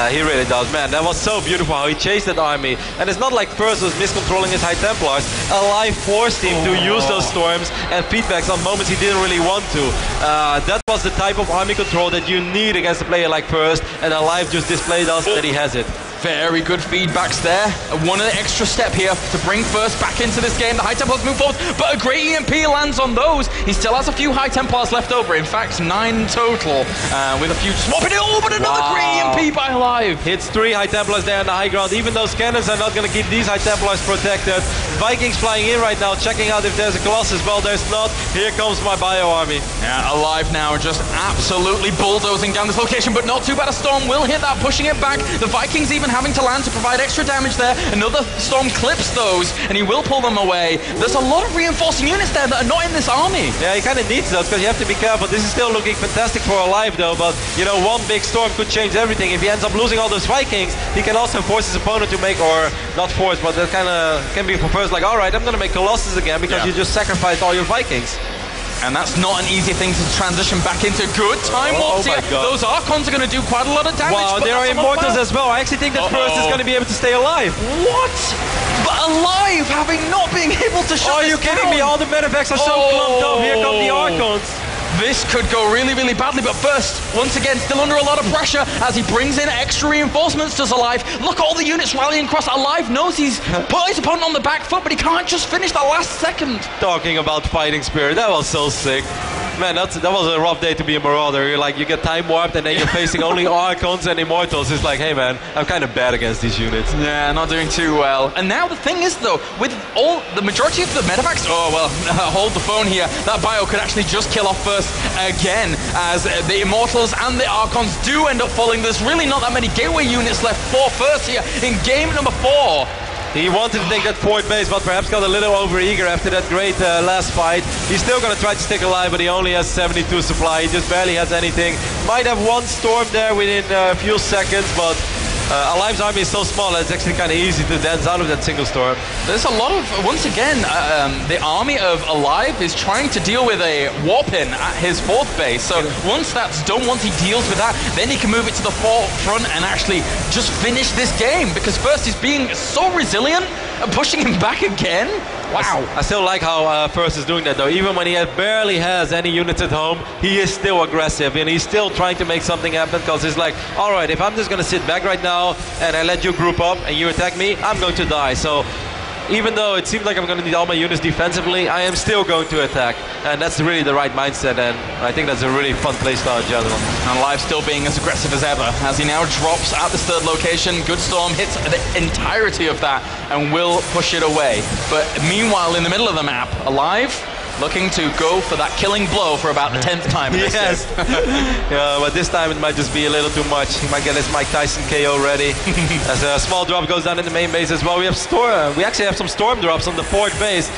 He really does, man. That was so beautiful how he chased that army. And it's not like First was miscontrolling his High Templars. aLive forced him to use those storms and feedbacks on moments he didn't really want to. That was the type of army control that you need against a player like First, and aLive just displayed us that he has it. Very good feedbacks there. One extra step here to bring First back into this game. The High Templars move forward, but a great EMP lands on those. He still has a few High Templars left over. In fact, 9 total, with a few swapping it over. But another great EMP by aLive. Hits 3 High Templars there on the high ground. Even those cannons are not going to keep these High Templars protected. Vikings flying in right now, checking out if there's a Colossus. Well, there's not. Here comes my Bio army. Yeah, aLive now just absolutely bulldozing down this location, but not too bad. A storm will hit that, pushing it back. The Vikings even having to land to provide extra damage there. Another storm clips those, and he will pull them away. There's a lot of reinforcing units there that are not in this army. Yeah, he kind of needs those because you have to be careful. This is still looking fantastic for aLive though, but you know, one big storm could change everything. If he ends up losing all those Vikings, he can also force his opponent to make, or not force, but that kind of can be for First like, alright, I'm going to make Colossus again because you just sacrificed all your Vikings. And that's not an easy thing to transition back into. Good time warps here. Those Archons are going to do quite a lot of damage. Wow, there are Immortals as well. I actually think that First is going to be able to stay alive. What? But aLive, having not being able to shut Are you kidding me? All the Medivacks are so clumped up. Here come the Archons. This could go really, really badly, but First, once again, still under a lot of pressure as he brings in extra reinforcements to aLive. Look, all the units rallying across. aLive knows he's put his opponent on the back foot, but he can't just finish the last second. Talking about fighting spirit, that was so sick. Man, that was a rough day to be a Marauder. You're like, you get time warped and then you're facing only Archons and Immortals. It's like, hey man, I'm kind of bad against these units. Yeah, not doing too well. And now the thing is though, with all the majority of the Medivacks, hold the phone here. That Bio could actually just kill off First again, as the Immortals and the Archons do end up falling. There's really not that many gateway units left for First here in game number 4. He wanted to take that 4th base, but perhaps got a little over-eager after that great last fight. He's still going to try to stick alive, but he only has 72 supply. He just barely has anything. Might have one storm there within a few seconds, but aLive's army is so small that it's actually kind of easy to dance out of that single storm. There's a lot of, once again, the army of aLive is trying to deal with a warp-in at his 4th base. So once that's done, once he deals with that, then he can move it to the front and actually just finish this game, because First is being so resilient and pushing him back again. Wow. I still like how First is doing that though. Even when he barely has any units at home, he is still aggressive and he's still trying to make something happen, because he's like, alright, if I'm just going to sit back right now and I let you group up and you attack me, I'm going to die. So even though it seems like I'm going to need all my units defensively, I am still going to attack. And that's really the right mindset, and I think that's a really fun playstyle in general. And aLive still being as aggressive as ever, as he now drops at this 3rd location. Good Storm hits the entirety of that and will push it away. But meanwhile, in the middle of the map, aLive looking to go for that killing blow for about the 10th time. Yes. Yeah, but this time it might just be a little too much. He might get his Mike Tyson KO ready. As a small drop goes down in the main base as well. We actually have some storm drops on the 4th base.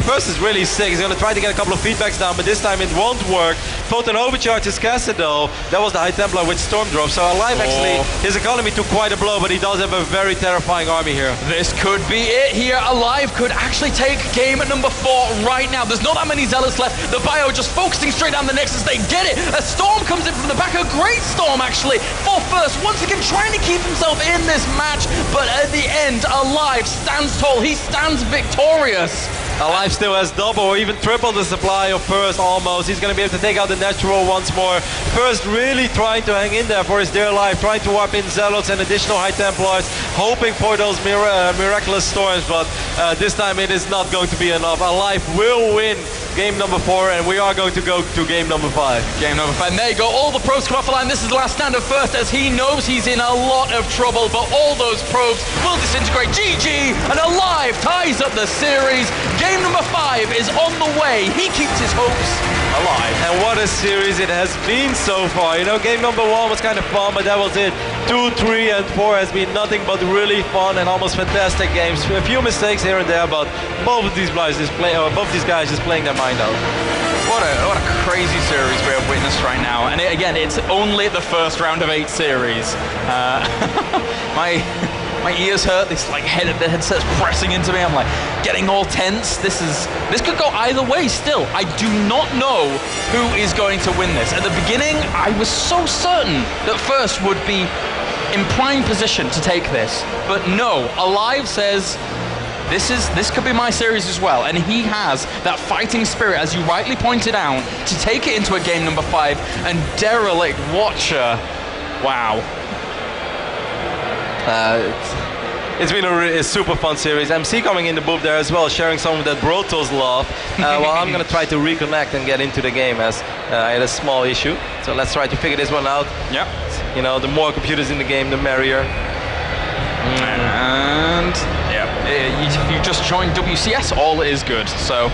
First is really sick. He's going to try to get a couple of feedbacks down, but this time it won't work. Photon overcharges Cassidy though. That was the High Templar with storm drop. So aLive actually, his economy took quite a blow, but he does have a very terrifying army here. This could be it here. aLive could actually take game at number 4 right now. There's not that many Zealots left. The Bio just focusing straight down the Nexus. They get it. A storm comes in from the back. A great storm actually for first. Once again trying to keep himself in this match, but at the end aLive stands tall. He stands victorious. aLive still has double or even triple the supply of First almost. He's going to be able to take out the natural once more. First really trying to hang in there for his dear life, trying to warp in Zealots and additional High Templars, hoping for those miraculous storms, but this time it is not going to be enough. aLive will win game number 4, and we are going to go to game number 5. Game number 5. And there you go. All the probes come off the line. This is the last stand of First, as he knows he's in a lot of trouble, but all those probes will disintegrate. GG, and aLive ties up the series. Game number 5 is on the way. He keeps his hopes alive. And what a series it has been so far. You know, game number 1 was kind of fun, but that was it. 2, 3, and 4 has been nothing but really fun and almost fantastic games. A few mistakes here and there, but both of these guys just playing their mind out. What a crazy series we have witnessed right now. And again, it's only the first round of 8 series. My ears hurt. This the headset's pressing into me. I'm like getting all tense. This could go either way still. I do not know who is going to win this. At the beginning, I was so certain that First would be in prime position to take this. But no, aLive says this could be my series as well, and he has that fighting spirit, as you rightly pointed out, to take it into a game number 5. And Derelict, Watcher, wow. It's been a super fun series. MC coming in the booth there as well, sharing some of that Brotos love. Well, I'm going to try to reconnect and get into the game, as I had a small issue. So let's try to figure this one out. Yeah. You know, the more computers in the game, the merrier. And yeah, if you just joined WCS, all is good. So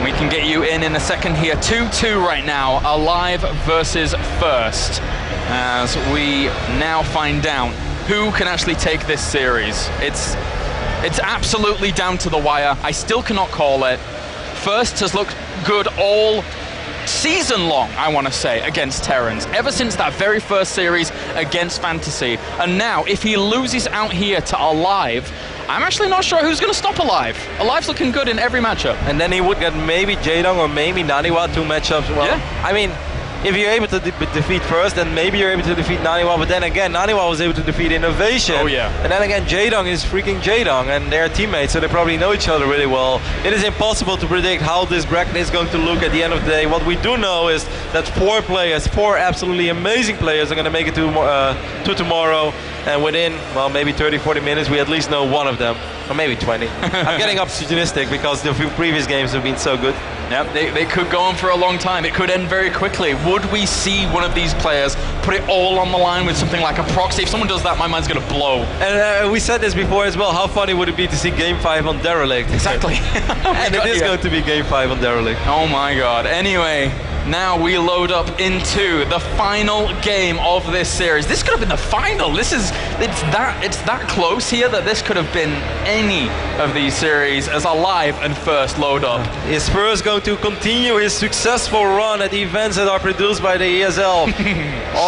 we can get you in a second here. 2-2 right now, aLive versus First, as we now find out who can actually take this series. It's absolutely down to the wire. I still cannot call it. First has looked good all season long, I want to say, against Terrans, ever since that very first series against Fantasy. And now, if he loses out here to aLive, I'm actually not sure who's going to stop aLive. aLive's looking good in every matchup. And then he would get maybe Jaedong or maybe Naniwa, 2 matchups. Well, yeah. I mean, if you're able to defeat First, then maybe you're able to defeat Naniwa, but then again, Naniwa was able to defeat Innovation. Oh yeah. And then again, Jaedong is freaking Jaedong, and they're teammates, so they probably know each other really well. It is impossible to predict how this bracket is going to look at the end of the day. What we do know is that 4 players, 4 absolutely amazing players, are going to make it to tomorrow, and within, well, maybe 30-40 minutes, we at least know one of them. Or maybe 20. I'm getting opportunistic because the few previous games have been so good. Yep, they could go on for a long time. It could end very quickly. Would we see one of these players put it all on the line with something like a proxy? If someone does that, my mind's going to blow. And we said this before as well. How funny would it be to see Game 5 on Derelict? Exactly. And it is going to be Game 5 on Derelict. Oh my god. Anyway, now we load up into the final game of this series. This could have been the final. It's that close here that this could have been any of these series, as aLive and First load up. Is First going to continue his successful run at events that are produced by the ESL?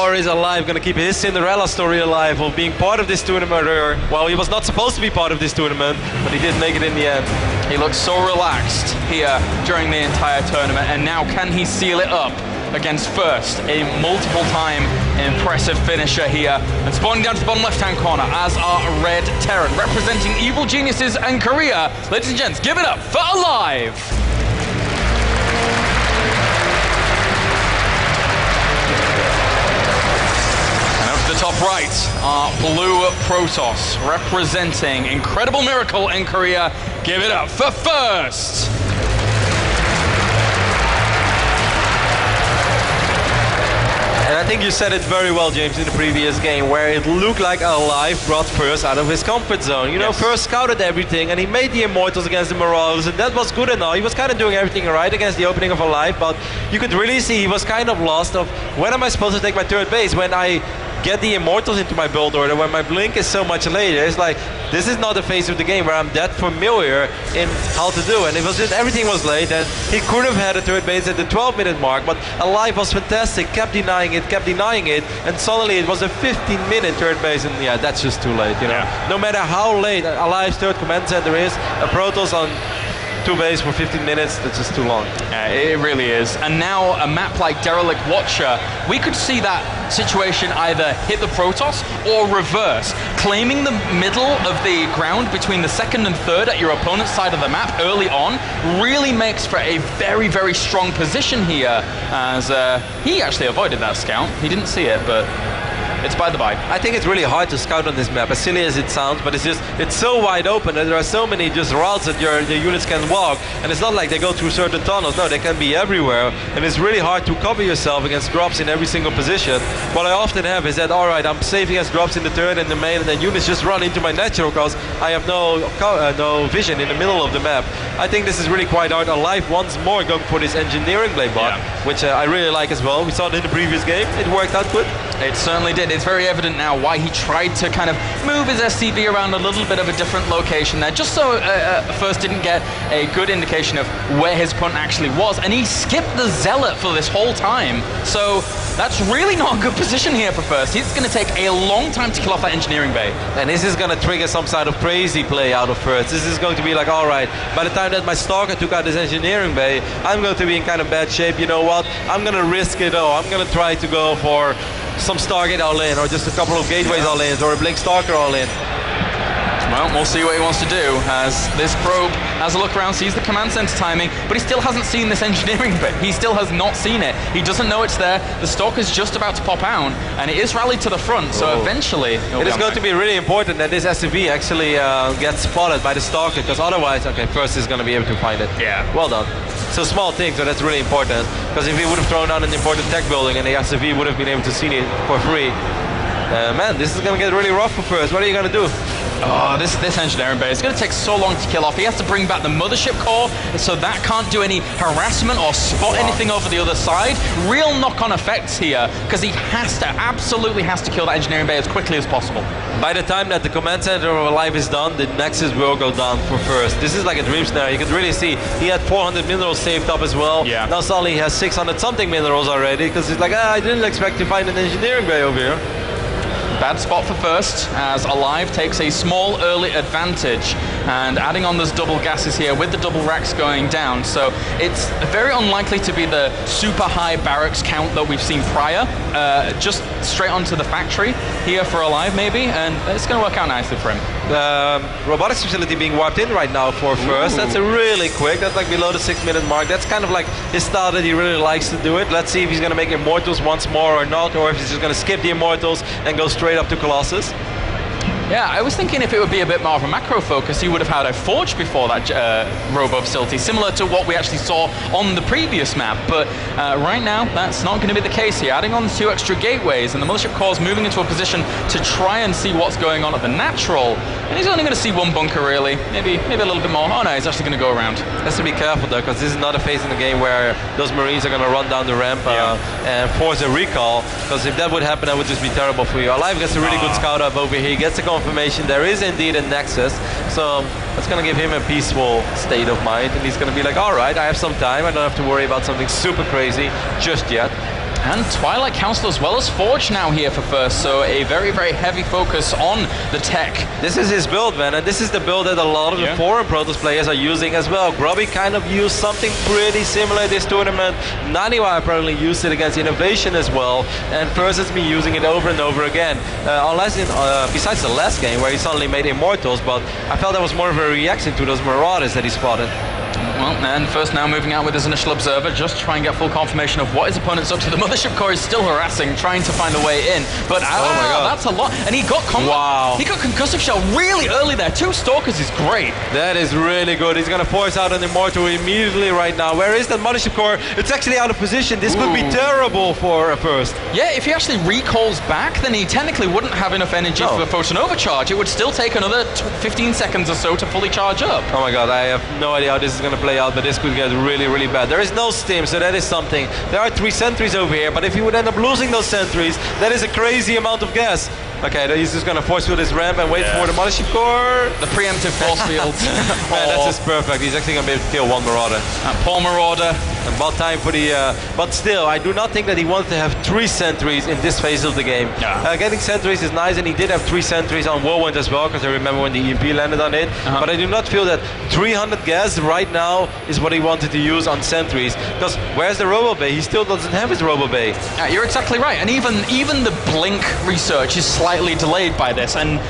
Or is aLive going to keep his Cinderella story alive of being part of this tournament? Well, he was not supposed to be part of this tournament, but he did make it in the end. He looked so relaxed here during the entire tournament, and now can he seal it up against First, a multiple-time impressive finisher here. And spawning down to the bottom left-hand corner as our Red Terran, representing Evil Geniuses and Korea. Ladies and gents, give it up for aLive. And up to the top right, our Blue Protoss, representing Incredible Miracle in Korea. Give it up for First. And I think you said it very well, James, in the previous game, where it looked like aLive brought First out of his comfort zone. You know, First scouted everything, and he made the Immortals against the Marauders, and that was good enough. He was kind of doing everything right against the opening of aLive, but you could really see he was kind of lost of, when am I supposed to take my third base? When I get the Immortals into my build order, when my blink is so much later, it's like, this is not the phase of the game where I'm that familiar in how to do. And it was just, everything was late, and he could have had a third base at the 12-minute mark, but aLive was fantastic, kept denying it, and suddenly it was a 15-minute third base, and yeah, that's just too late, you know. No matter how late aLive's third command center is, a Protoss on 2 base for 15 minutes, that's just too long. Yeah, it really is. And now a map like Derelict Watcher, we could see that situation either hit the Protoss or reverse. Claiming the middle of the ground between the second and third at your opponent's side of the map early on really makes for a very, very strong position here, as he actually avoided that scout. He didn't see it, but it's by the by. I think it's really hard to scout on this map, as silly as it sounds, but it's so wide open and there are so many just routes that your units can walk, and it's not like they go through certain tunnels. No, they can be everywhere, and it's really hard to cover yourself against drops in every single position. What I often have is that, alright, I'm safe against drops in the third and the main, and then units just run into my natural because I have no vision in the middle of the map. I think this is really quite hard. aLive once more going for this engineering blade bot, which I really like as well. We saw it in the previous game. It worked out good. It certainly did. It's very evident now why he tried to kind of move his SCV around a little bit of a different location there, just so First didn't get a good indication of where his opponent actually was, and he skipped the Zealot for this whole time. So that's really not a good position here for First. He's going to take a long time to kill off that engineering bay. And this is going to trigger some sort of crazy play out of First. This is going to be like, alright, by the time that my Stalker took out this engineering bay, I'm going to be in kind of bad shape. You know what? I'm going to risk it all. I'm going to try to go for some Stargate all-in, or just a couple of Gateways all-in, or a Blink Stalker all-in. Well, we'll see what he wants to do, as this probe has a look around, sees the command center timing, but he still hasn't seen this engineering bit. He still has not seen it. He doesn't know it's there. The Stalker's just about to pop out, and it is rallied to the front, so eventually it is going to be really important that this SCV actually gets spotted by the Stalker, because otherwise, okay, First is going to be able to find it. Yeah. Well done. So small thing, so that's really important, because if he would have thrown out an important tech building and the SCV would have been able to see it for free, man, this is going to get really rough for First. What are you going to do? Oh, this engineering bay is going to take so long to kill off. He has to bring back the mothership core, so that can't do any harassment or spot anything over the other side. Real knock-on effects here, because he absolutely has to kill that engineering bay as quickly as possible. By the time that the command center of aLive is done, the Nexus will go down for First. This is like a dream scenario. You can really see he had 400 minerals saved up as well. Yeah. Now suddenly he has 600 something minerals already, because it's like, I didn't expect to find an engineering bay over here. Bad spot for First, as aLive takes a small early advantage, and adding on those double gases here with the double racks going down, so it's very unlikely to be the super high barracks count that we've seen prior. Just straight onto the factory here for aLive maybe, and it's going to work out nicely for him. Robotics facility being warped in right now for First. That's a really quick, that's like below the 6-minute mark. That's kind of like his style that he really likes to do it. Let's see if he's going to make Immortals once more or not, or if he's just going to skip the Immortals and go straight up to Colossus. Yeah, I was thinking if it would be a bit more of a macro focus, he would have had a Forge before that robo facility, similar to what we actually saw on the previous map. But right now, that's not going to be the case here. Adding on 2 extra gateways, and the Mothership Core's moving into a position to try and see what's going on at the natural. And he's only going to see one bunker, really. Maybe a little bit more. Oh no, he's actually going to go around. Has to be careful, though, because this is not a phase in the game where those Marines are going to run down the ramp and force a recall. Because if that would happen, that would just be terrible for you. aLive gets a really good scout up over here. He gets a confirmation there is indeed a Nexus, so that's going to give him a peaceful state of mind, and he's going to be like, alright, I have some time, I don't have to worry about something super crazy just yet. And Twilight Council as well as Forge now here for First, so a very, very heavy focus on the tech. This is his build, man, and this is the build that a lot of the foreign Protoss players are using as well. Grubby kind of used something pretty similar this tournament. Naniwa apparently used it against Innovation as well, and First has been using it over and over again. Besides the last game where he suddenly made Immortals, but I felt that was more of a reaction to those Marauders that he spotted. Well, and first now moving out with his initial observer, just to try and get full confirmation of what his opponent's up to. The Mothership Core is still harassing, trying to find a way in. But oh my God, that's a lot. And he got he got concussive shell really early there. 2 Stalkers is great. That is really good. He's going to force out an Immortal immediately right now. Where is that Mothership Core? It's actually out of position. This could be terrible for a first. Yeah, if he actually recalls back, then he technically wouldn't have enough energy for a photon overcharge. It would still take another 15 seconds or so to fully charge up. Oh my God, I have no idea how this is going to play out, but this could get really, really bad. There is no stim, so that is something. There are 3 sentries over here, but if you would end up losing those sentries, that is a crazy amount of gas. Okay, he's just going to force field his ramp and wait for the Mothership Core. The preemptive force field. Man, that's just perfect. He's actually going to be able to kill 1 Marauder. Poor Marauder. And about time for the... but still, I do not think that he wanted to have 3 sentries in this phase of the game. Yeah. Getting sentries is nice, and he did have 3 sentries on Whirlwind as well, because I remember when the EMP landed on it. But I do not feel that 300 gas right now is what he wanted to use on sentries. Because where's the Robo Bay? He still doesn't have his Robo Bay. Yeah, you're exactly right. And even the Blink research is slightly delayed by this. And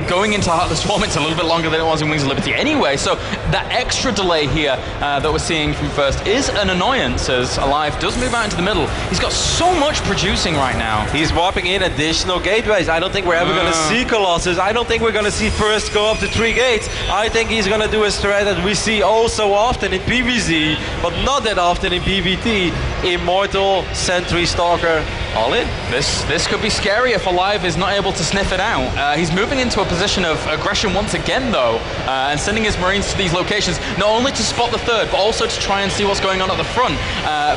going into Heartless Swarm, it's a little bit longer than it was in Wings of Liberty anyway. So that extra delay here that we're seeing from first is an annoyance, as aLive does move out into the middle. He's got so much producing right now. He's warping in additional gateways. I don't think we're ever going to see Colossus. I don't think we're going to see first go up to 3 gates. I think he's going to do a strat that we see oh so often in PvZ, but not that often in PvT. Immortal, Sentry, Stalker, all in. This could be scary if aLive is not able to sniff it out. He's moving into a position of aggression once again, though, and sending his Marines to these locations, not only to spot the third, but also to try and see what's going on at the front.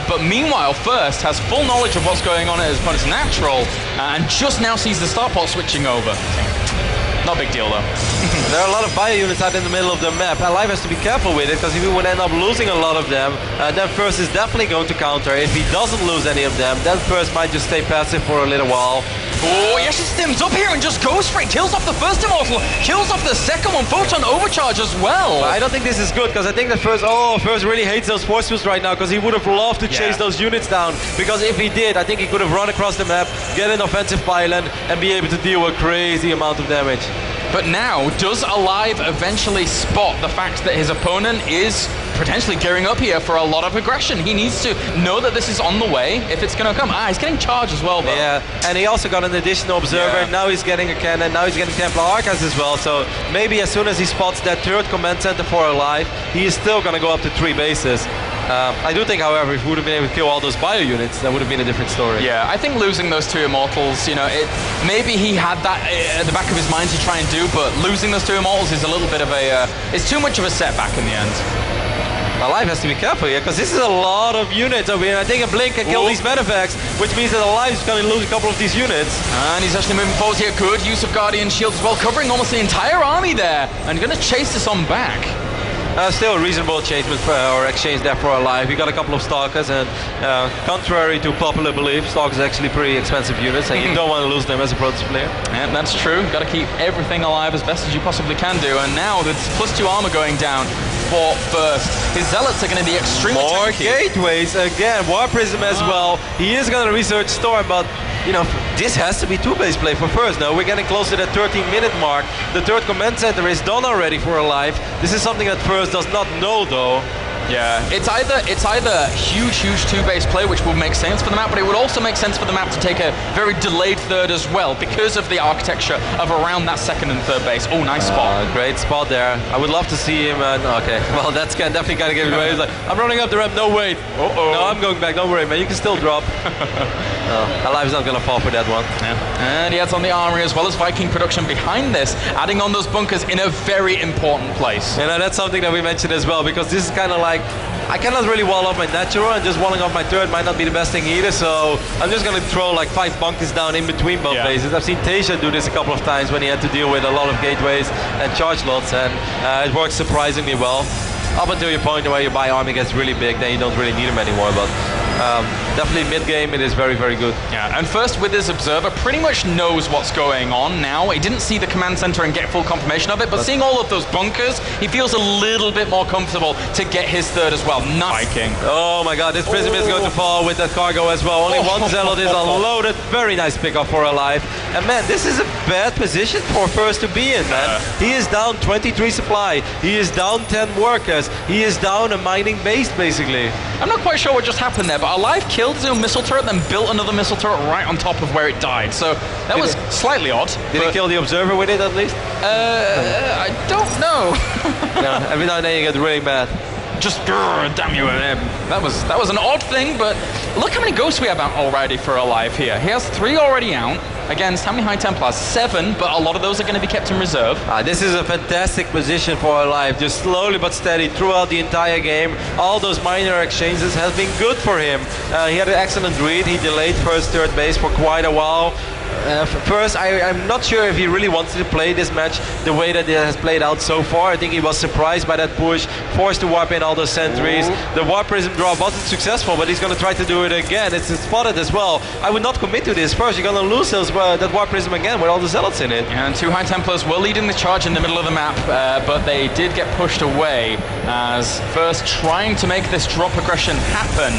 But meanwhile, First has full knowledge of what's going on at his opponent's natural, and just now sees the starport switching over. Not a big deal, though. There are a lot of bio units out in the middle of the map. aLive has to be careful with it, because if he would end up losing a lot of them, then First is definitely going to counter. If he doesn't lose any of them, then First might just stay passive for a little while. Oh, he actually stims up here and just goes for it. Kills off the first Immortal, kills off the second one, Photon Overcharge as well. But I don't think this is good, because I think that First really hates those force fields right now, because he would have loved to chase those units down. Because if he did, I think he could have run across the map, get an offensive pylon, and be able to deal a crazy amount of damage. But now, does aLive eventually spot the fact that his opponent is potentially gearing up here for a lot of aggression? He needs to know that this is on the way if it's going to come. He's getting charged as well, though. Yeah, and he also got an additional observer. Now he's getting a cannon. Now he's getting Templar Archers as well. So maybe as soon as he spots that third command center for aLive, he is still going to go up to 3 bases. I do think, however, if we would have been able to kill all those bio units, that would have been a different story. Yeah, I think losing those 2 Immortals, you know, maybe he had that at the back of his mind to try and do, but losing those 2 Immortals is a little bit of a, it's too much of a setback in the end. aLive has to be careful here, because this is a lot of units over here. I think a Blink can kill these Medevacts, which means that aLive is going to lose a couple of these units. And he's actually moving forward here. Good use of Guardian Shields as well, covering almost the entire army there. And going to chase this on back. Still a reasonable or exchange there for aLive. We got a couple of Stalkers, and contrary to popular belief, Stalkers are actually pretty expensive units, and you don't want to lose them as a Protoss player. Yeah, that's true. Got to keep everything alive as best as you possibly can do. And now with +2 armor going down for First, his Zealots are going to be extremely more tanky. gateways again. War Prism as well. He is going to research Storm, but you know, this has to be 2-base play for First. Now we're getting close to that 13-minute mark. The third command center is done already for aLive. This is something that First does not know, though. Yeah, it's either huge 2-base play, which would make sense for the map, but it would also make sense for the map to take a very delayed third as well, because of the architecture of around that second and third base. Oh, nice spot. Great spot there. I would love to see him. Okay, well, that's definitely going to give it away. He's like, I'm running up the ramp. No, wait. No, I'm going back. Don't worry, man. You can still drop. aLive's not going to fall for that one. Yeah. And he adds on the armory as well as Viking production behind this, adding on those bunkers in a very important place. You know, that's something that we mentioned as well, because this is kind of like, I cannot really wall off my natural, and just walling off my third might not be the best thing either, so I'm just going to throw like 5 bunkers down in between both bases. I've seen Tasia do this a couple of times when he had to deal with a lot of gateways and charge lots, and it works surprisingly well. Up until your point where your buy army gets really big, then you don't really need them anymore. But Definitely mid-game, it is very, very good. Yeah, and first with his observer, pretty much knows what's going on now. He didn't see the command center and get full confirmation of it, but seeing all of those bunkers, he feels a little bit more comfortable to get his third as well. Nice. Viking. Oh my god, this Prism is going to fall with that cargo as well. Only one Zealot is unloaded. Very nice pickup for aLive. And man, this is a bad position for First to be in, man. He is down 23 supply. He is down 10 workers. He is down a mining base, basically. I'm not quite sure what just happened there, but aLive killed his own missile turret, then built another missile turret right on top of where it died. So that was slightly odd. Did he kill the observer with it at least? I don't know. Yeah, every now and then you get really mad. Just damn you. That was an odd thing, but look how many ghosts we have out already for aLive here. He has 3 already out against how many High Templars? 7, but a lot of those are going to be kept in reserve. This is a fantastic position for aLive, just slowly but steady throughout the entire game. All those minor exchanges have been good for him. He had an excellent read. He delayed first third base for quite a while. First, I'm not sure if he really wanted to play this match the way that it has played out so far. I think he was surprised by that push, forced to warp in all those sentries. The warp prism drop wasn't successful, but he's going to try to do it again. It's spotted as well. I would not commit to this. First, you're going to lose that warp prism again with all the Zealots in it. And 2 High Templars were leading the charge in the middle of the map, but they did get pushed away as First trying to make this drop aggression happen.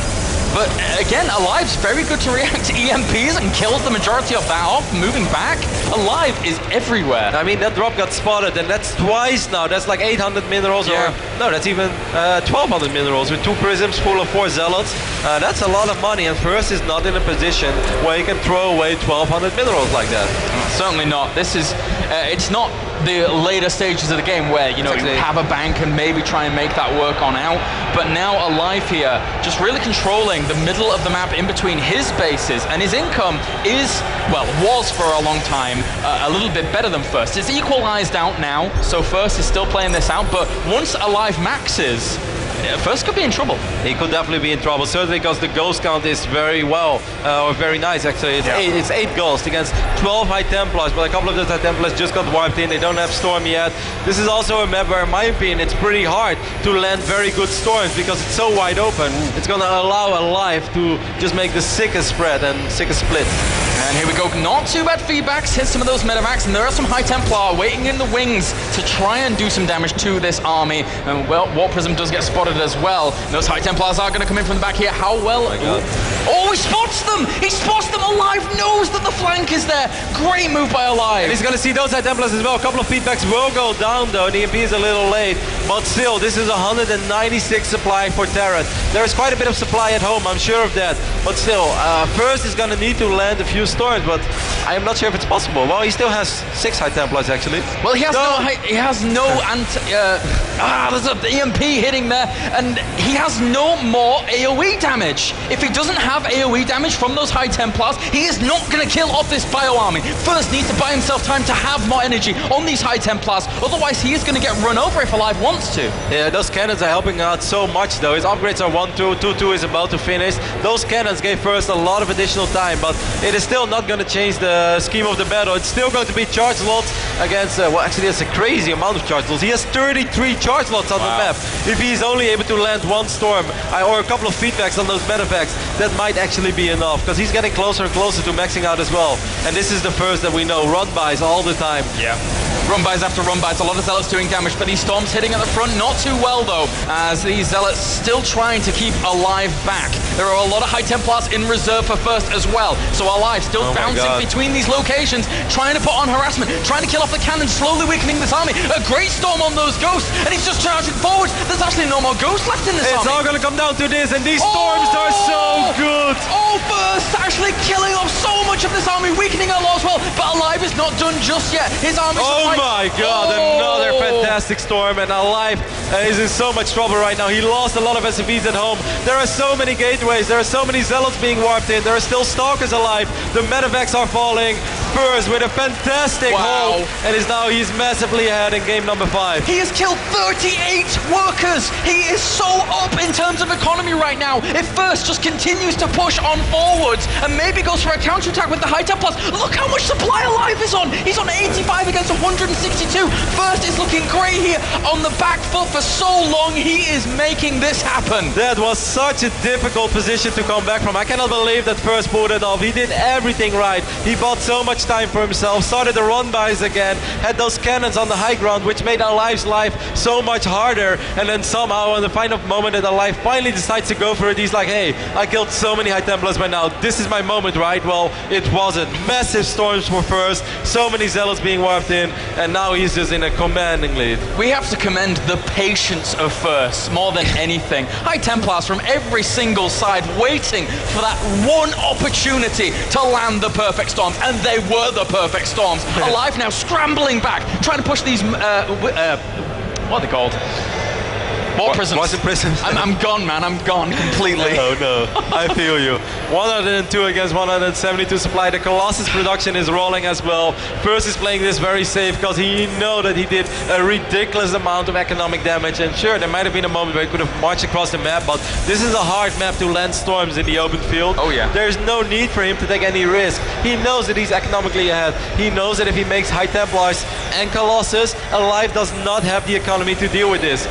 But again, aLive's very good to react to EMPs and kills the majority of that off, moving back. aLive is everywhere. I mean, that drop got spotted, and that's twice now. That's like 800 minerals, or no, that's even 1200 minerals with 2 prisms full of 4 Zealots. That's a lot of money, and First is not in a position where he can throw away 1200 minerals like that. Certainly not. This is, it's not the later stages of the game where, you know, you have a bank and maybe try and make that work on out. But now aLive here, just really controlling the middle of the map in between his bases, and his income is, well, was for a long time a little bit better than First. It's equalized out now, so First is still playing this out, but once aLive maxes, First could be in trouble. He could definitely be in trouble, certainly because the ghost count is very very nice actually. It's 8 ghosts against 12 High Templars, but a couple of those High Templars just got wiped in. They don't have Storm yet. This is also a map where, in my opinion, it's pretty hard to land very good Storms because it's so wide open. It's going to allow aLive to just make the sickest spread and sickest split. And here we go, not too bad feedbacks, hit some of those medevacs, and there are some High Templar waiting in the wings to try and do some damage to this army. And well, Warp Prism does get spotted as well. Those High Templars are going to come in from the back here. How well? Oh, he spots them! He spots them! aLive knows that the flank is there. Great move by aLive. And he's going to see those High Templars as well. A couple of feedbacks will go down though. The EMP is a little late, but still, this is 196 supply for Terran. There is quite a bit of supply at home, I'm sure of that. But still, First is going to need to land a few Storms, but I am not sure if it's possible. Well, he still has 6 High Templars actually. Well, he has no there's an EMP hitting there, and he has no more AoE damage. If he doesn't have AoE damage from those High Templars, he is not going to kill off this bio army. First needs to buy himself time to have more energy on these High Templars, otherwise he is going to get run over if aLive wants to. Yeah, those cannons are helping out so much though. His upgrades are 1-2, 2-2 is about to finish. Those cannons gave First a lot of additional time, but it is still not going to change the scheme of the battle. It's still going to be charge lots against, well, actually that's a crazy amount of charge lots. He has 33 charge lots on the map. If he's only able to land 1 Storm or a couple of feedbacks on those medevacs, that might actually be enough, because he's getting closer and closer to maxing out as well. And this is the First that we know, run-bys all the time. Yeah. Run-bys after run-bys, a lot of Zealots doing damage, but these Storms hitting at the front, not too well though, as these Zealots still trying to keep aLive back. There are a lot of High Templars in reserve for First as well, so aLive still bouncing between these locations, trying to put on harassment, trying to kill off the cannon, slowly weakening this army. A great Storm on those Ghosts, and he's just charging forward. There's actually no more Ghosts left in this army. It's all going to come down to this, and these Storms are so good. Oh, First actually killing off so much of this army, weakening a lot as well, but aLive is not done just yet. His army is Oh my god, another fantastic Storm, and aLive is in so much trouble right now. He lost a lot of SCVs at home. There are so many gateways, there are so many Zealots being warped in, there are still Stalkers alive, the medevacs are falling. first with a fantastic hold, and he's massively ahead in game number 5. He has killed 38 workers. He is so up in terms of economy right now. If First just continues to push on forwards and maybe goes for a counterattack with the high temp plus, look how much supply aLive is on. He's on 85 against 162. First is looking great here on the back foot for so long. He is making this happen. That was such a difficult position to come back from. I cannot believe that First pulled it off. He did everything right. He bought so much time for himself, started the run-bys again, had those cannons on the high ground, which made aLive's life so much harder. And then somehow, in the final moment that aLive finally decides to go for it, he's like, hey, I killed so many high Templars by now. This is my moment, right? Well, it wasn't. Massive storms for First, so many Zealots being warped in, and now he's just in a commanding lead. We have to commend the patience of First more than anything. High Templars from every single side waiting for that one opportunity to land the perfect storms, and they were the perfect storms. aLive now scrambling back, trying to push these, what are they called? Warp prisms. What's the prisms? I'm gone, man. I'm gone completely. Oh no, I feel you. 102 against 172 supply. The Colossus production is rolling as well. First is playing this very safe because he know that he did a ridiculous amount of economic damage. And sure, there might have been a moment where he could have marched across the map, but this is a hard map to land storms in the open field. Oh yeah. There's no need for him to take any risk. He knows that he's economically ahead. He knows that if he makes High Templars and Colossus, aLive does not have the economy to deal with this.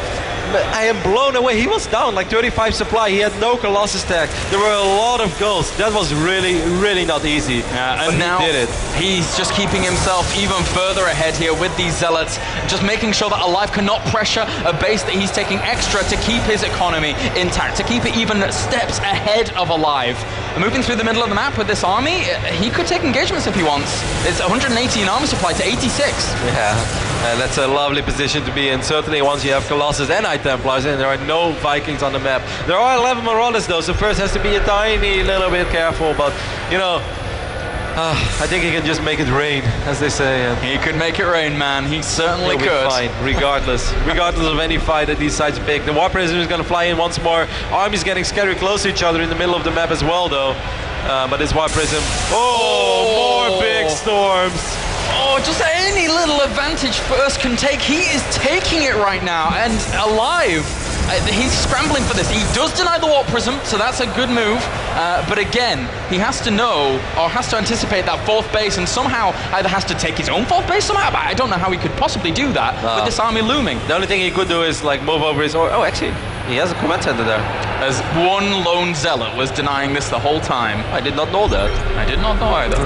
I am blown away. He was down like 35 supply. He had no Colossus tag. There were a lot of goals. That was really, really not easy. And now he did it. He's just keeping himself even further ahead here with these Zealots, just making sure that aLive cannot pressure a base that he's taking extra to keep his economy intact, to keep it even steps ahead of aLive. Moving through the middle of the map with this army, he could take engagements if he wants. It's 180 in army supply to 86. Yeah, and that's a lovely position to be in. Certainly once you have Colossus and High Templars and there are no Vikings on the map. There are 11 Marauders though, so First has to be a tiny little bit careful, but you know, I think he can just make it rain, as they say. He could make it rain, man. He certainly could. He'll be fine, regardless of any fight that these sides pick. The Warp Prism is going to fly in once more. Armies getting scary close to each other in the middle of the map as well, though. But this Warp Prism... Oh, more big storms. Oh, just any little advantage First can take. He is taking it right now, and aLive. He's scrambling for this. He does deny the Warp Prism, so that's a good move. But again, he has to know, or has to anticipate that fourth base, and somehow either has to take his own fourth base somehow. But I don't know how he could possibly do that with this army looming. The only thing he could do is like move over his... Oh, actually, he has a command center there. As one lone Zealot was denying this the whole time. I did not know that. I did not know either.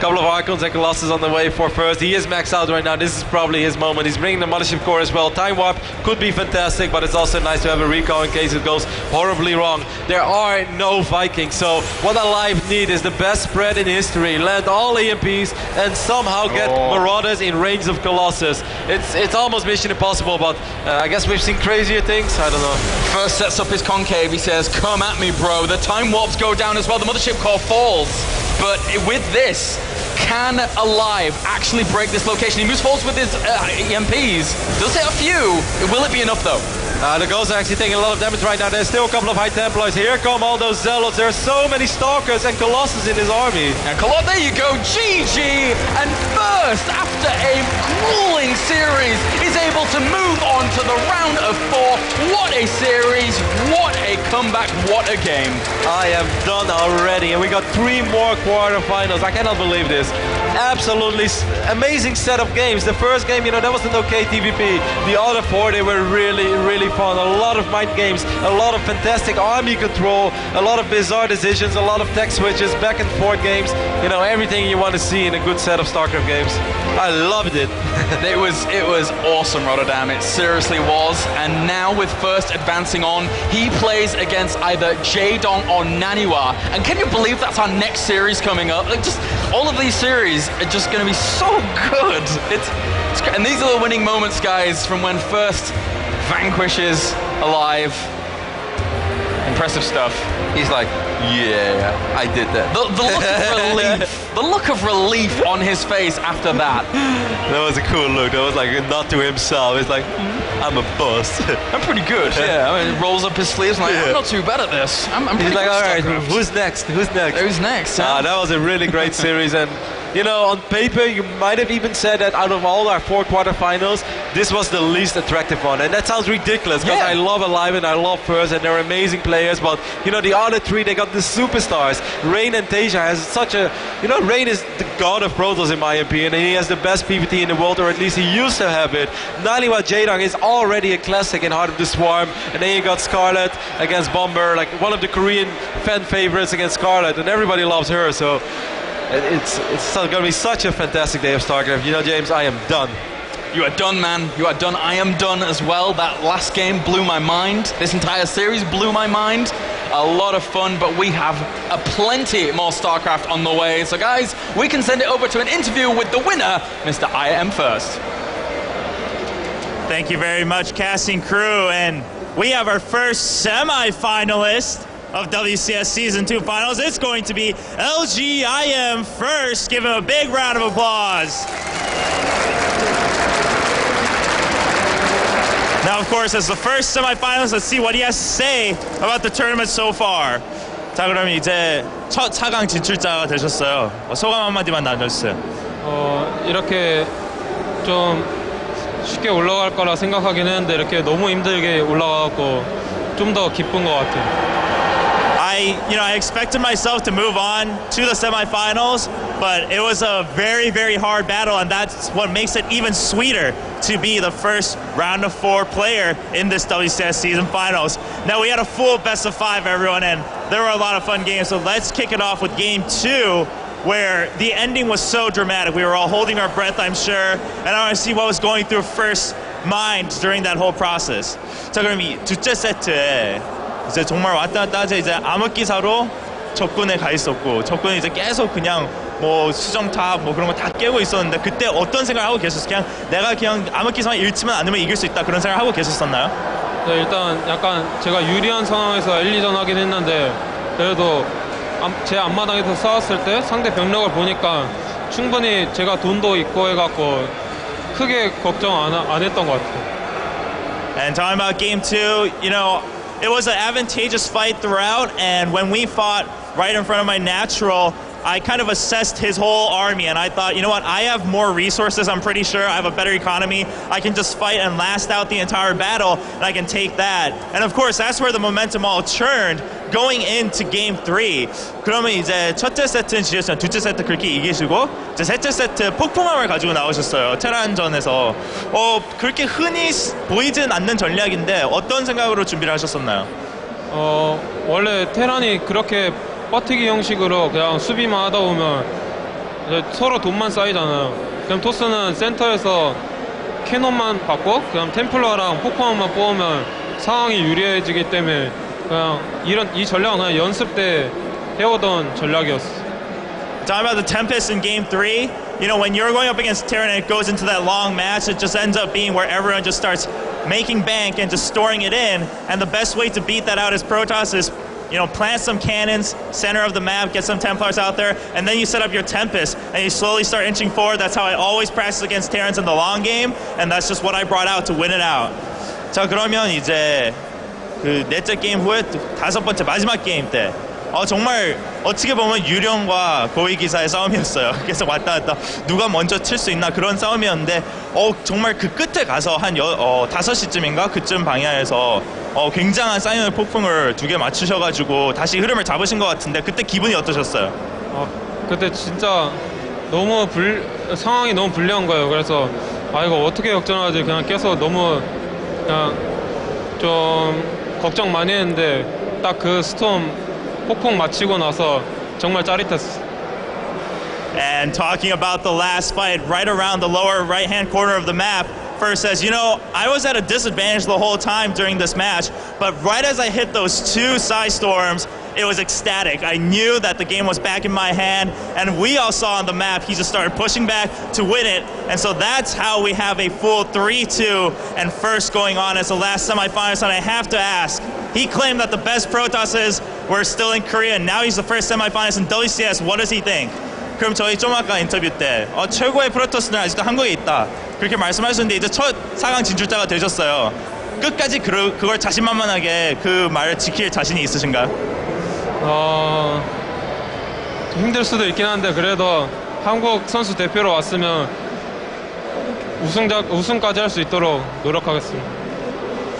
Couple of Archons and Colossus on the way for First. He is maxed out right now. This is probably his moment. He's bringing the Mothership Core as well. Time Warp could be fantastic, but it's also nice to have a recall in case it goes horribly wrong. There are no Vikings, so what aLive need is the best spread in history. Land all EMPs and somehow get Marauders in range of Colossus. It's almost mission impossible, but I guess we've seen crazier things. I don't know. First sets up his concave. He says, come at me, bro. The Time Warps go down as well. The Mothership Core falls. But with this, can aLive actually break this location? He moves forwards with his EMPs. Does hit a few. Will it be enough, though? The Ghosts are actually taking a lot of damage right now. There's still a couple of High Templars. Here come all those Zealots. There are so many Stalkers and Colossus in his army. And there you go, GG! And First, after a grueling series, is able to move on to the round of 4. What a series, what a comeback, what a game. I am done already, and we got 3 more quarterfinals. I cannot believe this. Absolutely amazing set of games. The first game, you know, that was an okay TVP. The other 4, they were really, really fun. A lot of mind games, a lot of fantastic army control, a lot of bizarre decisions, a lot of tech switches, back and forth games. You know, everything you want to see in a good set of StarCraft games. I loved it. It was awesome, Rotterdam. It seriously was. And now with First advancing on, he plays against either Jaedong or Naniwa. And can you believe that's our next series coming up? Like, just all of these series are just going to be so good. And these are the winning moments, guys, from when First vanquishes aLive. Impressive stuff. He's like, yeah, I did that. The look of relief. The look of relief on his face after that. That was a cool look. That was like a nod to himself. It's like... I'm a boss. I'm pretty good. Yeah, I mean, he rolls up his sleeves and like, I'm not too bad at this. I'm pretty He's like, good all at right, StarCraft." who's next? Who's next? Who's next? Yeah. That was a really great series, and you know, on paper, you might have even said that out of all our 4 quarterfinals, this was the least attractive one, and that sounds ridiculous because I love aLive and I love First, and they're amazing players. But you know, the other 3, they got the superstars. Rain and Tasia has such a, you know, Rain is the god of Protoss in my opinion, and he has the best PvT in the world, or at least he used to have it. Naliwa Jaedong is already a classic in Heart of the Swarm, and then you got Scarlet against Bomber, like one of the Korean fan favorites against Scarlet, and everybody loves her. So it's going to be such a fantastic day of StarCraft. You know, James, I am done. You are done, man. You are done. I am done as well. That last game blew my mind. This entire series blew my mind. A lot of fun, but we have plenty more StarCraft on the way. So guys, we can send it over to an interview with the winner, Mr. I Am First. Thank you very much, casting crew. And we have our first semi-finalist of WCS Season 2 Finals. It's going to be LG I Am First. Give him a big round of applause. Now, of course, as the first semi-finalist, let's see what he has to say about the tournament so far. 자, 그럼 이제 첫 4강 진출자가 되셨어요. 소감 한마디만 나눠주세요. 이렇게 좀 쉽게 올라갈 거라 생각하긴 했는데 이렇게 너무 힘들게 올라가고 좀 더 기쁜 것 같아요. I expected myself to move on to the semifinals, but it was a very, very hard battle, and that's what makes it even sweeter to be the first round of 4 player in this WCS season finals. Now, we had a full best of 5, everyone, and there were a lot of fun games, so let's kick it off with game 2, where the ending was so dramatic. We were all holding our breath, I'm sure, and I want to see what was going through first mind during that whole process. 자, 그럼 이 둘째 세트에 이제 정말 왔다 갔다 하자 이제 암흑기사로 적군에 가 있었고, 적군이 이제 계속 그냥 뭐 수정탑 뭐 그런 거 다 깨고 있었는데, 그때 어떤 생각을 하고 계셨어요? 그냥 내가 그냥 암흑기사만 잃지만 않으면 이길 수 있다, 그런 생각을 하고 계셨었나요? 네, 일단 약간 제가 유리한 상황에서 1-2전 하긴 했는데, 그래도 제 앞마당에서 싸웠을 때 상대 병력을 보니까 충분히 제가 돈도 있고 해갖고 크게 걱정 안 했던 것 같아요. And talking about game 2, you know, it was an advantageous fight throughout, and when we fought right in front of my natural, I kind of assessed his whole army, and I thought, you know what, I have more resources, I'm pretty sure, I have a better economy, I can just fight and last out the entire battle, and I can take that. And of course, that's where the momentum all churned going into game 3. 그러면 이제 첫째 세트는 지셨지만 둘째 세트 그렇게 이기시고, 이제 셋째 세트 폭풍함을 가지고 나오셨어요, 테란전에서. 그렇게 흔히 보이진 않는 전략인데 어떤 생각으로 준비를 하셨었나요? 원래 테란이 그렇게 버티기 형식으로 그냥 수비만 하다 보면 서로 돈만 쌓이잖아요. 그럼 토스는 센터에서 캐논만 받고 그냥 템플러랑 폭풍함만 뽑으면 상황이 유리해지기 때문에 그냥 이 전략은 그냥 연습 때 해오던 전략이었어. Talking about the Tempest in game 3, you know, when you're going up against Terran and it goes into that long match, it just ends up being where everyone just starts making bank and just storing it in, and the best way to beat that out as Protoss is, you know, plant some cannons, center of the map, get some Templars out there, and then you set up your Tempest, and you slowly start inching forward. That's how I always practice against Terrans in the long game, and that's just what I brought out to win it out. 자, 그러면 이제 그 넷째 게임 후에 다섯 번째 마지막 게임 때 정말 어떻게 보면 유령과 고위기사의 싸움이었어요. 계속 왔다 갔다 누가 먼저 칠 수 있나 그런 싸움이었는데 정말 그 끝에 가서 한 5시쯤인가 그쯤 방향에서 굉장한 사이언 폭풍을 2개 맞추셔가지고 다시 흐름을 잡으신 것 같은데, 그때 기분이 어떠셨어요? 그때 진짜 너무 상황이 너무 불리한 거예요. 그래서 이거 어떻게 역전하지, 그냥 계속 너무 그냥 좀 걱정 많이 했는데 딱 그 스톰 폭풍 마치고 나서 정말 짜릿했어. And talking about the last fight, right around the lower right-hand corner of the map, First says, you know, I was at a disadvantage the whole time during this match, but right as I hit those 2 Psy Storms, it was ecstatic. I knew that the game was back in my hand, and we all saw on the map, he just started pushing back to win it, and so that's how we have a full 3-2 and First going on as the last semifinalist. And I have to ask, he claimed that the best Protosses were still in Korea, and now he's the first semifinalist in WCS. What does he think? 그럼 저희 좀 아까 인터뷰 때 최고의 프로토스는 아직도 한국에 있다. 그렇게 말씀하셨는데 이제 첫 4강 진출자가 되셨어요. 끝까지 그걸 자신만만하게 그 말을 지킬 자신이 있으신가요? 힘들 수도 있긴 한데 그래도 한국 선수 대표로 왔으면 우승까지 할 수 있도록 노력하겠습니다.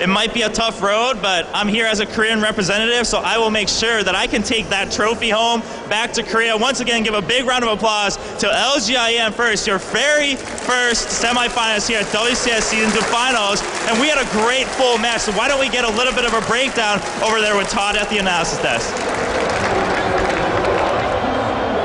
It might be a tough road, but I'm here as a Korean representative, so I will make sure that I can take that trophy home back to Korea. Once again, give a big round of applause to LGIM first, your very first semifinals here at WCS Season 2 Finals. And we had a great full match, so why don't we get a little bit of a breakdown over there with Todd at the analysis desk.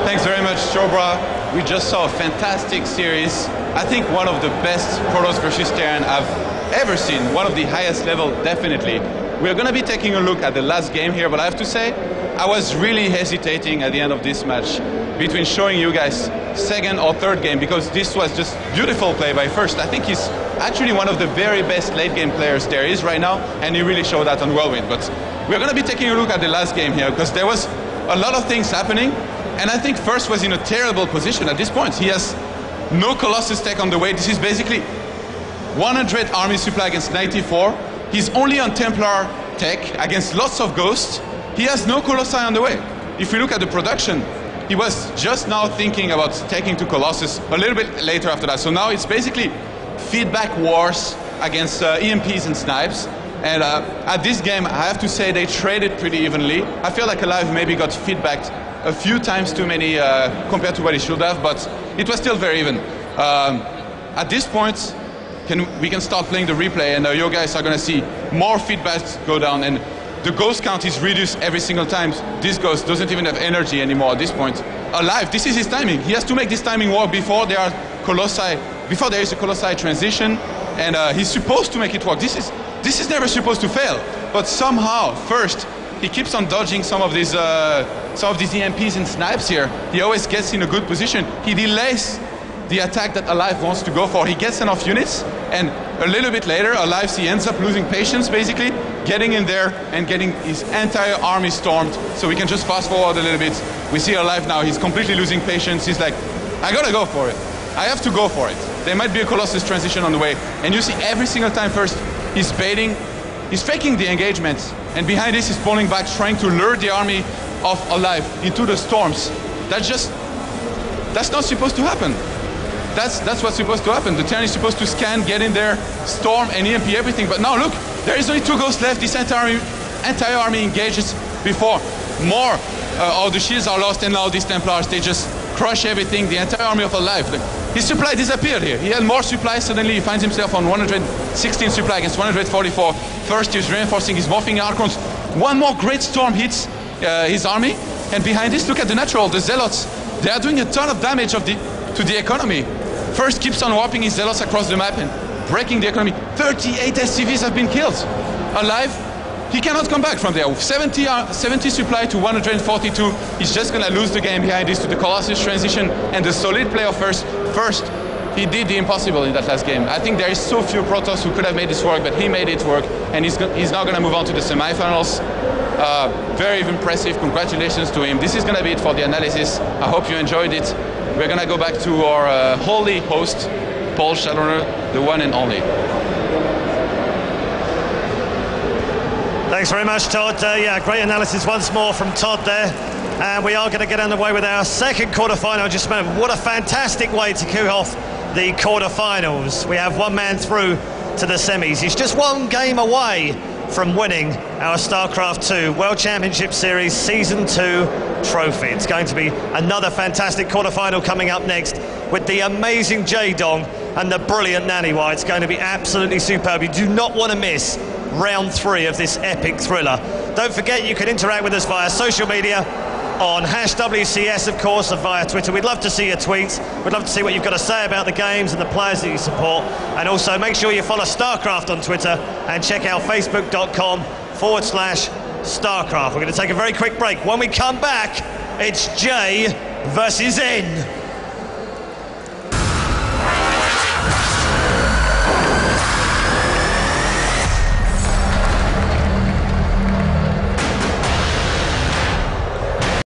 Thanks very much, Chobra. We just saw a fantastic series. I think one of the best Protoss versus Terran I've ever seen, one of the highest level, definitely. We're going to be taking a look at the last game here, but I have to say, I was really hesitating at the end of this match between showing you guys second or third game, because this was just beautiful play by First. I think he's actually one of the very best late game players there is right now, and he really showed that on Whirlwind. But we're going to be taking a look at the last game here, because there was a lot of things happening, and I think First was in a terrible position at this point. He has no Colossus tech on the way. This is basically 100 army supply against 94. He's only on Templar tech against lots of Ghosts. He has no Colossi on the way. If we look at the production, he was just now thinking about taking to Colossus a little bit later after that. So now it's basically feedback wars against EMPs and snipes. And at this game, I have to say they traded pretty evenly. I feel like aLive maybe got feedbacked a few times too many compared to what he should have, but it was still very even. At this point, we can start playing the replay, and you guys are going to see more feedbacks go down, and the ghost count is reduced every single time. This ghost doesn't even have energy anymore at this point. aLive, this is his timing. He has to make this timing work before there is a Colossi transition, and he's supposed to make it work. This is never supposed to fail, but somehow First he keeps on dodging some of these EMPs and snipes here. He always gets in a good position. He delays the attack that aLive wants to go for. He gets enough units, and a little bit later, aLive, he ends up losing patience, basically, getting in there and getting his entire army stormed. So we can just fast forward a little bit. We see aLive now, he's completely losing patience. He's like, I gotta go for it. I have to go for it. There might be a Colossus transition on the way. And you see every single time First, he's baiting, he's faking the engagement, and behind this he's pulling back, trying to lure the army of aLive into the storms. That's not supposed to happen. That's what's supposed to happen. The Terran is supposed to scan, get in there, storm, and EMP everything. But now look, there is only 2 ghosts left. This entire army engages before more. All the shields are lost, and now these Templars, they just crush everything. The entire army of aLive. His supply disappeared here. He had more supply. Suddenly he finds himself on 116 supply against 144. First he's reinforcing his morphing Archons. One more great storm hits his army. And behind this, look at the natural, the Zealots. They are doing a ton of damage to the economy. First keeps on warping his Zealots across the map and breaking the economy. 38 SCVs have been killed. aLive, he cannot come back from there. 70 supply to 142. He's just gonna lose the game behind this to the Colossus transition and the solid play of First. First, he did the impossible in that last game. I think there is so few Protoss who could have made this work, but he made it work, and he's now gonna move on to the semifinals. Very impressive. Congratulations to him. This is gonna be it for the analysis. I hope you enjoyed it. We're gonna go back to our holy host, Paul Shalloner, the one and only. Thanks very much, Todd. Yeah, great analysis once more from Todd there. And we are going to get underway with our second quarterfinal. Just a moment. What a fantastic way to kick off the quarterfinals. We have one man through to the semis. He's just one game away from winning our StarCraft 2 World Championship Series Season 2 trophy. It's going to be another fantastic quarterfinal coming up next with the amazing Jaedong and the brilliant Naniwa. It's going to be absolutely superb. You do not want to miss round 3 of this epic thriller. Don't forget you can interact with us via social media on #WCS, of course, and via Twitter. We'd love to see your tweets. We'd love to see what you've got to say about the games and the players that you support. And also make sure you follow StarCraft on Twitter and check out facebook.com/StarCraft. We're going to take a very quick break. When we come back, it's J versus N.